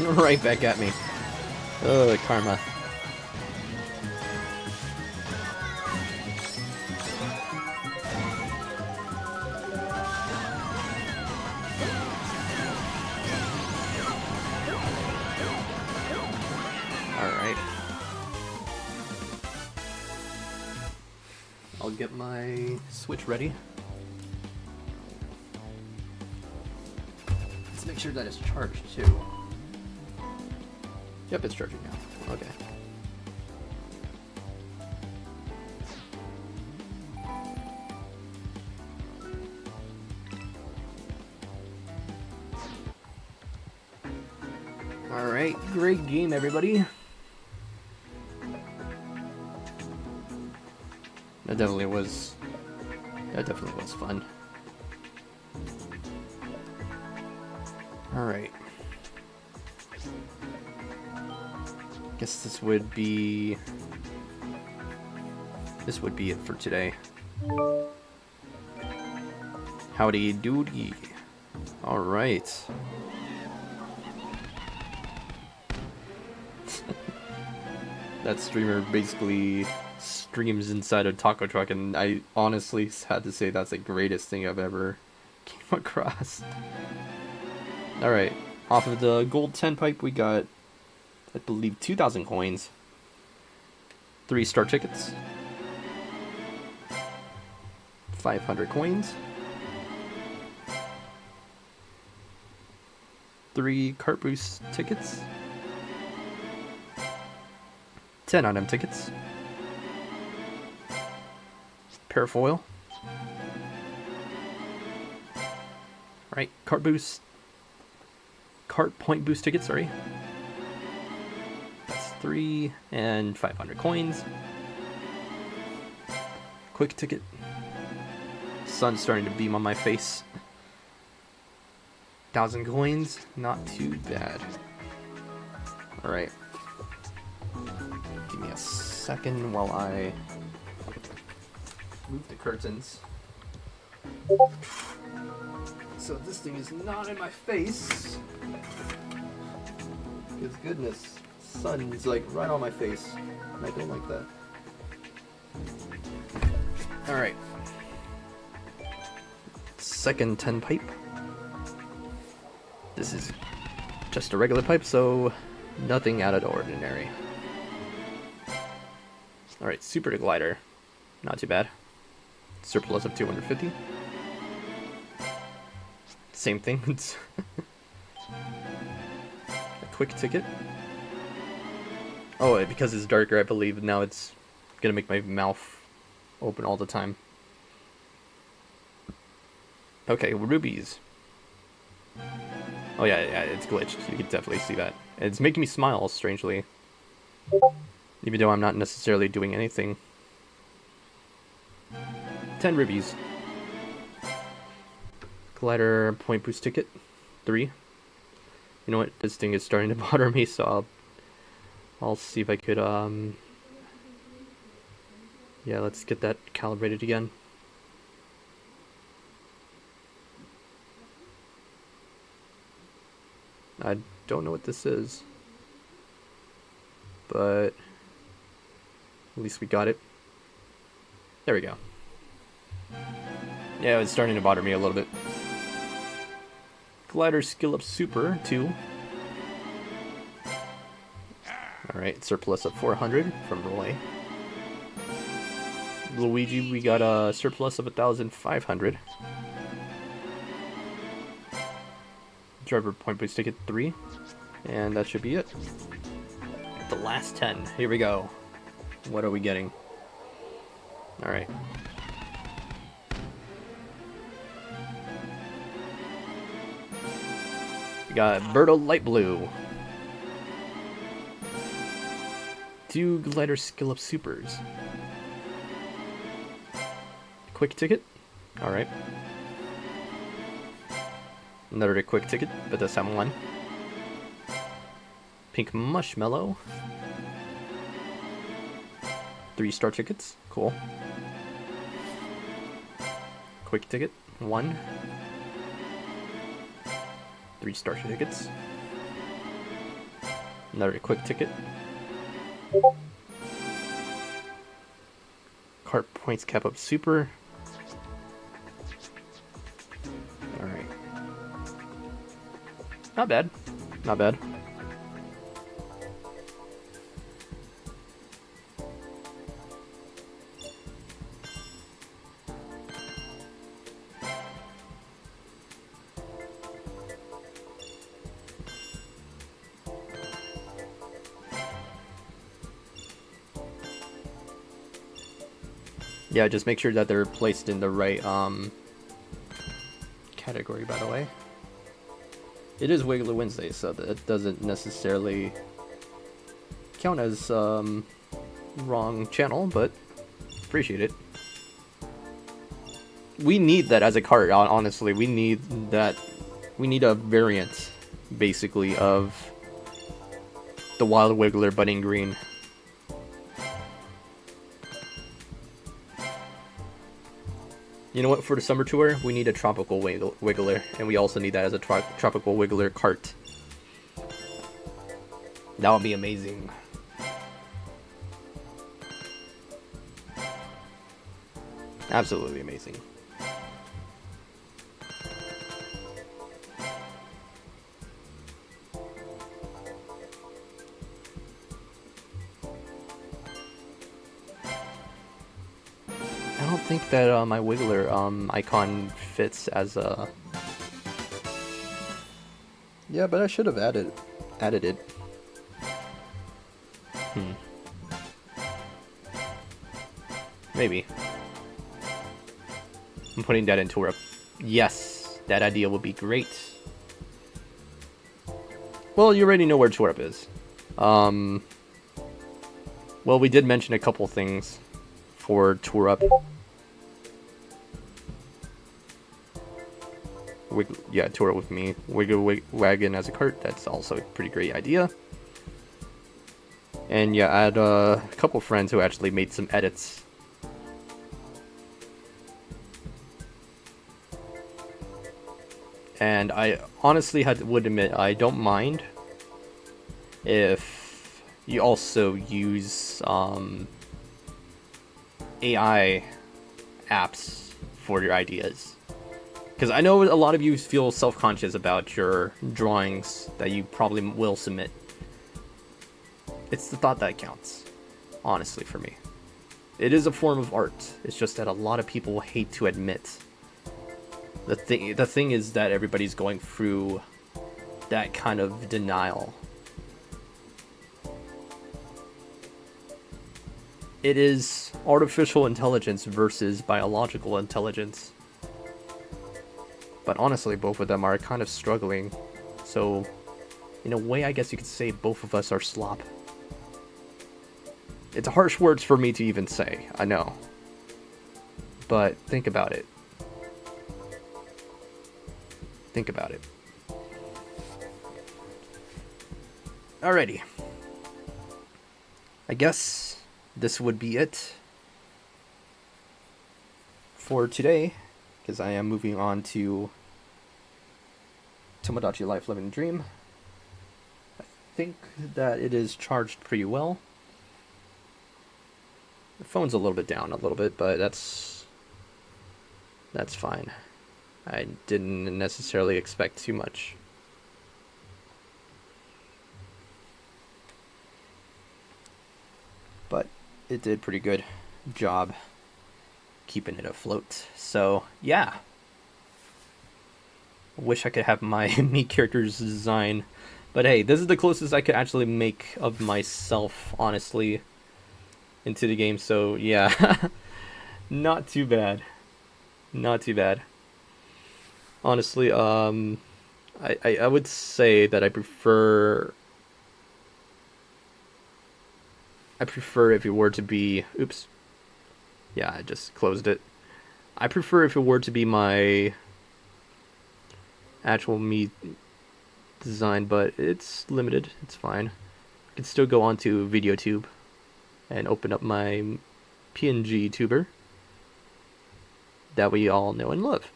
Right back at me. Oh, karma. Alright. I'll get my Switch ready. Let's make sure that it's charged too. Yep, it's charging now. Okay. Alright, great game, everybody. That definitely was fun. Alright. Guess this would be it for today. Howdy doody. Alright. That streamer basically streams inside a taco truck, and I honestly had to say that's the greatest thing I've ever came across. Alright, off of the gold 10 pipe we got, I believe, 2,000 coins, 3 star tickets, 500 coins, 3 Kart Boost tickets, 10 item tickets, parafoil. Alright, Kart point boost tickets, sorry. That's 3 and 500 coins. Quick ticket. Sun's starting to beam on my face. 1,000 coins, not too bad. Alright. Give me a second while I move the curtains. So this thing is not in my face. Because goodness, sun is like right on my face. And I don't like that. Alright. Second 10 pipe. This is just a regular pipe, so nothing out of the ordinary. Alright, super glider. Not too bad. Surplus of 250. Same thing. It's a quick ticket. Oh, because it's darker, I believe now it's gonna make my mouth open all the time. Okay, rubies. Oh yeah, it's glitched. You can definitely see that. It's making me smile, strangely. Even though I'm not necessarily doing anything. 10 rubies. Glider point boost ticket. 3. You know what? This thing is starting to bother me, so I'll see if I could, yeah, let's get that calibrated again. I don't know what this is, but at least we got it. There we go. Yeah, it's starting to bother me a little bit. Glider skill up super 2. Alright, surplus of 400 from Roy. Luigi, we got a surplus of 1,500. Driver point boost ticket 3. And that should be it. The last 10. Here we go. What are we getting? Alright. We got Birdo Light Blue. 2 glider skill up supers. Quick ticket. Alright. Another quick ticket, but this time 1. Pink Marshmallow. 3 star tickets. Cool. Quick ticket. 1. 3 star tickets. Another quick ticket. Kart points cap up super. Alright. Not bad. Not bad. Yeah, just make sure that they're placed in the right category, by the way. It is Wiggler Wednesday, so that doesn't necessarily count as wrong channel, but appreciate it. We need that as a cart, honestly. We need that. We need a variant, basically, of the Wild Wiggler but in green. You know what, for the summer tour, we need a tropical wiggler, and we also need that as a tropical wiggler cart. That would be amazing. Absolutely amazing. I don't think that my Wiggler icon fits as a... Yeah, but I should have added it. Maybe. I'm putting that into a... Yes, that idea would be great. Well, you already know where Torup is. Well, we did mention a couple things for Torup. Yeah, Torup with me. Wiggle Wagon as a cart, that's also a pretty great idea. And yeah, I had a couple friends who actually made some edits. And I honestly would admit, I don't mind if you also use AI apps for your ideas. Because I know a lot of you feel self-conscious about your drawings that you probably will submit. It's the thought that counts, honestly, for me. It is a form of art. It's just that a lot of people hate to admit. The thing is that everybody's going through that kind of denial. It is artificial intelligence versus biological intelligence. But honestly, both of them are kind of struggling. So, in a way, I guess you could say both of us are slop. It's harsh words for me to even say, I know. But think about it. Think about it. Alrighty. I guess this would be it for today, because I am moving on to Tomodachi Life Living Dream. I think that it is charged pretty well. The phone's a little bit down a little bit, but that's fine. I didn't necessarily expect too much. But it did pretty good job keeping it afloat. So, yeah. Wish I could have my me character's design. But hey, this is the closest I could actually make of myself, honestly, into the game. So, yeah. Not too bad. Not too bad. Honestly, I would say that I prefer if it were to be... Oops. Yeah, I just closed it. I prefer if it were to be my actual me design, but it's limited. It's fine. I can still go onto VideoTube and open up my PNG tuber that we all know and love.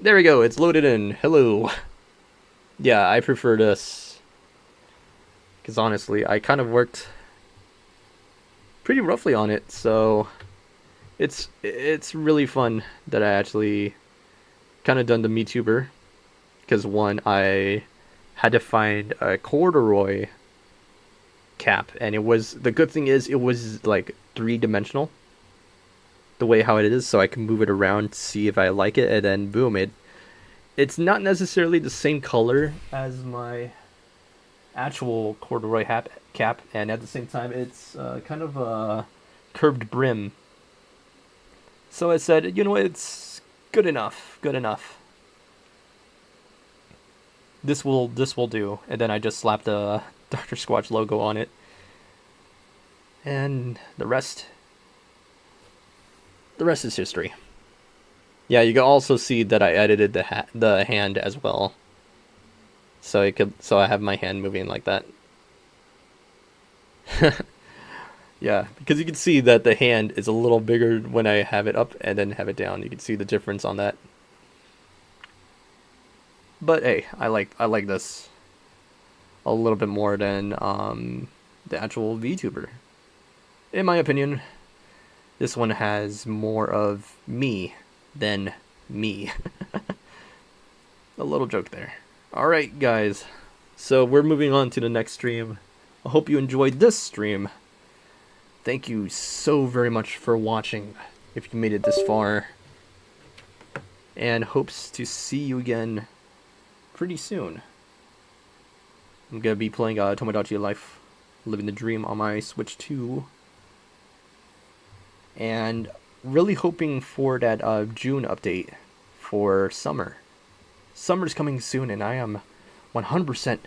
There we go, it's loaded in. Hello. Yeah, I prefer this. because honestly, I kind of worked pretty roughly on it, so it's really fun that I actually kind of done the MeTuber, because one, I had to find a corduroy cap, and the good thing is it was like 3-dimensional, the way how it is, so I can move it around, see if I like it, and then boom, it's not necessarily the same color as my actual corduroy cap, and at the same time it's kind of a curved brim. So I said, you know what, it's good enough. This will do. And then I just slapped the Dr. Squatch logo on it. And the rest is history. Yeah, you can also see that I edited the hand as well. So I have my hand moving like that. Yeah, because you can see that the hand is a little bigger when I have it up and then have it down. You can see the difference on that. But hey, I like this a little bit more than the actual VTuber. In my opinion, this one has more of me than me. A little joke there. Alright guys, so we're moving on to the next stream. I hope you enjoyed this stream. Thank you so very much for watching, if you made it this far. And hopes to see you again pretty soon. I'm gonna be playing Tomodachi Life, Living the Dream on my Switch 2. And really hoping for that June update for summer. Summer's coming soon, and I am 100%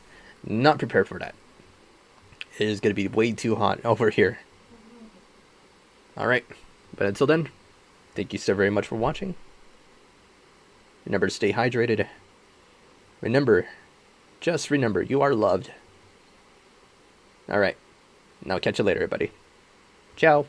not prepared for that. It is going to be way too hot over here. Alright, but until then, thank you so very much for watching. Remember to stay hydrated. Just remember, you are loved. Alright, now catch you later, everybody. Ciao.